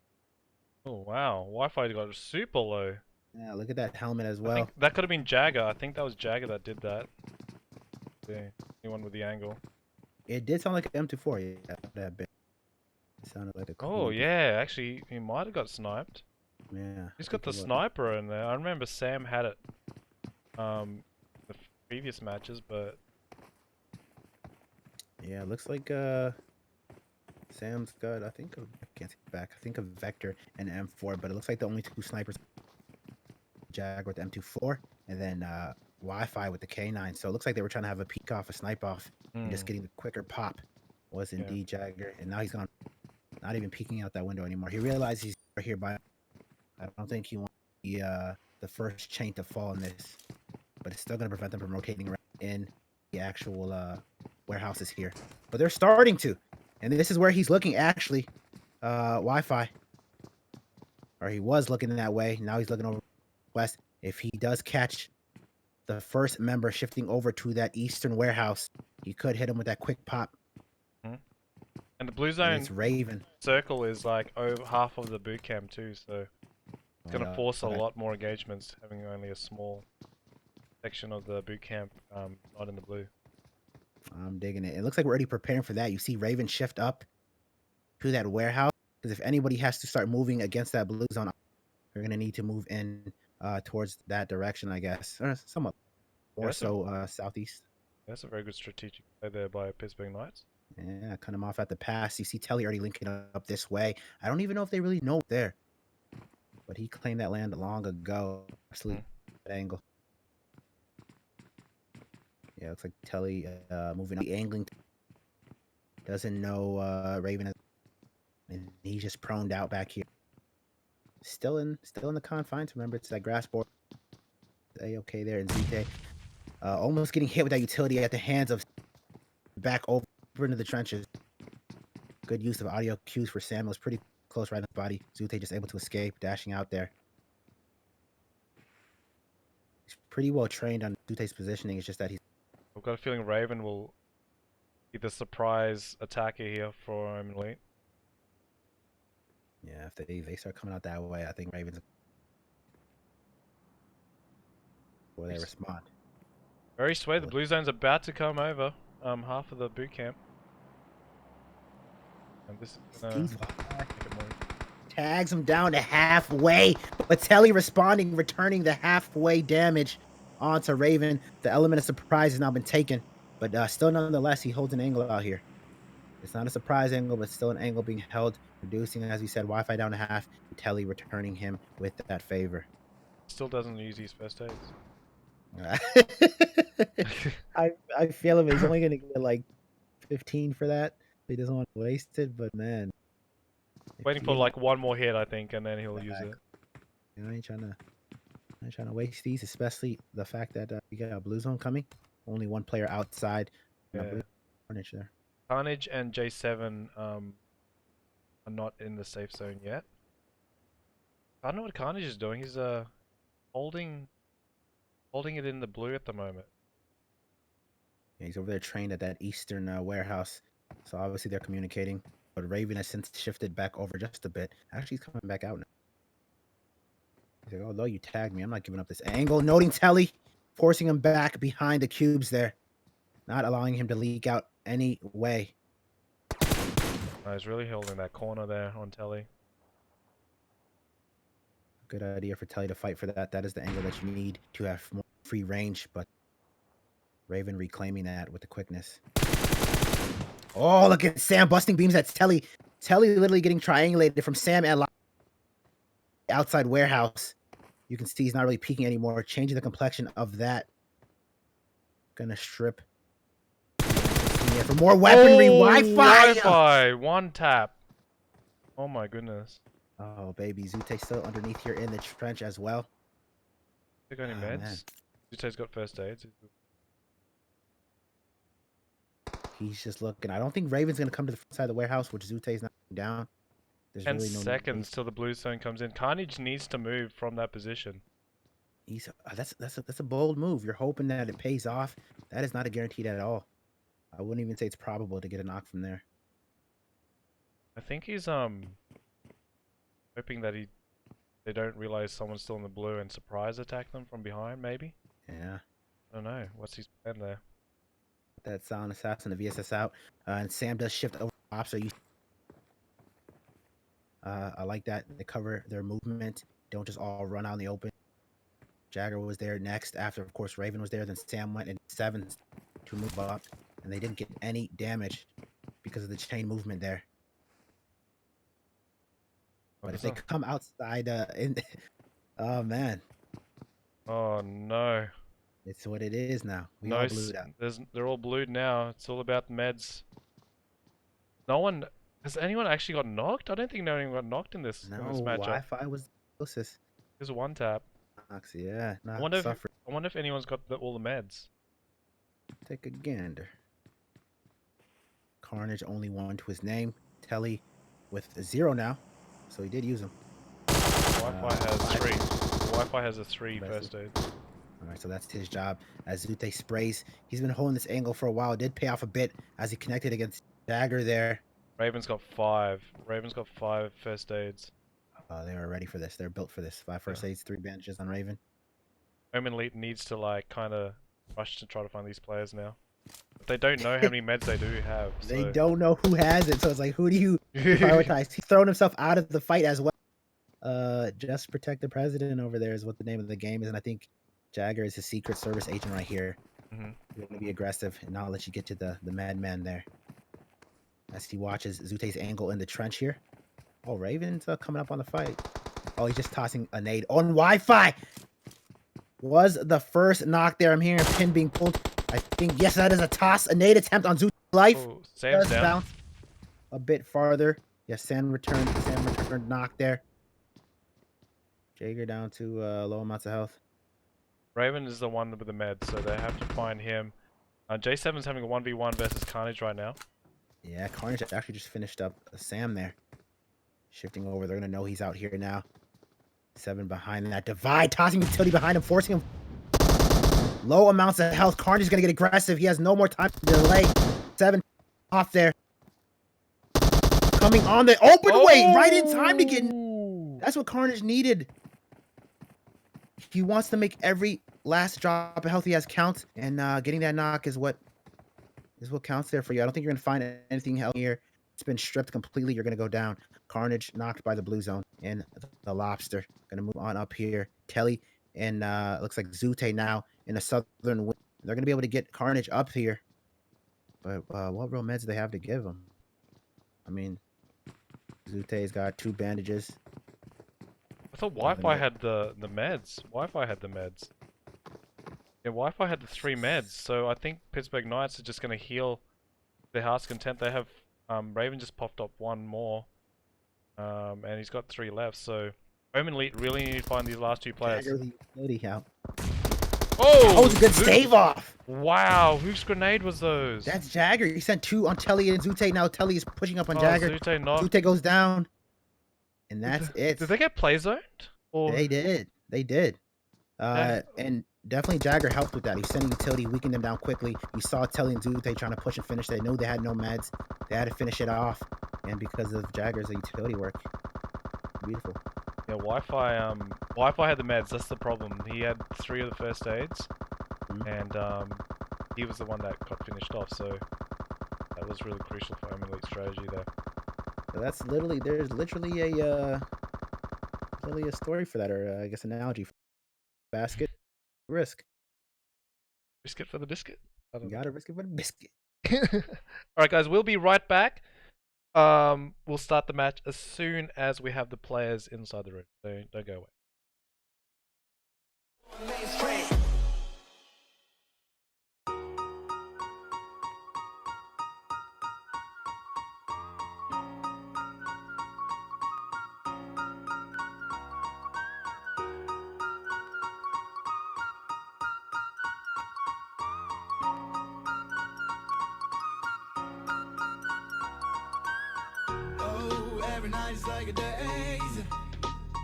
Oh wow, Wi-Fi got super low. Yeah, look at that helmet as I well. think that could have been Jagger. I think that was Jagger that did that. The only one with the angle. It did sound like an M24. Yeah, that bit. It sounded like a. Oh yeah, actually he might have got sniped. Yeah. He's got the sniper in there. I remember Sam had it. The previous matches, but yeah, it looks like Sam's got, I think, I can't see back. I think a Vector and an M4, but it looks like the only 2 snipers. Jag with the M24, and then Wi-Fi with the K9. So it looks like they were trying to have a peek off, a snipe off, and just getting the quicker pop was indeed Jagger. And now he's gone, not even peeking out that window anymore. He realized he's right here by. I don't think he wants the first chain to fall in this, but it's still going to prevent them from rotating around in the actual warehouses here. But they're starting to, and this is where he's looking actually. Wi-Fi, or he was looking that way. Now he's looking over west. If he does catch the first member shifting over to that eastern warehouse, he could hit him with that quick pop. And the blue zone It's Raven circle is like over half of the boot camp too, so it's gonna force a lot more engagements, having only a small section of the boot camp not in the blue. I'm digging it. It looks like we're already preparing for that. You see Raven shift up to that warehouse, because if anybody has to start moving against that blue zone, they're gonna need to move in towards that direction, I guess, or somewhat more so southeast. That's a very good strategic play there by Pittsburgh Knights. Yeah, cut him off at the pass. You see Telly already linking up this way. I don't even know if they really know there, but he claimed that land long ago. Absolutely, that angle. Yeah, looks like Telly moving up, angling. Doesn't know Raven, and he's just proned out back here. Still in the confines. Remember, it's that grass board. A-okay there, and ZT almost getting hit with that utility at the hands of back over into the trenches. Good use of audio cues for Sam. It was pretty close right in the body. Zute just able to escape, dashing out there. He's pretty well trained on Zute's positioning. It's just that he's. I've got a feeling Raven will be the surprise attacker here for Omen Elite. Yeah, if they start coming out that way, I think Raven's. Or they respond. Very swayed. The blue zone's about to come over. Half of the boot camp. And this is gonna tags him down to halfway, but Telly responding, returning the halfway damage onto Raven. The element of surprise has now been taken, but still nonetheless, he holds an angle out here. It's not a surprise angle, but still an angle being held, reducing, as we said, Wi-Fi down to half. Telly returning him with that favor. Still doesn't use his first aids. I feel him. He's only gonna get like 15 for that. He doesn't want to waste it, but man, Waiting for like one more hit, I think, and then he'll use it. You know, I ain't trying to waste these, especially the fact that we got a blue zone coming. Only one player outside. Yeah. Carnage there. Carnage and J7 are not in the safe zone yet. I don't know what Carnage is doing. He's holding it in the blue at the moment. Yeah, he's over there trained at that eastern warehouse. So obviously they're communicating. But Raven has since shifted back over just a bit. Actually, he's coming back out now. He's like, oh, no, you tagged me. I'm not giving up this angle. Noting Telly, forcing him back behind the cubes there. Not allowing him to leak out any way. Oh, he's really holding that corner there on Telly. Good idea for Telly to fight for that. That is the angle that you need to have more free range, but Raven reclaiming that with the quickness. Oh, look at Sam busting beams at Telly. Telly literally getting triangulated from Sam and outside warehouse. You can see he's not really peeking anymore, changing the complexion of that. Gonna strip for more weaponry. Wi-Fi! One tap. Oh my goodness. Oh, baby. Zute's still underneath here in the trench as well. You got any meds? Zute's got first aids. He's just looking. I don't think Raven's going to come to the front side of the warehouse, which Zute's not down. There's 10 really no seconds till the blue zone comes in. Carnage needs to move from that position. He's that's a bold move. You're hoping that it pays off. That is not a guaranteed at all. I wouldn't even say it's probable to get a knock from there. I think he's hoping that they don't realize someone's still in the blue and surprise attack them from behind, maybe? Yeah. I don't know. What's his plan there? That sound assassin, the VSS out. And Sam does shift over top, so you I like that. They cover their movement. Don't just all run out in the open. Jagger was there next. After, of course, Raven was there. Then Sam went in 7 to move up. And they didn't get any damage because of the chain movement there. But if they come outside, oh man. Oh no. It's what it is now. We no, all blued out. They're all blued now. It's all about meds. No one... Has anyone actually got knocked? I don't think anyone got knocked in this matchup. Wi-Fi was the closest. There's a one tap. Yeah, I wonder if anyone's got all the meds. Take a gander. Carnage only 1 to his name. Telly with 0 now. So he did use them. Wi-Fi has 3. Wi-Fi has a 3 first aid. Alright, so that's his job. As Zute sprays, he's been holding this angle for a while. It did pay off a bit as he connected against Dagger there. Raven's got 5. Raven's got 5 first aids. They are ready for this. They're built for this. 5 first aids, 3 bandages on Raven. Omen Elite needs to like kind of rush to try to find these players now. But they don't know how many meds they do have. So. They don't know who has it, so it's like, who do you prioritize? He's thrown himself out of the fight as well. Just protect the president over there is what the name of the game is, and I think Jagger is his Secret Service agent right here. You're gonna be aggressive and not let you get to the madman there. As he watches Zute's angle in the trench here. Oh, Raven's coming up on the fight. Oh, he's just tossing a nade on Wi-Fi. Was the first knock there. I'm hearing a pin being pulled. I think, yes, that is a toss. A nade attempt on Zute's life. Oh, Sam's down. Bounce a bit farther. Yes, Sam returned knock there. Jagger down to low amounts of health. Raven is the one with the meds, so they have to find him. J7's having a 1v1 versus Carnage right now. Yeah, Carnage actually just finished up Sam there. Shifting over. They're going to know he's out here now. 7 behind that divide. Tossing utility behind him. Forcing him. Low amounts of health. Carnage is going to get aggressive. He has no more time to delay. 7 off there. Coming on the open way. Right in time to get... That's what Carnage needed. He wants to make every last drop of health he has count. And getting that knock is what counts there for you. I don't think you're going to find anything else here. It's been stripped completely. You're going to go down. Carnage knocked by the blue zone. And the lobster. Going to move on up here. Telly and looks like Zute now in a southern wing. They're going to be able to get Carnage up here. But what real meds do they have to give him? I mean, Zute's got 2 bandages. I thought Wi-Fi had the meds. Wi-Fi had the meds. Yeah, Wi-Fi had the 3 meds. So I think Pittsburgh Knights are just going to heal their heart's content. They have Raven just popped up 1 more. And he's got 3 left. So Omen Elite really need to find these last 2 players. Jagger the utility out. Oh, That was a good stave off. Wow, whose grenade was those? That's Jagger. He sent 2 on Telly and Zute. Now Telly is pushing up on Oh, Jagger. Zute knocked. Zute goes down. And that's it. Did they get play zoned? Or... They did. They did. And definitely Jagger helped with that. He sent a utility, weakened them down quickly. You saw Telly and Zute trying to push and finish. They knew they had no meds. They had to finish it off. And because of Jagger's utility work, beautiful. Yeah, Wi-Fi had the meds. That's the problem. He had 3 of the first aids, and he was the one that got finished off. So that was really crucial for Omen Elite strategy there. So that's literally there's literally a story for that, or I guess analogy. Basket, risk. Risk it for the biscuit. I don't You gotta risk it for the biscuit. All right, guys, we'll be right back. We'll start the match as soon as we have the players inside the room. Don't go away. Every night is like a daze,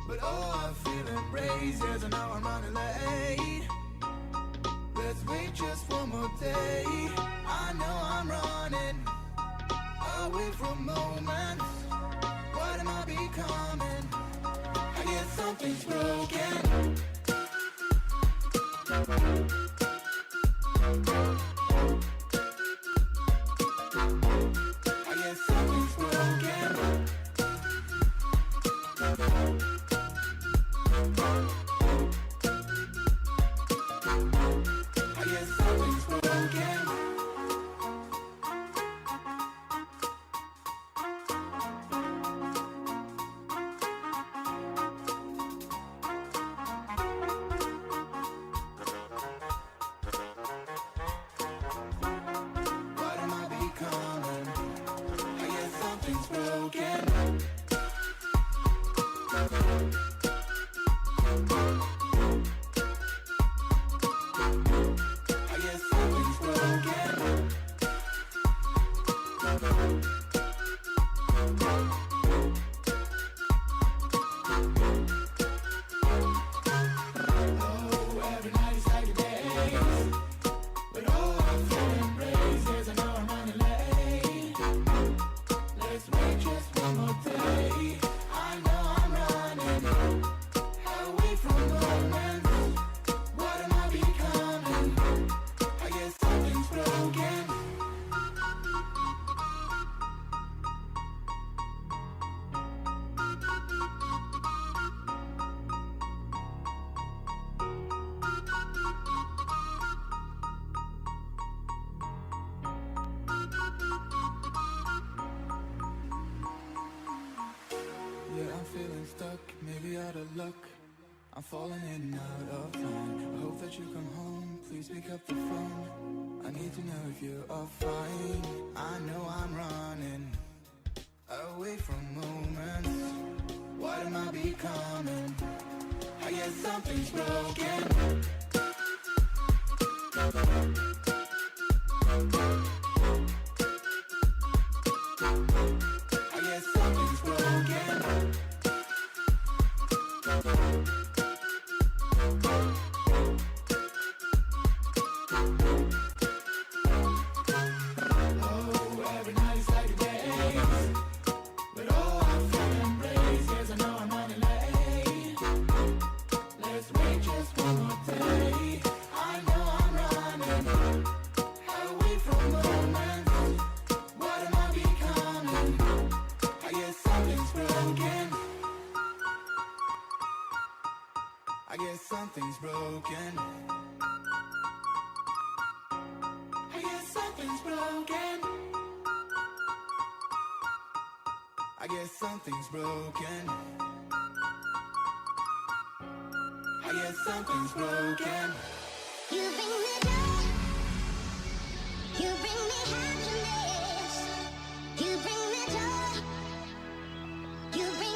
but oh, I feel embraced. Yes, I know I'm running late. Let's wait just one more day. I know I'm running away from moments. What am I becoming? I guess something's broken. I guess something's broken. I guess something's broken. What am I becoming? I guess something's broken. I guess something's broken. Oh, every night is like a daze, but oh, I'm feeling embraced. Yes, I know I'm running late. Let's wait just one more day. I know I'm running away from moments. What am I becoming? I guess something's broken. Yeah, I'm feeling stuck, maybe out of luck. I'm falling in and out of line. I hope that you come home, please pick up the phone. I need to know if you are fine. I know I'm running away from moments. What am I becoming? I guess something's broken. I guess something's broken. Oh, every night is like a daze, but oh, I'm feeling embraced. Yes, I know I'm running late. Let's wait just one more day. I know I'm running away from moments. What am I becoming? I guess something's broken. I guess something's broken. I guess something's broken. I guess something's broken. I guess something's broken. You bring me joy. You bring me happiness. You bring me joy. You bring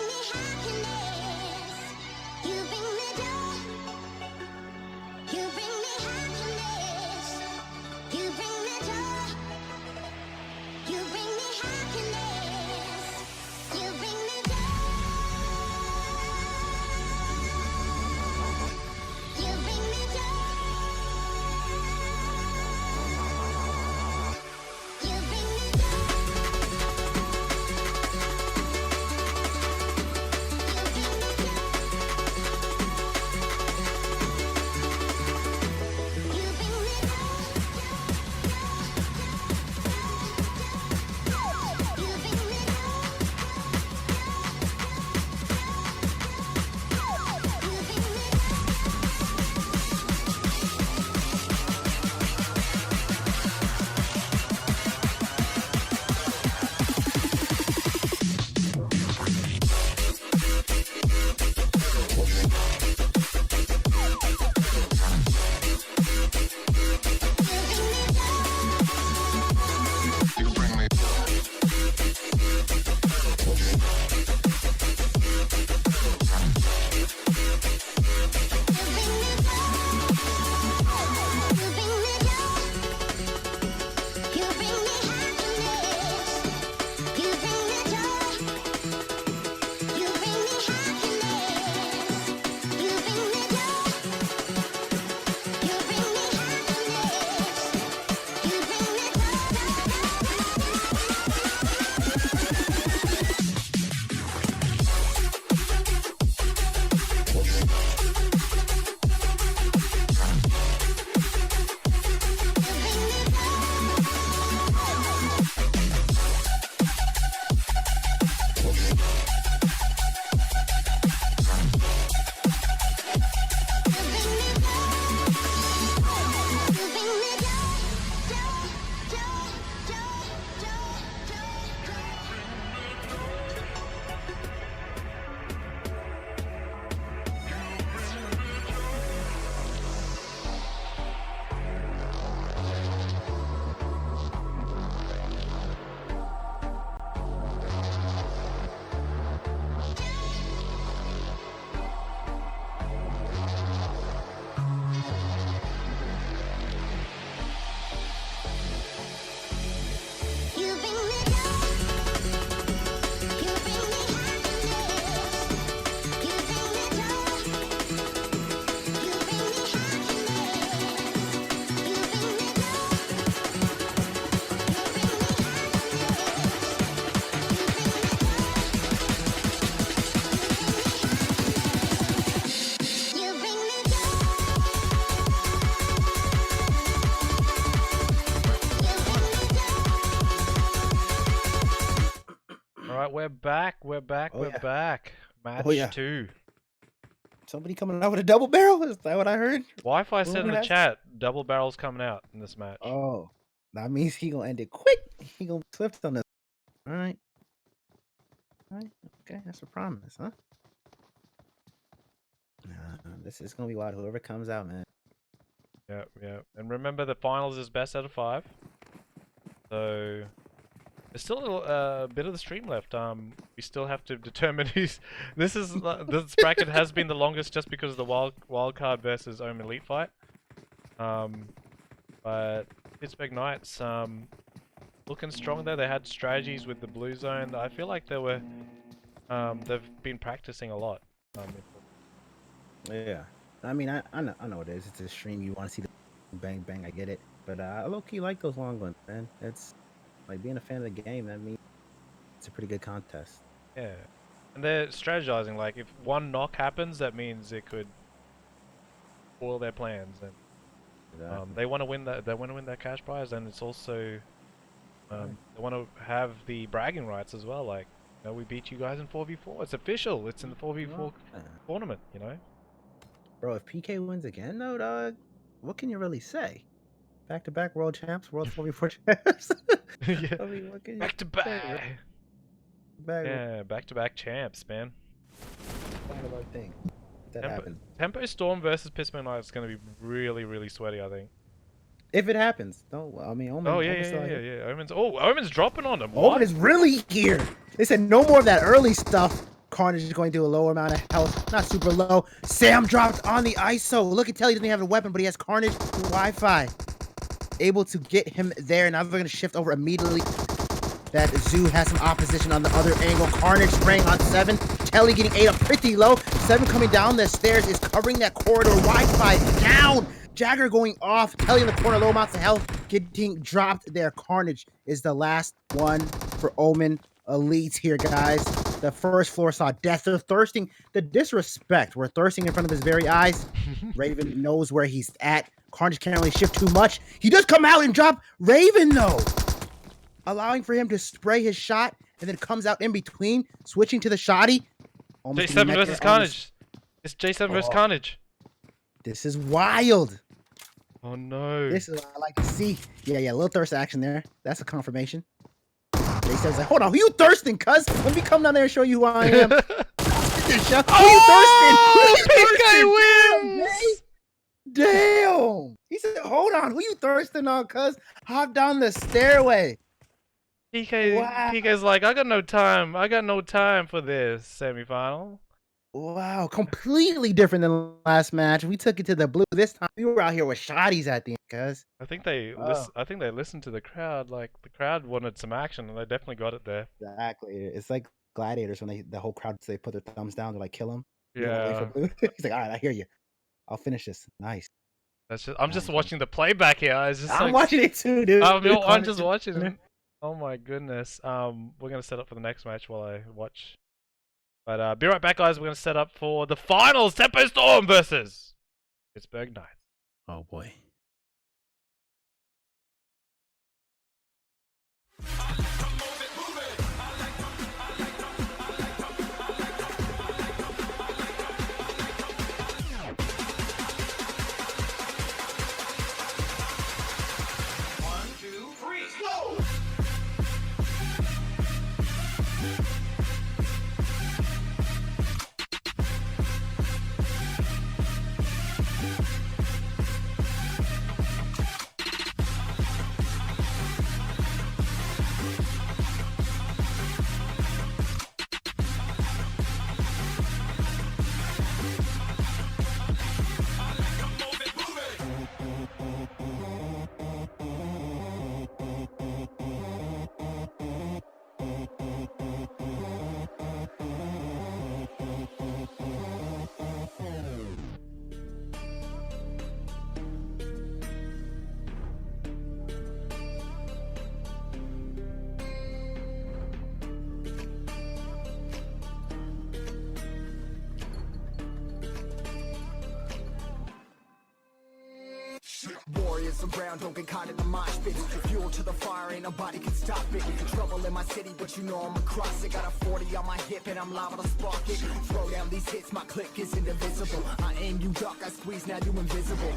right, we're back. We're back. Oh, we're yeah. back. Match yeah. 2. Somebody coming out with a double barrel? Is that what I heard? Wi-Fi said in Rumor the has- chat, double barrels coming out in this match. Oh, that means he gonna end it quick. He gonna be swift on this. All right. All right. Okay, that's a promise, huh? This is gonna be wild. Whoever comes out, man. Yeah, yeah. And remember, the finals is best out of 5. So there's still a bit of the stream left. We still have to determine who's. This bracket has been the longest just because of the wildcard versus Omen Elite fight. But Pittsburgh Knights looking strong there. They had strategies with the blue zone. I feel like they've been practicing a lot. Yeah. I mean, I know it is. It's a stream. You want to see the bang bang. I get it. But I low key like those long ones, man. It's like being a fan of the game. That means it's a pretty good contest. Yeah, and they're strategizing. Like, if one knock happens, that means it could spoil their plans. And Exactly. they want to win that. They want to win that cash prize, and it's also they want to have the bragging rights as well. Like, you know, we beat you guys in 4v4. It's official. It's in the 4v4 tournament. You know. Bro, if PK wins again, though, dog, what can you really say? Back-to-back world champs, world 4v4 champs. Yeah. I mean, what can you Back to say, back. Back Yeah, back to back champs, man. of our thing. That happens. Tempo Storm versus Pittsburgh Knights is going to be really, really sweaty, I think. If it happens, don't. I mean, Omen. Oh yeah, Omen's still yeah, out yeah, here. yeah. Omen's dropping on him. Omen What? is really here. They said no more of that early stuff. Carnage is going to do a lower amount of health, not super low. Sam dropped on the ISO. Look at Telly doesn't have a weapon, but he has Carnage through Wi-Fi. Able to get him there. Now they're going to shift over immediately. That Zoo has some opposition on the other angle. Carnage spraying on 7. Telly getting 8 up pretty low. 7 coming down the stairs is covering that corridor. Wi-Fi down. Jagger going off. Telly in the corner, low amounts of health getting dropped there. Carnage is the last one for Omen Elite here, guys. The first floor saw death. They're thirsting the disrespect. We're thirsting in front of his very eyes. Raven knows where he's at. Carnage can't really shift too much. He does come out and drop Raven, though, allowing for him to spray his shot, and then comes out in between, switching to the shoddy. Almost J7 getting met versus there on Carnage. It's J7 versus Carnage. This is wild. Oh no. This is what I like to see. Yeah, a little thirst action there. That's a confirmation. J7's like, hold on, who you thirsting, cuz? Let me come down there and show you who I am. Who you thirsting? PK wins! Damn! He said, hold on, who you thirsting on, cuz? Hop down the stairway. PK's like, I got no time. I got no time for this semifinal. Wow, completely different than last match. We took it to the blue this time. We were out here with shotties at the end, cuz. I think they listened to the crowd. Like, the crowd wanted some action, and they definitely got it there. Exactly. It's like gladiators when the whole crowd put their thumbs down to like kill him. Yeah. He's like, all right, I hear you. I'll finish this. Nice. I'm just watching the playback here. I'm watching it too, dude. I'm just watching it. Oh my goodness. We're gonna set up for the next match while I watch. But be right back, guys. We're gonna set up for the finals. Tempo Storm versus Pittsburgh Knights. Oh boy. so ground, don't get caught in the mosh pit. Fuel to the fire, ain't nobody can stop it. Trouble in my city, but you know I'm across it. Got a 40 on my hip and I'm liable to spark it. Throw down these hits, my click is indivisible. I aim, you duck, I squeeze, now you invisible.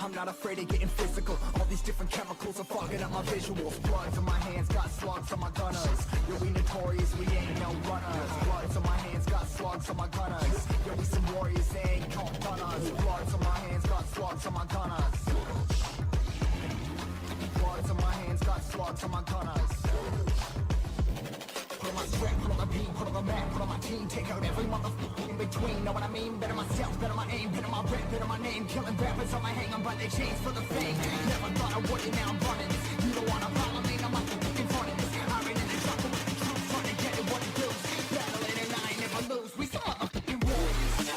I'm not afraid of getting physical. All these different chemicals are fogging up my visuals. Bloods on my hands, got slugs on my gunners. Yo, we notorious, we ain't no runners. Bloods on my hands, got slugs on my gunners. Yo, we some warriors, they ain't called gunners. Bloods on my hands, got slugs on my gunners. Bloods on my hands, got slugs on my gunners. Put on my strap, put on the beat, put on the map, put on my team. Take out every motherfucker in between. Know what I mean? Better myself, better my aim, better my rap, better my name. Killing rappers on my hang on by their chains for the fame. Never thought I would, and now I'm running. You don't wanna follow me, I'm up in front of this. I ran in the jungle with the troops, trying to get it what it do. Battling and I ain't never lose. We some motherfucking warriors.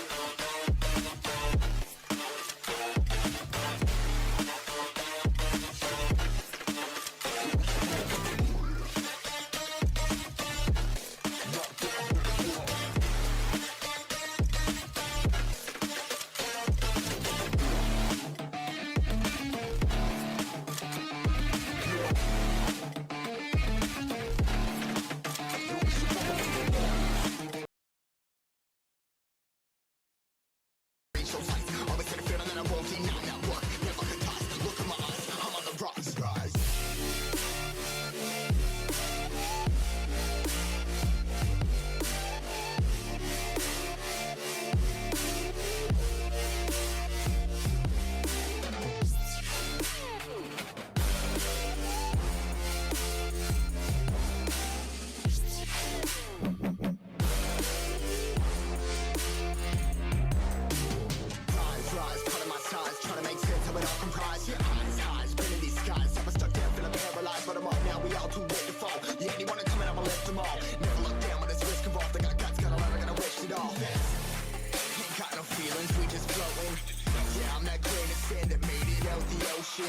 A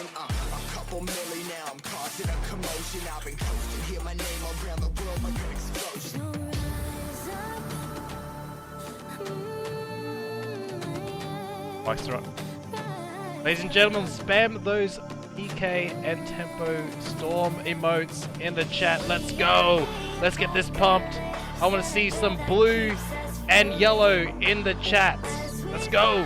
couple milli now, I'm causing a commotion. I've been coasting, hear my name around the world like an explosion. Ladies and gentlemen, spam those PK and Tempo Storm emotes in the chat. Let's go. Let's get this pumped. I want to see some blue and yellow in the chat. Let's go.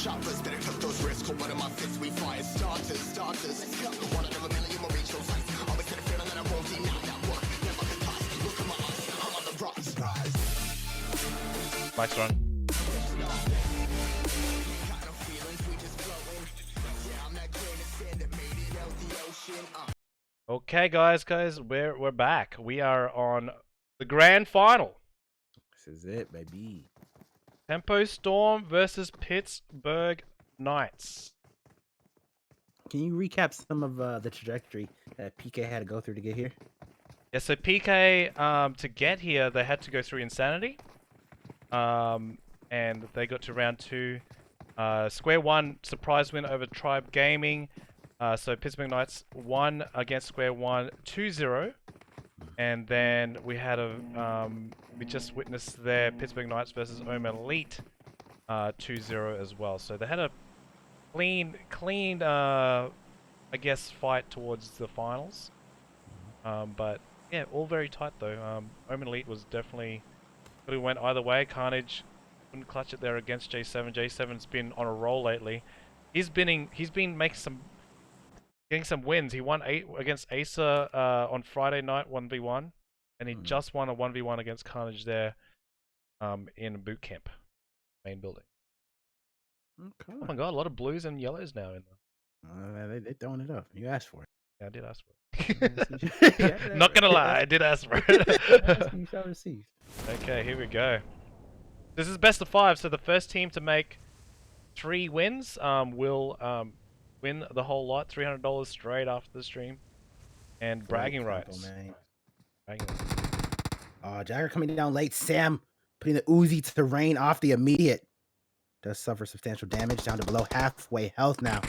Choppers, better cut those risks. One of my fists, we fire starters. One out of a million will reach those heights. Always get a feeling that I won't deny that work. Never can pass. Look at my eyes, I'm on the rocks. Nice run. Okay, guys, we're back. We are on the grand final. This is it, baby. Tempo Storm versus Pittsburgh Knights. Can you recap some of the trajectory that PK had to go through to get here? Yeah, so PK, to get here, they had to go through Insanity. And they got to round 2. Square 1, surprise win over Tribe Gaming. So Pittsburgh Knights won against Square 1, 2-0. And then we had we just witnessed their Pittsburgh Knights versus Omen Elite 2-0 as well. So they had a clean, I guess, fight towards the finals. But yeah, all very tight though. Omen Elite was definitely, it went either way. Carnage couldn't clutch it there against J7. J7's been on a roll lately. He's been getting some wins. He won against Acer on Friday night 1v1, and he just won a 1v1 against Carnage there in boot camp, main building. Okay. Oh my god, a lot of blues and yellows now in there. They're throwing it up. You asked for it. Yeah, I did ask for it. Not gonna lie, I did ask for it. You shall receive. Okay, here we go. This is best of 5, so the first team to make 3 wins will win the whole lot, $300 straight after the stream, and bragging rights. Jagger coming down late. Sam putting the Uzi to rain off the immediate. does suffer substantial damage, down to below halfway health now.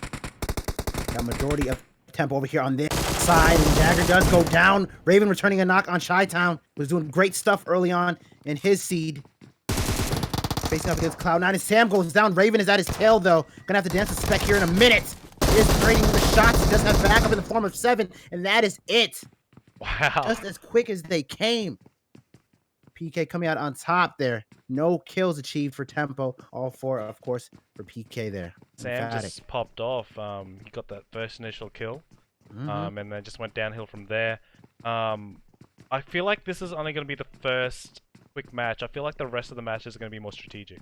Got majority of tempo over here on this side, and Jagger does go down. Raven returning a knock on Chi-Town, was doing great stuff early on in his seed. Facing up against Cloud9, and Sam goes down. Raven is at his tail, though. Gonna have to dance with Spec here in a minute. He is trading the shots. He does have backup in the form of 7, and that is it. Wow. Just as quick as they came. PK coming out on top there. No kills achieved for Tempo. All 4, of course, for PK there. Sam Emphatic. just popped off. He got that first initial kill, Mhm. and then just went downhill from there. I feel like this is only going to be the first quick match. I feel like the rest of the matches are going to be more strategic.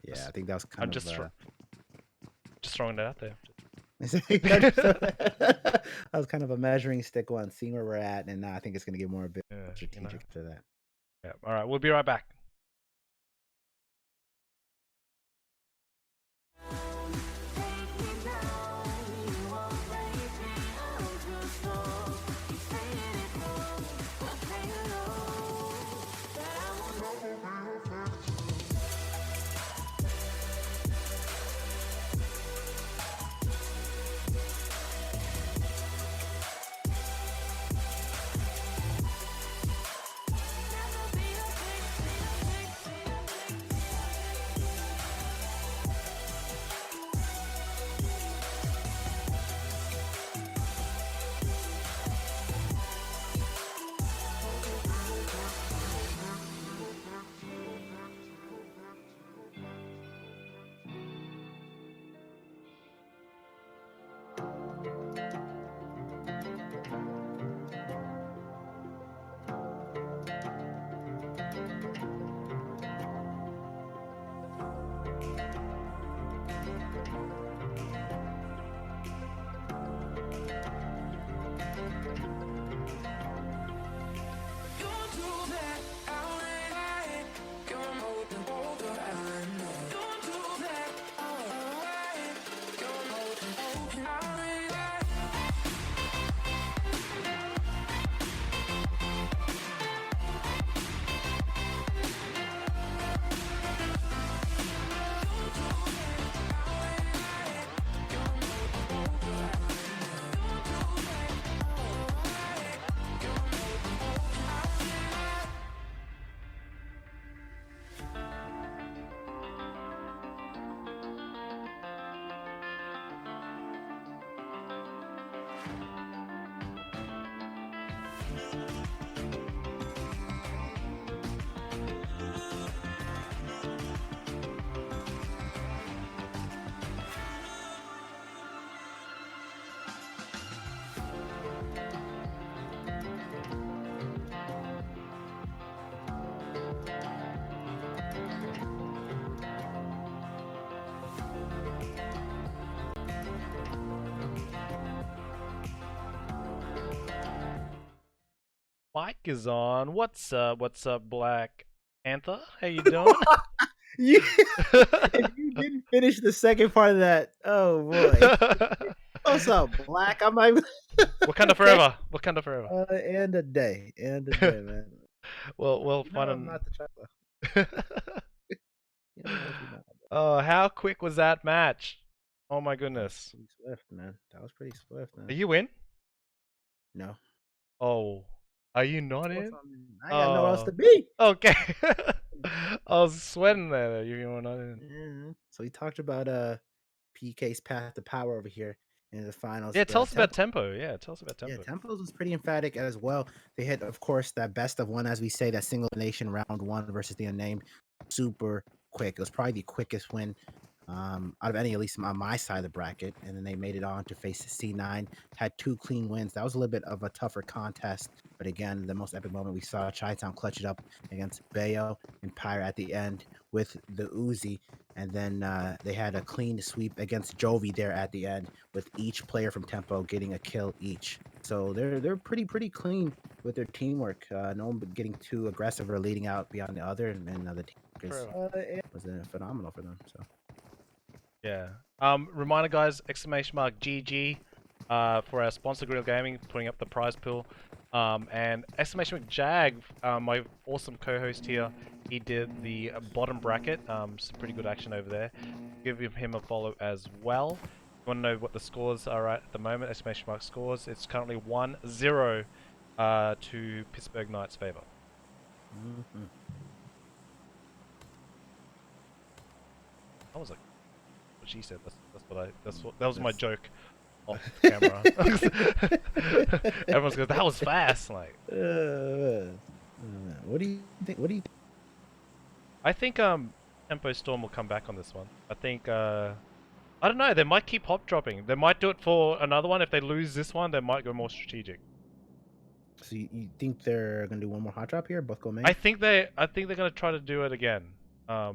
Yeah, I think that was kind I'm of... just throwing it out there. that was kind of a measuring stick one, seeing where we're at, and now I think it's going to get more a bit Yeah, strategic after that. Yeah. All right, we'll be right back. Mic is on. What's up? What's up, Black Panther? How you doing? You, if you didn't finish the second part of that, oh boy. What's up, Black? I might... Wakanda forever. Wakanda forever. And a day, man. We'll No, find I'm an... not the chocolate. You know, Oh, how quick was that match? Oh my goodness. pretty swift, man. That was pretty swift, man. Are you in? No. Oh. Are you not in? I got nowhere else to be. Okay. I was sweating there. You were not in. Mhm. So we talked about PK's path to power over here in the finals. Yeah, tell us about Tempo. Tempo. Yeah, tell us about Tempo. Yeah, Tempos was pretty emphatic as well. They hit, of course, that best of one, as we say, that single nation round 1 versus the Unnamed. Super quick. It was probably the quickest win out of any, at least on my side of the bracket. And then they made it on to face C9. Had 2 clean wins. That was a little bit of a tougher contest. But again, the most epic moment we saw Chi-Town clutch it up against Bayo and Pyre at the end with the Uzi. And then they had a clean sweep against JOVI there at the end, with each player from Tempo getting a kill each. So they're pretty clean with their teamwork. No one getting too aggressive or leading out beyond the other, and the team was phenomenal for them. So Yeah. Reminder, guys! !GG for our sponsor, Grill Gaming, putting up the prize pool. And Exclamation Mark Jag, my awesome co-host here, he did the bottom bracket. Some pretty good action over there. Give him a follow as well. You want to know what the scores are at the moment? Exclamation Mark scores. It's currently 1-0 to Pittsburgh Knights' favor. That was like what she said. That was my joke off camera. Everyone's going, that was fast. Like, what do you think? What do you? I think Tempo Storm will come back on this one. I think I don't know. They might keep hop dropping. They might do it for another one. If they lose this one, they might go more strategic. So you think they're gonna do one more hot drop here? Both go main. I think they're gonna try to do it again. I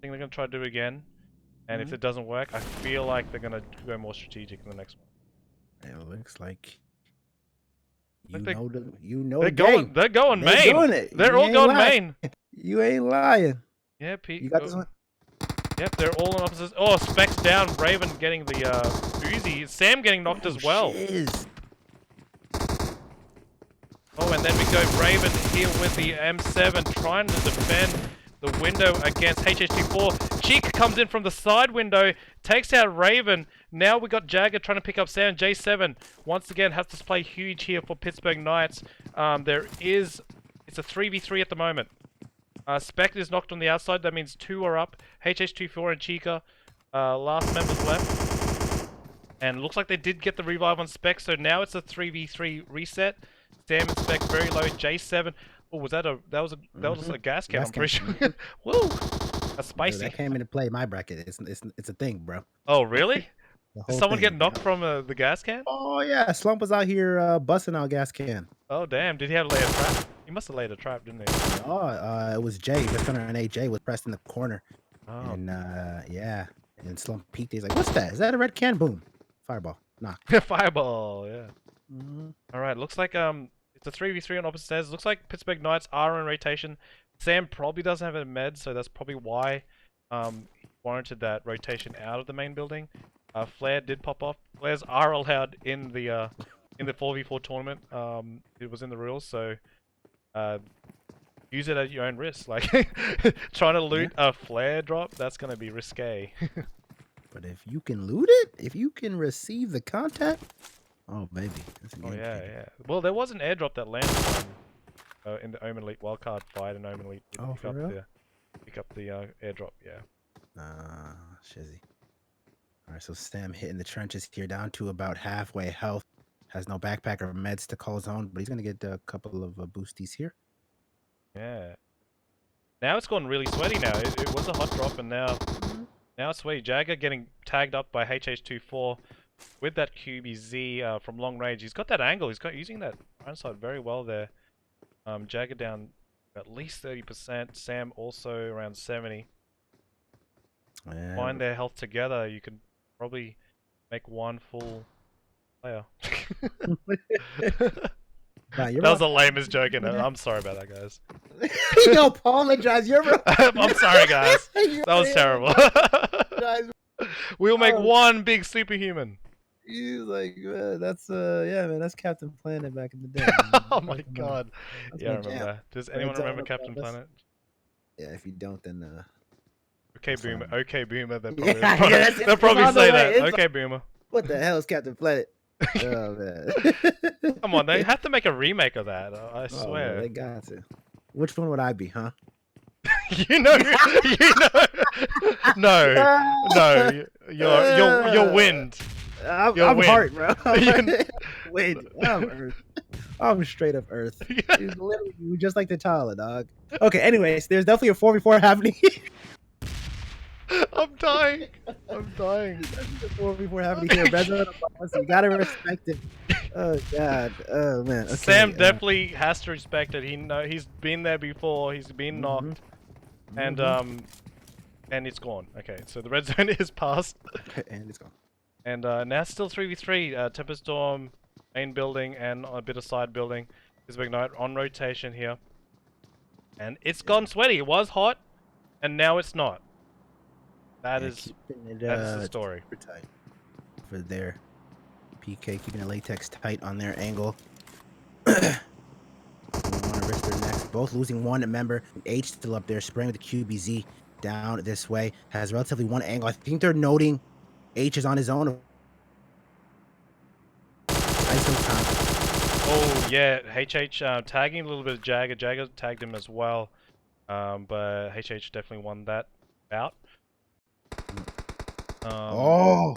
think they're gonna try to do it again. And if it doesn't work, I feel like they're gonna go more strategic in the next one. It looks like They're they're going main. They're doing it. They're You all ain't going lying. main. You ain't lying. Yeah, Pete. You got this one. Yep, they're all on opposites. Oh, Specs down. Raven getting the Uzi. Sam getting knocked as well. Shiz. Oh, and then we go Raven here with the M7 trying to defend the window against HH24. Cheek comes in from the side window, takes out Raven. Now we got Jagger trying to pick up Sam. J7 once again has to play huge here for Pittsburgh Knights. It's a 3v3 at the moment. Spec is knocked on the outside. That means 2 are up. HH24 and Chica. Last members left. And looks like they did get the revive on Spec. So now it's a 3v3 reset. Sam and Spec very low. J7. Oh, was that a gas can? I'm pretty sure. Woo! That's spicy. Dude, that came into play. My bracket. It's a thing, bro. Oh really? The Did whole someone thing, get knocked from the gas can? Oh yeah, Slump was out here busting out gas can. Oh damn! Did he have to lay a trap? He must have laid a trap, didn't he? Oh, it was Jay. Just under an AJ was pressed in the corner. Oh. And yeah, and Slump peeked. He's like, "What's that? Is that a red can?" Boom, fireball. Knock. Fireball. Yeah. All right. Looks like it's a 3v3 on opposite sides. Looks like Pittsburgh Knights are in rotation. Sam probably doesn't have a med, so that's probably why he warranted that rotation out of the main building. Flare did pop off. Flares are allowed in the 4v4 tournament. It was in the rules, so use it at your own risk. Like trying to loot a flare drop, that's gonna be risque. But if you can loot it, if you can receive the content, oh baby. Oh yeah. Well, there was an airdrop that landed in the Omen Elite Wildcard fight, and Omen Elite did pick up the airdrop. Yeah. Shizzy. All right, so Sam hitting the trenches here, down to about halfway health. Has no backpack or meds to call his own, but he's gonna get a couple of boosties here. Yeah. Now it's gone really sweaty. Now it was a hot drop, and now it's sweaty. Jagger getting tagged up by HH24 with that QBZ from long range. He's got that angle. He's using that front side very well there. Jagger down at least 30%. Sam also around 70. Yeah. Find their health together. You can probably make one full player. That was the lamest joke in it. I'm sorry about that, guys. You apologize. I'm sorry, guys. That was terrible. We'll make one big superhuman. He's like, that's yeah, man, that's Captain Planet back in the day. Oh my god. That's Yeah, I my remember jam. that. Does anyone remember Captain Planet? Yeah, if you don't, then Okay, Boomer. Okay, Boomer. They'll Yeah, probably, that's- they'll probably it's on say the way. that. It's Okay, Boomer. what the hell is Captain Planet? Oh man. Come on, they have to make a remake of that. I Oh, swear. man, they got to. Which one would I be, huh? you know. No, you're wind. I'm wind. heart, bro. You- Wait, I'm Earth. I'm straight up Earth. He's literally just like the T'Challa, dog. Okay, anyways, there's definitely a 4v4 happening. I'm dying. I'm dying. There's a 4v4 happening here. Brethren, you gotta respect it. Oh god. Oh man. Okay, Sam definitely has to respect it. He's been there before. He's been knocked, and it's gone. Okay, so the red zone is passed, and it's gone. and now it's still 3v3. Temper Storm, main building, and a bit of side building. Pittsburgh Knight on rotation here, and it's gone sweaty. It was hot, and now it's not. That is the story. Super tight for their PK, keeping the latex tight on their angle. want to risk their necks. Both losing one member. H still up there, spraying with the QBZ down this way. Has relatively one angle. I think they're noting H is on his own. ISO time. Oh yeah, HH tagging a little bit of Jagger. Jagger tagged him as well, but HH definitely won that bout. Oh,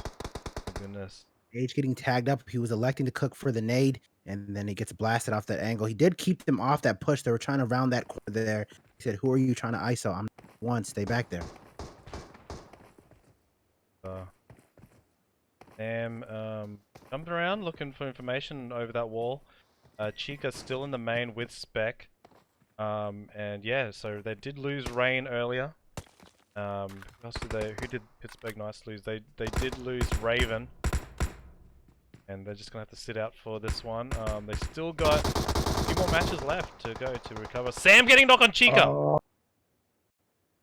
my goodness. H getting tagged up. He was electing to cook for the nade, and then he gets blasted off that angle. He did keep them off that push. They were trying to round that corner there. He said, "Who are you trying to ISO? I'm one. Stay back there." Jumping around looking for information over that wall. Chica's still in the main with Spec. And yeah, so they did lose Rain earlier. Who did Pittsburgh Knights lose? They did lose Raven. And they're just gonna have to sit out for this one. They still got a few more matches left to go to recover. Sam getting knocked on Chica! Oh,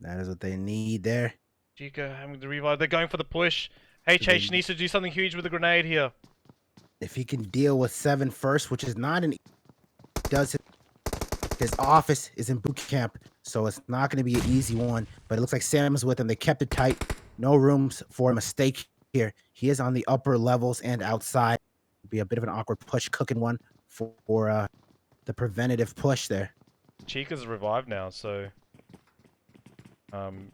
that is what they need there. Chica having to revive. They're going for the push. HH needs to do something huge with the grenade here. If he can deal with 7 first, which is not an does his office is in boot camp, so it's not going to be an easy one. But it looks like Sam is with him. They kept it tight. No rooms for a mistake here. He is on the upper levels and outside. It'll be a bit of an awkward push, cooking one for the preventative push there. Chica's revived now, so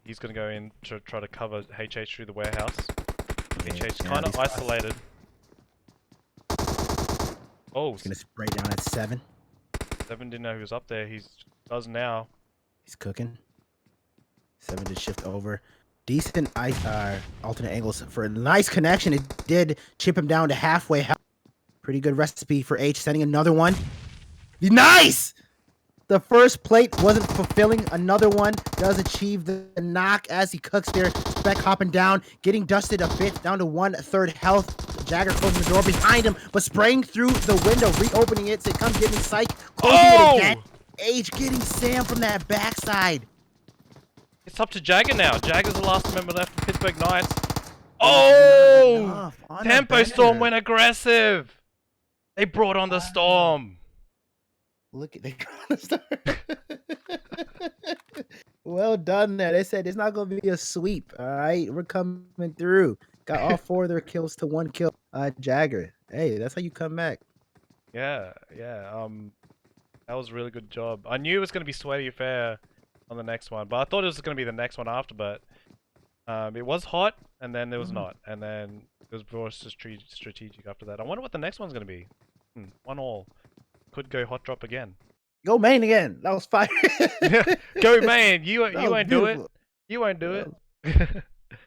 he's going to go in to try to cover HH through the warehouse. HH kind of isolated. Oh, he's going to spray down at 7. 7 didn't know he was up there. He does now. He's cooking. 7 to shift over. Decent alternate angles for a nice connection. It did chip him down to halfway. Pretty good recipe for H. Sending another one. Nice! The first plate wasn't fulfilling. Another one does achieve the knock as he cooks there. Spec hopping down, getting dusted a bit, down to 1/3 health. Jagger closing the door behind him, but spraying through the window, reopening it. Say, come get me, psych. Closing it again. H getting Sam from that backside. It's up to Jagger now. Jagger's the last member left for Pittsburgh Knights. Oh! Tempo Storm went aggressive. They brought on the storm. Look at they well done there. They said it's not gonna be a sweep. All right, we're coming through. Got all 4 of their kills to 1 kill. Jagger. Hey, that's how you come back. Yeah. That was a really good job. I knew it was gonna be sweaty affair on the next one, but I thought it was gonna be the next one after. But it was hot, and then there was not, and then it was more strategic after that. I wonder what the next one's gonna be. 1-1. Could go hot drop again. Go main again. That was fire. Go main. You won't do it. You won't do it. That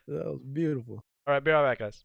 was beautiful. All right, be right back, guys.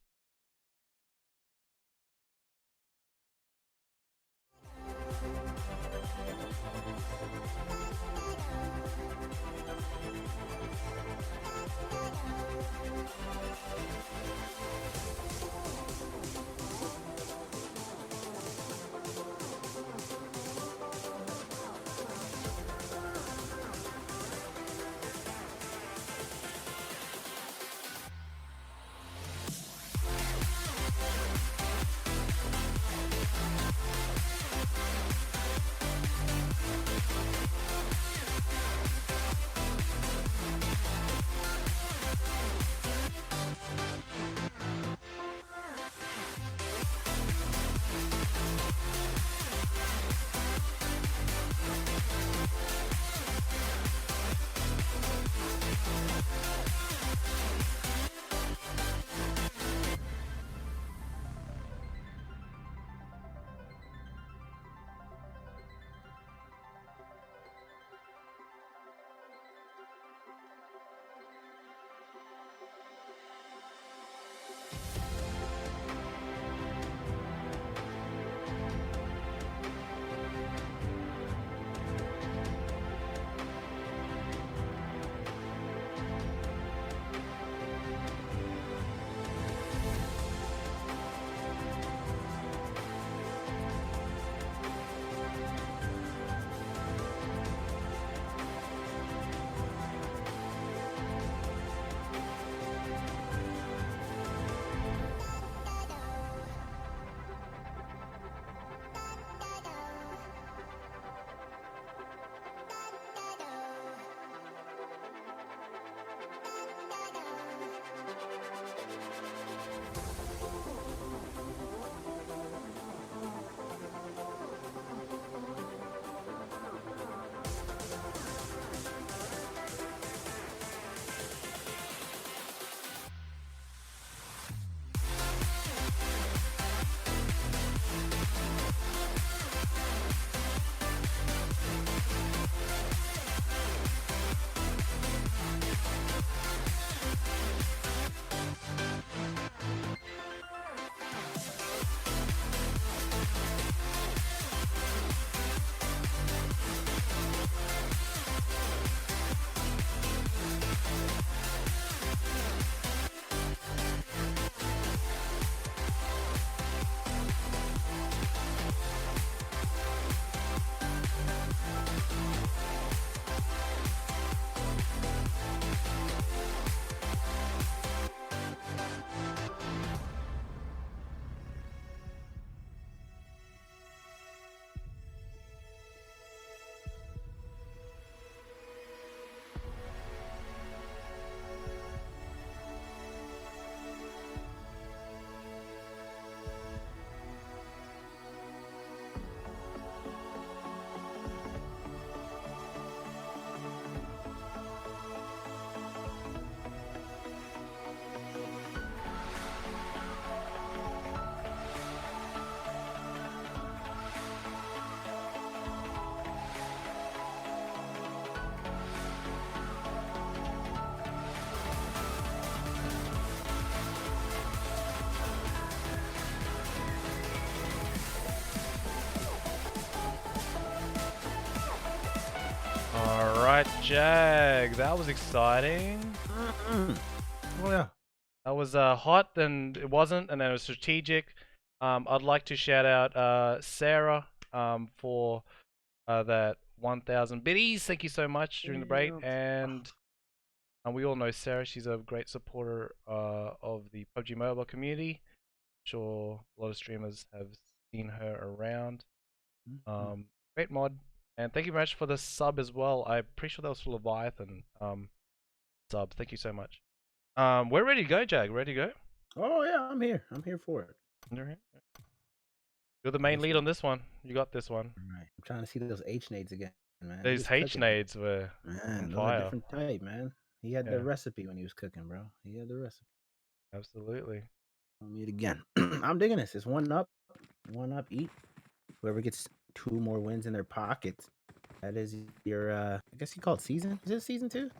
right, Jag. That was exciting. Oh yeah. That was hot, and it wasn't, and then it was strategic. I'd like to shout out Sarah for that 1,000 biddies. Thank you so much during the break, and we all know Sarah. She's a great supporter of the PUBG Mobile community. I'm sure a lot of streamers have seen her around. Great mod, and thank you very much for the sub as well. I'm pretty sure that was for Leviathan sub. Thank you so much. We're ready to go, Jag. Ready to go? Oh yeah, I'm here. I'm here for it. You're the main lead on this one. You got this one. All right. I'm trying to see those H nades again, man. These He's H cooking. nades were Man, on those are fire. different type, man. He had Yeah. the recipe when he was cooking, bro. He had the recipe. Absolutely. I'll meet again. I'm digging this. It's one up, eat. Whoever gets 2 more wins in their pockets, that is your. I guess you call it season. Is it season 2?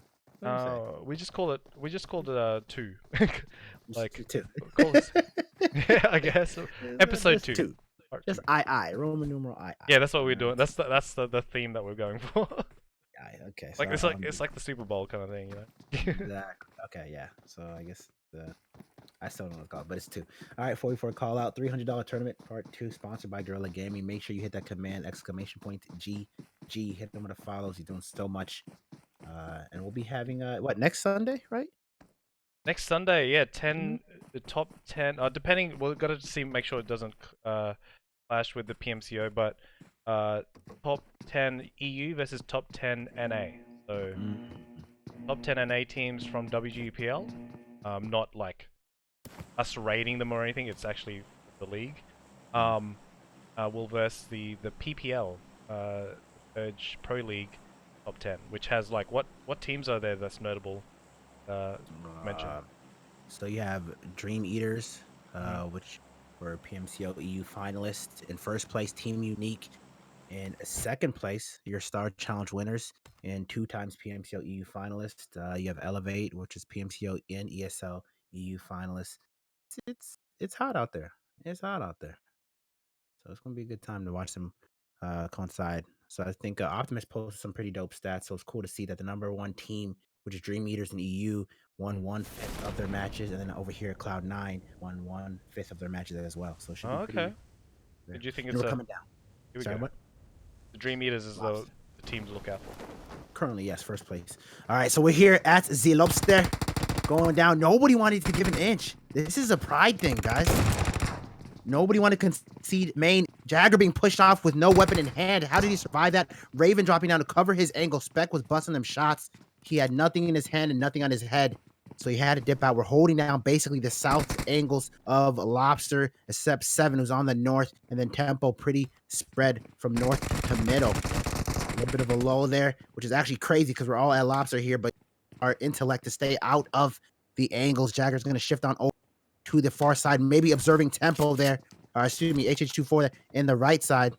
We just called it 2. Like 2. yeah, I guess episode 2. Part Just 2. I Roman numeral I. Yeah, that's what we're doing. That's the theme that we're going for. Okay. Like so, it's like the Super Bowl kind of thing, you know. Exactly. Okay, yeah. So I guess I still don't know what it's called, but it's 2. All right, 44 call out, $300 tournament part 2, sponsored by Gorilla Gaming. Make sure you hit that command ! GG. Hit them with the follows. He's doing so much. And we'll be having what, next Sunday, right? Next Sunday, yeah, the top 10. Depending, we've got to make sure it doesn't clash with the PMCO, but top 10 EU versus top 10 NA. So top 10 NA teams from WGPL, not like us rating them or anything. It's actually the league. Will verse the PPL, Urge Pro League top 10, which has like what teams are there that's notable? Mention. So you have Dream Eaters, which were PMCO EU finalists. In first place, Team Unique. In second place, your Star Challenge winners and 2 times PMCO EU finalists. You have Elevate, which is PMCO and ESL EU finalists. It's hot out there. It's hot out there. So it's gonna be a good time to watch them coincide. So I think Optimus posted some pretty dope stats. So it's cool to see that the number 1 team, which is Dream Eaters in EU, won 1/5 of their matches, and then over here Cloud9 won 1/5 of their matches as well. So it should be Okay. pretty. Did you think And it's we're coming down. Here we Sorry, go. what? The Dream Eaters is the team to look out for. Currently, yes, first place. All right, so we're here at the Lobster, going down. Nobody wanted to give an inch. This is a pride thing, guys. Nobody wanted to concede main. Jagger being pushed off with no weapon in hand. How did he survive that? Raven dropping down to cover his angle. Spec was busting them shots. He had nothing in his hand and nothing on his head, so he had to dip out. We're holding down basically the south angles of Lobster, except 7, who's on the north, and then Tempo pretty spread from north to middle. A little bit of a low there, which is actually crazy because we're all at Lobster here, but our intellect to stay out of the angles. Jagger's going to shift on over to the far side, maybe observing Tempo there. Excuse me, HH24 there in the right side.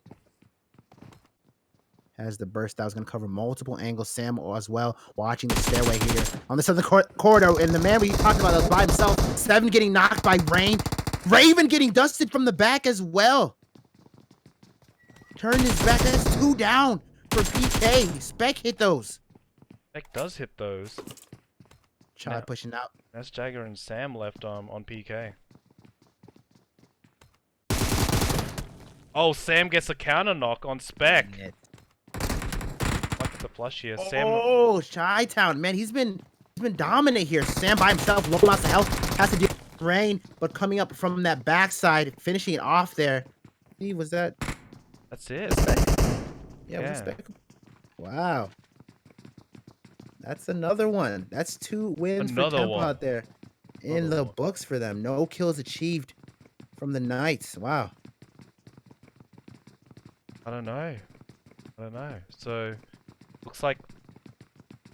Has the burst out. Is going to cover multiple angles. Sam as well, watching the stairway here on the southern corridor. And the man we talked about was by himself. 7 getting knocked by Rain. Raven getting dusted from the back as well. Turned his back. That's 2 down for PK. Spec hit those. Spec does hit those. Chad pushing out. That's Jagger and Sam left on PK. Oh, Sam gets a counter knock on Spec. Look at the flush here. Sam. Oh, Chi-Town, man, he's been dominant here. Sam by himself, low loss of health, has to deal with Rain, but coming up from that backside, finishing it off there. Was that? That's it. Yeah. Wow. That's another one. That's 2 wins for Tempo out there in the books for them. No kills achieved from the Knights. Wow. I don't know. So, looks like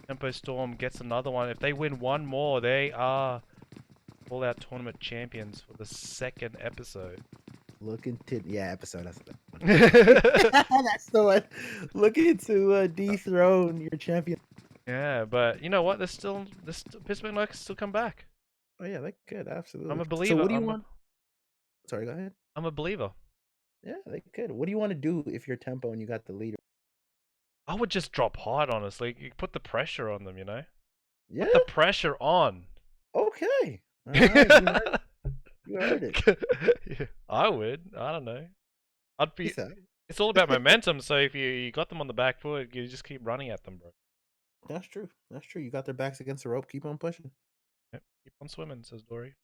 Tempo Storm gets another one. If they win 1 more, they are all-out tournament champions for the 2nd episode. Looking to episode. That's that's the one. Looking to dethrone your champion. Yeah, but you know what? This Pittsburgh Knights still come back. Oh yeah, they could absolutely. I'm a believer. So what do you want? Sorry, go ahead. I'm a believer. Yeah, they could. What do you want to do if you're Tempo and you got the lead I would just drop hard, honestly. You put the pressure on them, you know? Yeah. Put the pressure on. Okay. All right. You heard it. Yeah, I would. I don't know. I'd He be. said. It's all about momentum. So if you got them on the back foot, you just keep running at them, bro. That's true. That's true. You got their backs against the rope. Keep on pushing. Yep. Keep on swimming, says Dory.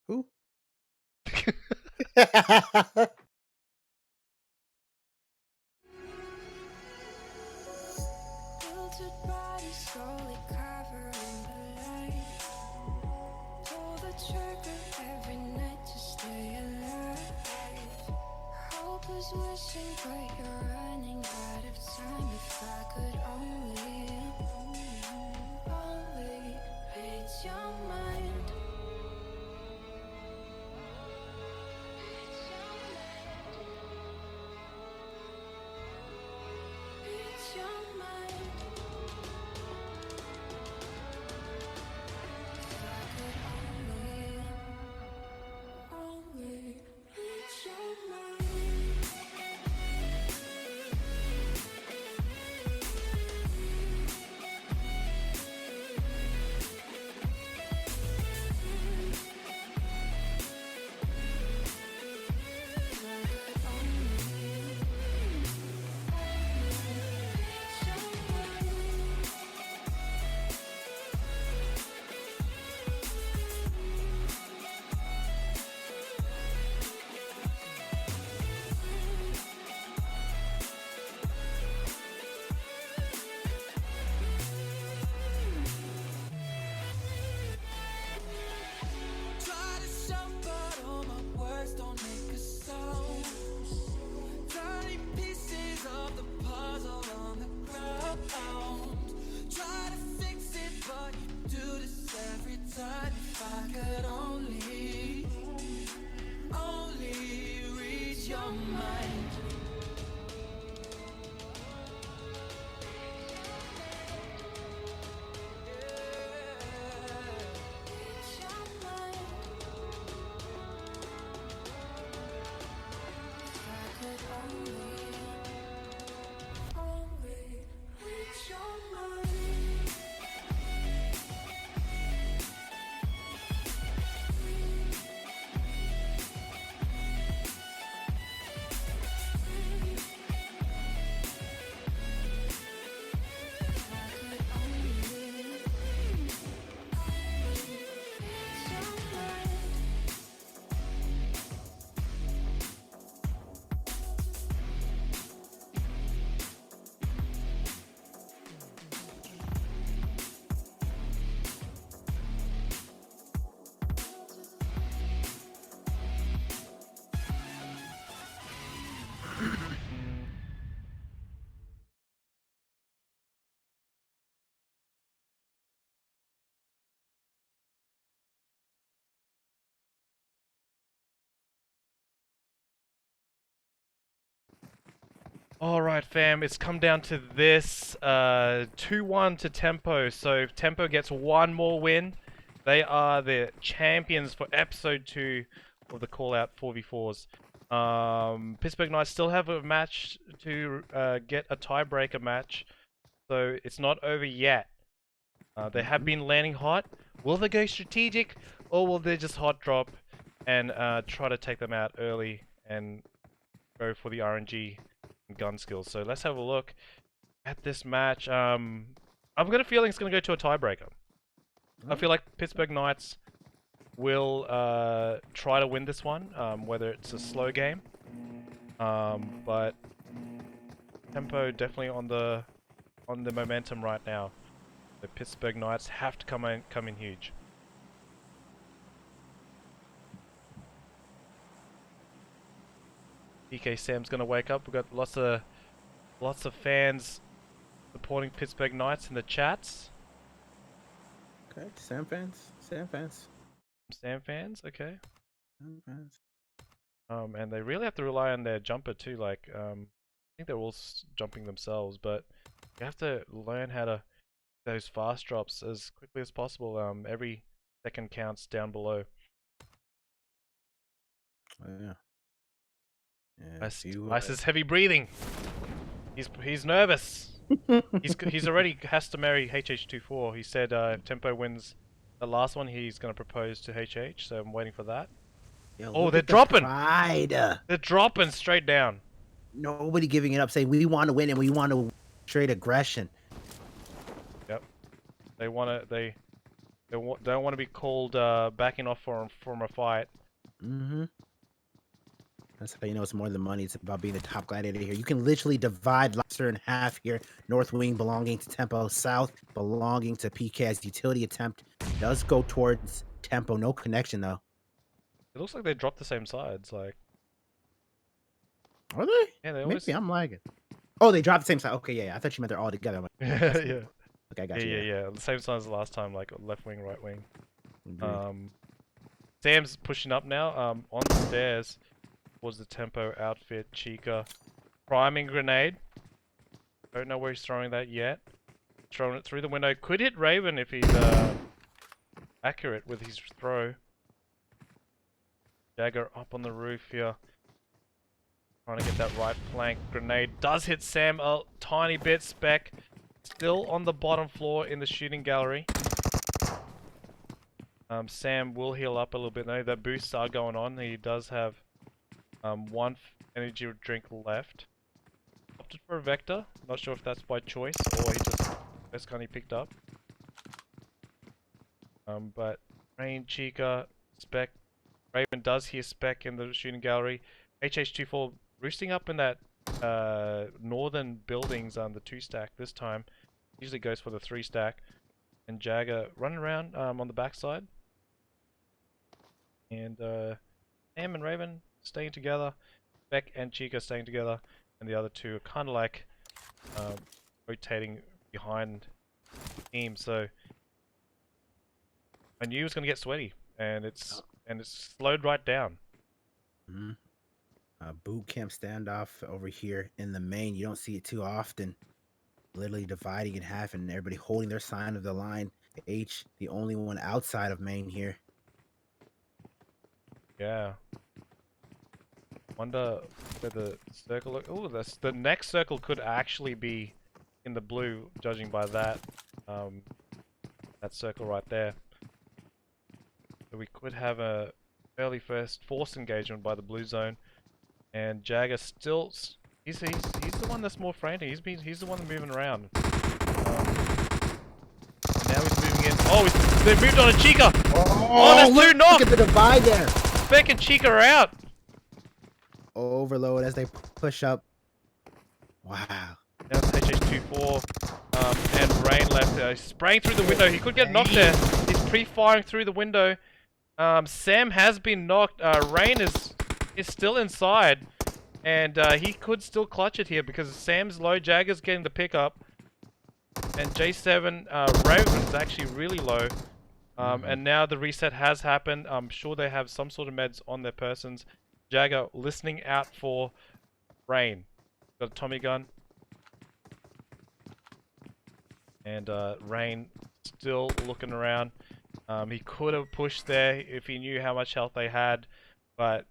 Who? Filtered body slowly covering the light. Pull the trigger every night to stay alive. Hope is wishing, but you're running out of time. If I could only read your mind. Read your mind. If I could only read your mind. Try to shout, but all my words don't make a sound. Tiny pieces of the puzzle on the ground. Try to fix it, but you do this every time. If I could only read your mind. Read your mind. If I could only read your mind. If I could only read your mind. Alright fam, it's come down to this 2-1 to Tempo. So if Tempo gets one more win, they are the champions for episode 2 of the Call Out 4v4s. Pittsburgh Knights still have a match to get a tiebreaker match, so it's not over yet. They have been landing hot. Will they go strategic, or will they just hot drop and try to take them out early and go for the RNG and gun skills? So let's have a look at this match. I've got a feeling it's going to go to a tiebreaker. I feel like Pittsburgh Knights will try to win this one, whether it's a slow game. But Tempo definitely on the momentum right now. The Pittsburgh Knights have to come in huge. PK Sam's gonna wake up. We've got lots of fans supporting Pittsburgh Knights in the chats. Okay, Sam fans. Sam fans. Sam fans, okay. Sam fans. And they really have to rely on their jumper too. Like, I think they're all jumping themselves, but you have to learn how to those fast drops as quickly as possible. Every second counts down below. Oh, yeah. Yeah. Ice is heavy breathing. He's nervous. He's already has to marry HH24. He said if Tempo wins the last one, he's gonna propose to HH. So I'm waiting for that. Yo, Oh, look they're at the dropping. pride. They're dropping straight down. Nobody giving it up, saying we want to win and we want to trade aggression. Yep. They wanna don't want to be called backing off from a fight. Mm-hmm. That's how you know it's more than money. It's about being the top gladiator here. You can literally divide Leicester in half here. North wing belonging to Tempo. South belonging to PK's utility attempt. Does go towards Tempo. No connection, though. It looks like they dropped the same sides. Like, Are they? yeah, they Maybe always. I'm lagging. Oh, they dropped the same side. Okay, yeah. I thought you meant they're all together. I'm like, Yeah, yeah. okay, I got Yeah, you. yeah. The same size as last time, like left wing, right wing. Agreed. Sam's pushing up now. On the stairs was the Tempo outfit. Chica priming grenade. Don't know where he's throwing that yet. Throwing it through the window. Could hit Raven if he's accurate with his throw. Jagger up on the roof here. Trying to get that right flank. Grenade does hit Sam a tiny bit. Spec still on the bottom floor in the shooting gallery. Sam will heal up a little bit though. The boosts are going on. He does have one energy drink left. Opted for a Vector. Not sure if that's by choice or he just best gun he picked up. But Rain, Chica, Spec. Raven does hear Spec in the shooting gallery. HH24 roosting up in that northern buildings on the 2-stack this time. Usually goes for the 3-stack. And Jagger running around on the backside. And Sam and Raven staying together. Beck and Chica staying together. And the other two are kind of like rotating behind the team. So I knew it was going to get sweaty. And it's slowed right down. Mm-hmm. Boot camp standoff over here in the main. You don't see it too often. Literally dividing in half and everybody holding their side of the line. H, the only one outside of main here. Yeah. Wonder where the circle. Oh, the next circle could actually be in the blue, judging by that that circle right there. So we could have a early first force engagement by the blue zone, and Jagger still. He's the one that's more frantic. He's the one that's moving around. Now he's moving in. Oh, they've moved on to Chica. Oh, that's two knock. Look at the divide there. Spec and Chica are out. Overload as they push up. Wow. Now it's HH24 and Rain left. Spraying through the window. He could get knocked there. He's pre-firing through the window. Sam has been knocked. Rain is still inside. And he could still clutch it here because Sam's low. Jagger's getting the pickup. And J7 Raven's actually really low. And now the reset has happened. I'm sure they have some sort of meds on their persons. Jagger listening out for Rain. Got a Tommy gun. And Rain still looking around. He could have pushed there if he knew how much health they had. But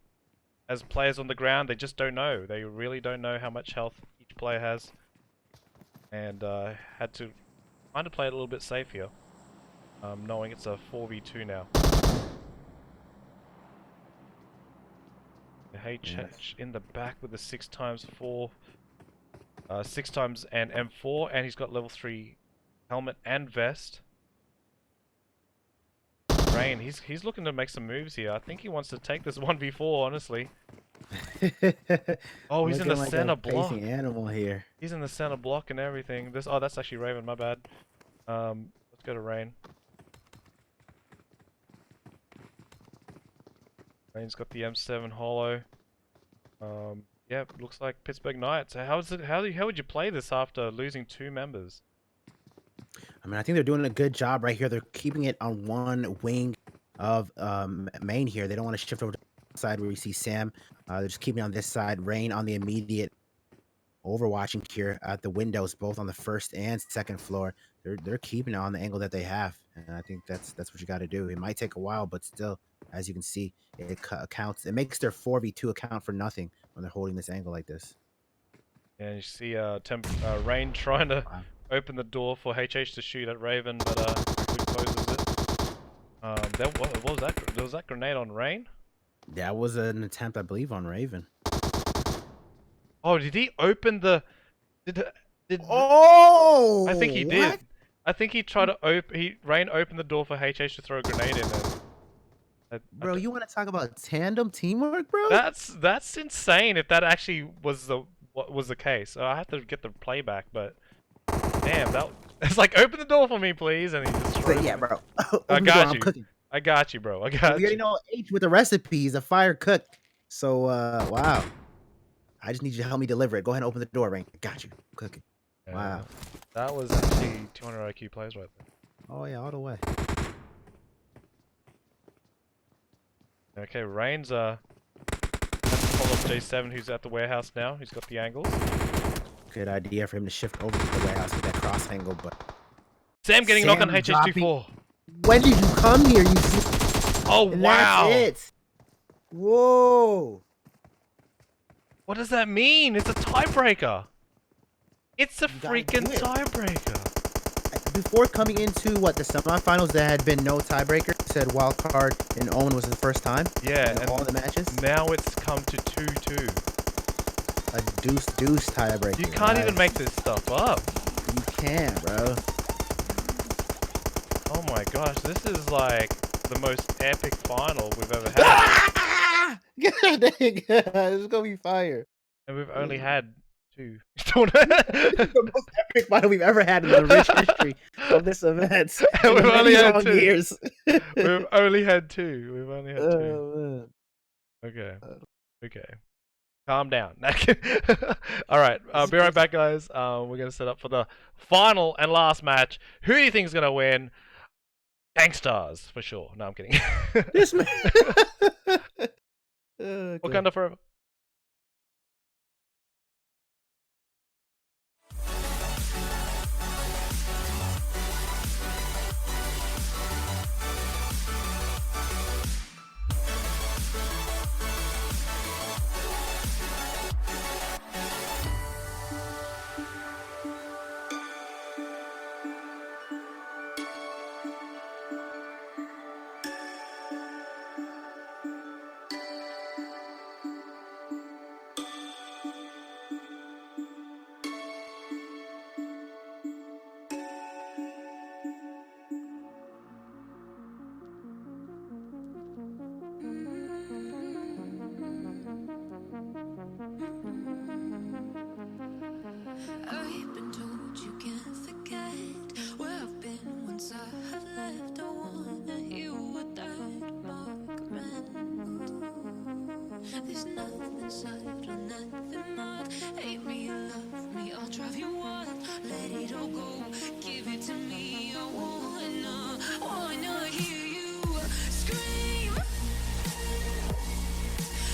as players on the ground, they just don't know. They really don't know how much health each player has. And had to kind of play it a little bit safe here. Knowing it's a 4v2 now. HH in the back with the 6x4. 6x and M4, and he's got level 3 helmet and vest. Rain, he's looking to make some moves here. I think he wants to take this 1v4, honestly. Oh, he's in the center block. Animal here. He's in the center block and everything. Oh, that's actually Raven, my bad. Let's go to Rain. Rain's got the M7 holo. Yeah, looks like Pittsburgh Knights. How would you play this after losing 2 members? I mean, I think they're doing a good job right here. They're keeping it on one wing of main here. They don't want to shift over to the side where we see Sam. They're just keeping it on this side. Rain on the immediate overwatching here at the windows, both on the first and second floor. They're keeping it on the angle that they have, and I think that's what you got to do. It might take a while, but still, as you can see, it accounts. It makes their 4v2 account for nothing when they're holding this angle like this. And you see Rain trying to Wow. open the door for HH to shoot at Raven, but quickly closes it. What was that? There was that grenade on Rain? That was an attempt, I believe, on Raven. Oh, did he open the? Did Oh, I think he what? did. I think he tried to Rain opened the door for HH to throw a grenade in there. Bro, you want to talk about tandem teamwork, bro? That's insane. If that actually was what was the case, I have to get the playback. But damn, it's like open the door for me, please, and he just throws Yeah, it. bro. I Open the door, got I'm you. cooking. I got you, bro. I We got already you. know H with the recipe. He's a fire cook. So, wow. I just need you to help me deliver it. Go ahead and open the door, Rain. Got you. I'm cooking. Yeah, Wow. that was actually 200 IQ plays right there. Oh yeah, all the way. Okay, Rain's let's pull up J7, who's at the warehouse now. He's got the angles. Good idea for him to shift over to the warehouse with that cross angle, but Sam getting knocked on Sam HH24. when did you come here? You see? Oh And wow! that's it. Whoa. What does that mean? It's a tiebreaker. It's a You gotta freaking do it. tiebreaker. Before coming into what the semifinals, there had been no tiebreaker. You said Wildcard and Omen was the first time. Yeah, in and all the matches. now it's come to 2-2. A deuce tiebreaker. You can't even make this stuff up. You can't, bro. Oh my gosh, this is like the most epic final we've ever had. God dang, this is gonna be fire. And we've only had 2. The most epic final we've ever had in the rich history of this event. And we've only had long 2. years. We've only had 2. We've only had 2. Oh, man. Okay. Okay. Calm down. Alright, I'll be right back, guys. We're going to set up for the final and last match. Who do you think is going to win? Gangstars, for sure. No, I'm kidding. This man. Okay. Wakanda forever. I've been told you can't forget where I've been once I have left. I wanna hear what that mark meant. There's nothing sad or nothing odd. Hate me or love me, I'll drive you wild. Let it all go, give it to me. I wanna hear you scream,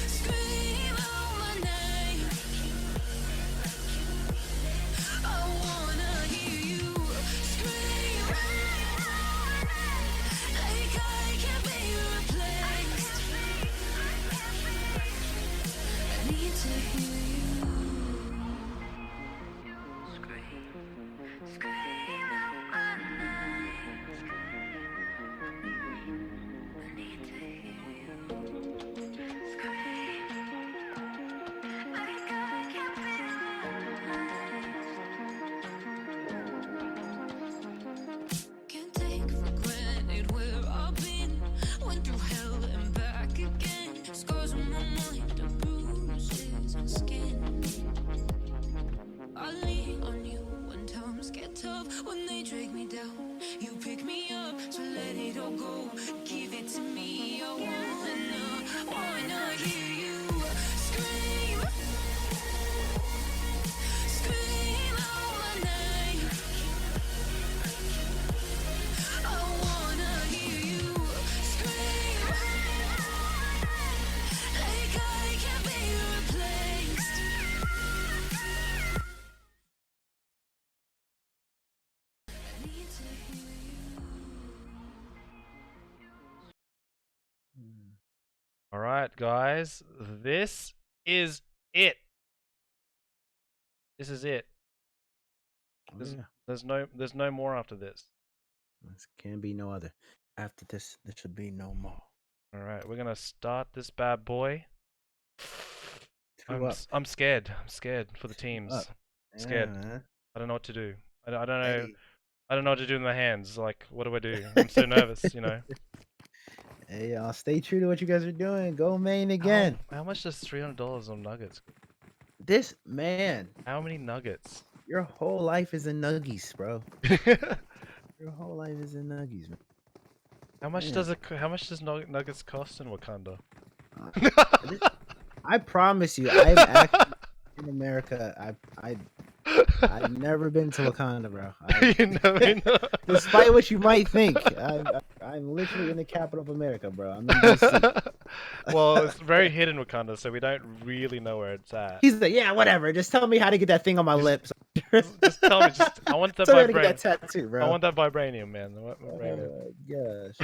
scream out my name. I wanna hear you scream, like I can't be replaced. I need to hear you scream, scream out my name. I need to hear you scream, like I can't be replaced. Can't take for granted where I've been. Went through hell and back again. Scars on my mind are bruises and skin. I lean on you when times get tough. When they drag me down, you pick me up. So let it all go, give it to me. I wanna hear you scream, scream out my name. I wanna hear you scream, like I can't be replaced. I need to hear you. Alright, guys. This is it. This is it. Oh, yeah. There's no more after this. This can be no other. After this, there should be no more. All right, we're gonna start this bad boy. Two up. I'm scared. I'm scared for the teams. Up. Scared. Yeah, man. I don't know what to do. I don't know. Hey. I don't know what to do with my hands. Like, what do I do? I'm so nervous, you know. Hey, y'all, stay true to what you guys are doing. Go main again. How much does $300 on nuggets? This man, How many nuggets? your whole life is in nuggies, bro. Your whole life is in nuggies, man. How much Man. does it? How much does nuggets cost in Wakanda? I promise you, I'm actually in America. I've never been to Wakanda, bro. You know. Despite what you might think, I'm literally in the capital of America, bro. I'm in DC. Well, it's very hidden Wakanda, so we don't really know where it's at. He's like, yeah, whatever. Just tell me how to get that thing on my lips. Just tell me. I want that Tell me how to get vibranium. that tattoo, bro. I want that vibranium, man. I want Oh vibranium.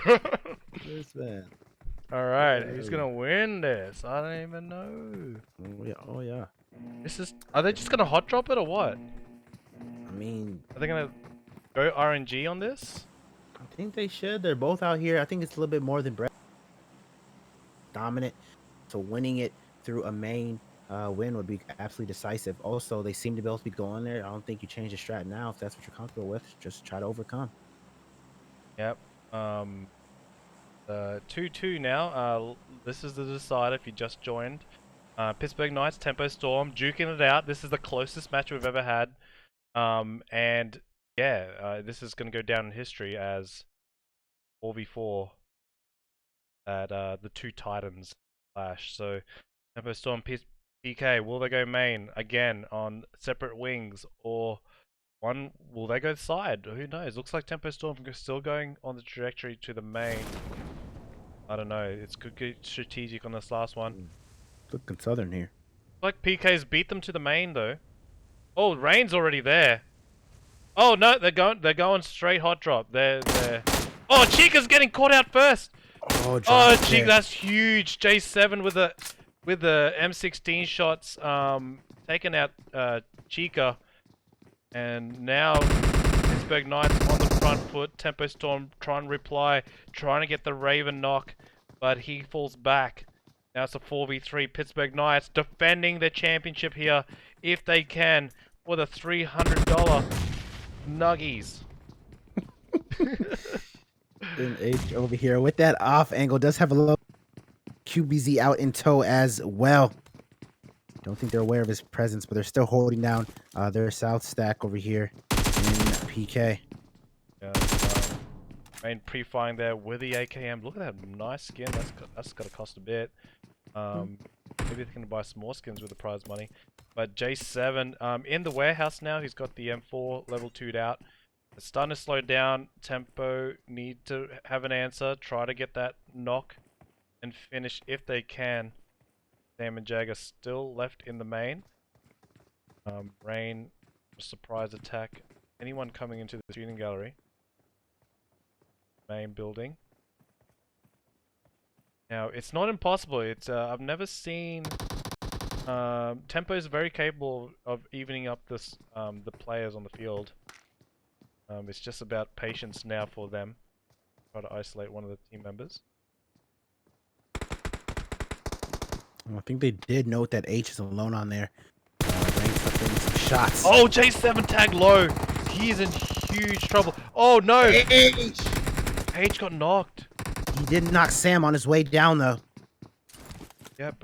my gosh, this man. All right, who's gonna win this? I don't even know. Oh yeah, oh yeah. This is. Are they just gonna hot drop it or what? I mean, Are they gonna go RNG on this? I think they should. They're both out here. I think it's a little bit more than Brett. Dominant. So winning it through a main win would be absolutely decisive. Also, they seem to be able to be going there. I don't think you change the strat now if that's what you're comfortable with. Just try to overcome. Yep. 2-2 now. This is the decider if you just joined. Pittsburgh Knights, Tempo Storm, duking it out. This is the closest match we've ever had. And yeah, this is going to go down in history as 4v4 at the two Titans clash. So Tempo Storm, PK, will they go main again on separate wings, or one will they go side? Who knows? Looks like Tempo Storm is still going on the trajectory to the main. I don't know. It's good strategic on this last one. Looking southern here. Like PK's beat them to the main though. Oh, Rain's already there. Oh no, they're going straight hot drop. They're Oh, Chica's getting caught out first. Oh, Chica, that's huge. J7 with the M16 shots, taking out Chica, and now Pittsburgh Knights on the front foot. Tempo Storm trying to reply, trying to get the Raven knock, but he falls back. Now it's a 4v3. Pittsburgh Knights defending their championship here, if they can, for the $300 nuggies. And H over here with that off angle does have a little QBZ out in tow as well. Don't think they're aware of his presence, but they're still holding down their south stack over here in PK. Yeah, Rain pre-firing there with the AKM. Look at that nice skin. That's got to cost a bit. Maybe they can buy some more skins with the prize money. But J7 in the warehouse now. He's got the M4 level 2'd out. It's starting to slow down. Tempo need to have an answer. Try to get that knock and finish if they can. Sam and Jag are still left in the main. Rain, surprise attack. Anyone coming into the shooting gallery? Main building. Now it's not impossible. It's I've never seen. Tempo is very capable of evening up this the players on the field. It's just about patience now for them. Try to isolate one of the team members. I think they did note that H is alone on there. Rain's getting some shots. Oh, J7 tag low. He's in huge trouble. Oh no! H got knocked. He did knock Sam on his way down though. Yep.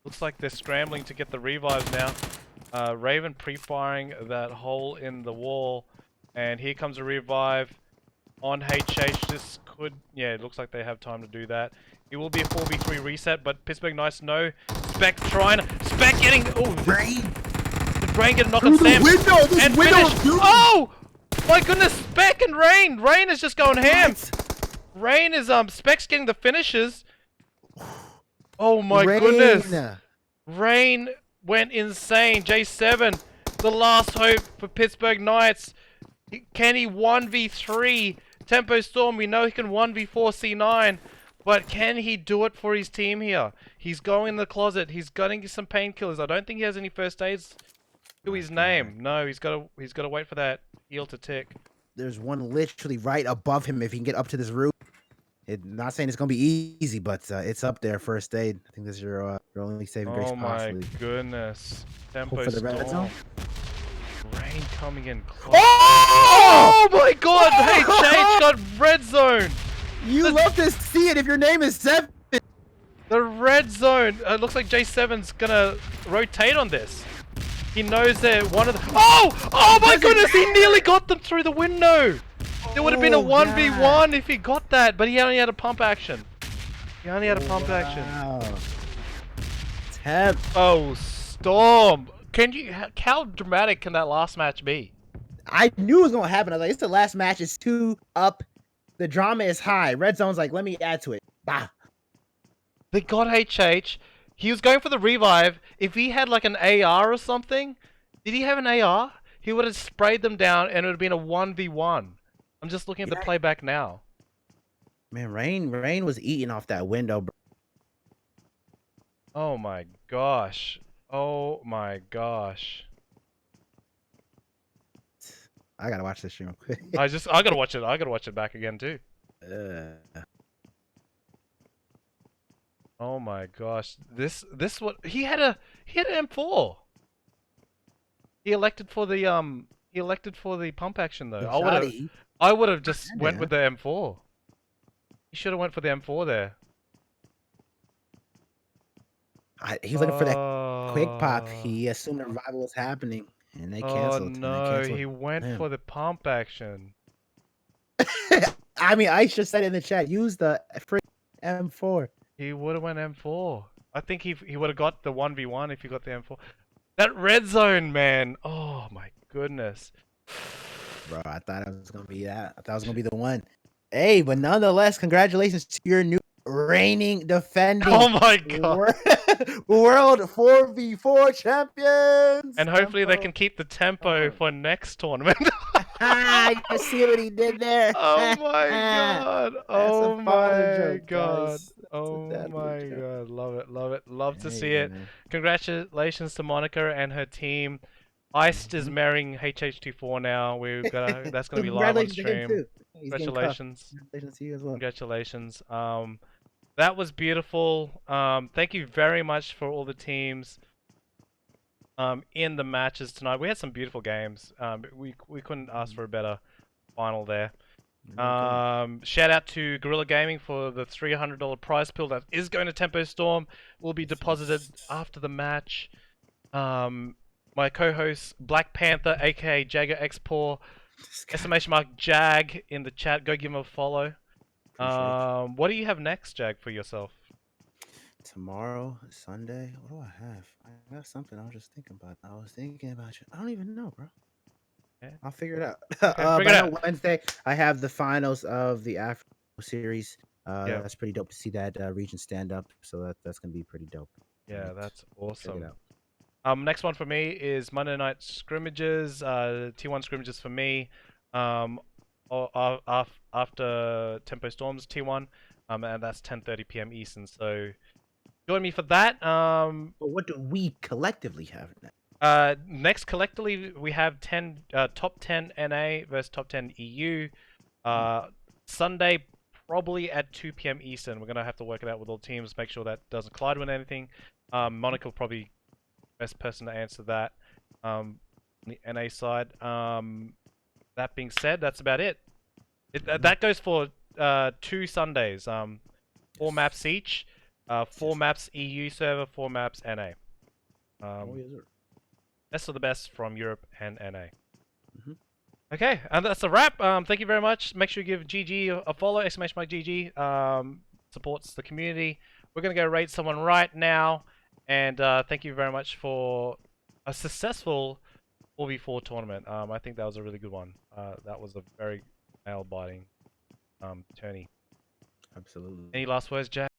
Looks like they're scrambling to get the revives now. Raven pre-firing that hole in the wall, and here comes a revive on HH. This could, yeah, it looks like they have time to do that. It will be a 4v3 reset, but Pittsburgh Knights no. Spec trying to, Spec getting, oh, Rain! did Rain get a knock on Sam? And finish. Oh! My goodness, Spec and Rain! Rain is just going ham! Rain is, Spec's getting the finishes. Oh my goodness! Rain went insane. J7, the last hope for Pittsburgh Knights. Can he 1v3? Tempo Storm, we know he can 1v4 C9. But can he do it for his team here? He's going in the closet. He's getting some painkillers. I don't think he has any first aids Do his name. No, he's got to wait for that heel to tick. There's one literally right above him if he can get up to this roof. Not saying it's gonna be easy, but it's up there. First aid. I think this is your only saving grace Oh my possibly. goodness. Tempo Hope for the red storm. zone. Rain coming in close. Oh! Oh my god! Hey, Change got red zone! You love to see it if your name is 7. The red zone! It looks like J7's gonna rotate on this. He knows that one of the... Oh! Oh my goodness! He nearly got them through the window! There would have been a 1v1 if he got that, but he only had a pump action. He only had a pump action. Oh, Storm! Can you... How dramatic can that last match be? I knew it was gonna happen. I was like, it's the last match. It's 2 up. The drama is high. Red zone's like, let me add to it. Bah. They got HH. He was going for the revive. If he had like an AR or something, did he have an AR? He would have sprayed them down and it would have been a 1v1. I'm just looking at the playback now. Man, Rain was eating off that window, bro. Oh my gosh. Oh my gosh. I gotta watch this stream real quick. I gotta watch it. I gotta watch it back again too. Oh my gosh. This what he had an M4. He elected for the pump action though. I would have just went with the M4. He should have went for the M4 there. He's looking for that quick pop. He assumed the revival was happening, and they canceled. Oh no, he went for the pump action. I mean, I just said in the chat, use the M4. He would have went M4. I think he would have got the 1v1 if he got the M4. That red zone, man. Oh my goodness. Bro, I thought it was gonna be that. I thought it was gonna be the one. Hey, but nonetheless, congratulations to your new reigning, defending, oh my god, world 4v4 champions. And hopefully they can keep the tempo for next tournament. You see what he did there? Oh my god! Oh my god! Oh my god! Love it! Love it! Love to see it. Man. Congratulations to Monica and her team. Iced is marrying HH24 now. That's gonna be live on stream. Congratulations! Congratulations to you as well. Congratulations. That was beautiful. Thank you very much for all the teams in the matches tonight. We had some beautiful games. We couldn't ask for a better final there. Shout out to Guerrilla Gaming for the $300 prize pool that is going to Tempo Storm. Will be deposited after the match. My co-host Black Panther, aka Jagger Xpor, ! Jag in the chat. Go give him a follow. What do you have next, Jag, for yourself? Tomorrow, Sunday. What do I have? I got something I was just thinking about. I was thinking about you. I don't even know, bro. Okay. I'll figure it out. Figure it out. Wednesday, I have the finals of the Afro series. That's pretty dope to see that region stand up. So that's gonna be pretty dope. Yeah, that's awesome. Check it out. Next one for me is Monday night scrimmages. T1 scrimmages for me. After Tempo Storms T1, and that's 10:30 p.m. Eastern. So join me for that. But what do we collectively have next? Next collectively we have top 10 NA versus top 10 EU. Sunday probably at 2 p.m. Eastern. We're gonna have to work it out with all teams, make sure that doesn't collide with anything. Monica will probably best person to answer that. On the NA side. That being said, that's about it. That goes for 2 Sundays. 4 maps each. 4 maps EU server, 4 maps NA. Best of the best from Europe and NA. Okay, and that's a wrap. Thank you very much. Make sure you give GG a follow, !GG. Supports the community. We're going to go raid someone right now. And thank you very much for a successful 4v4 tournament. I think that was a really good one. That was a very nail-biting tourney. Absolutely. Any last words, Jack?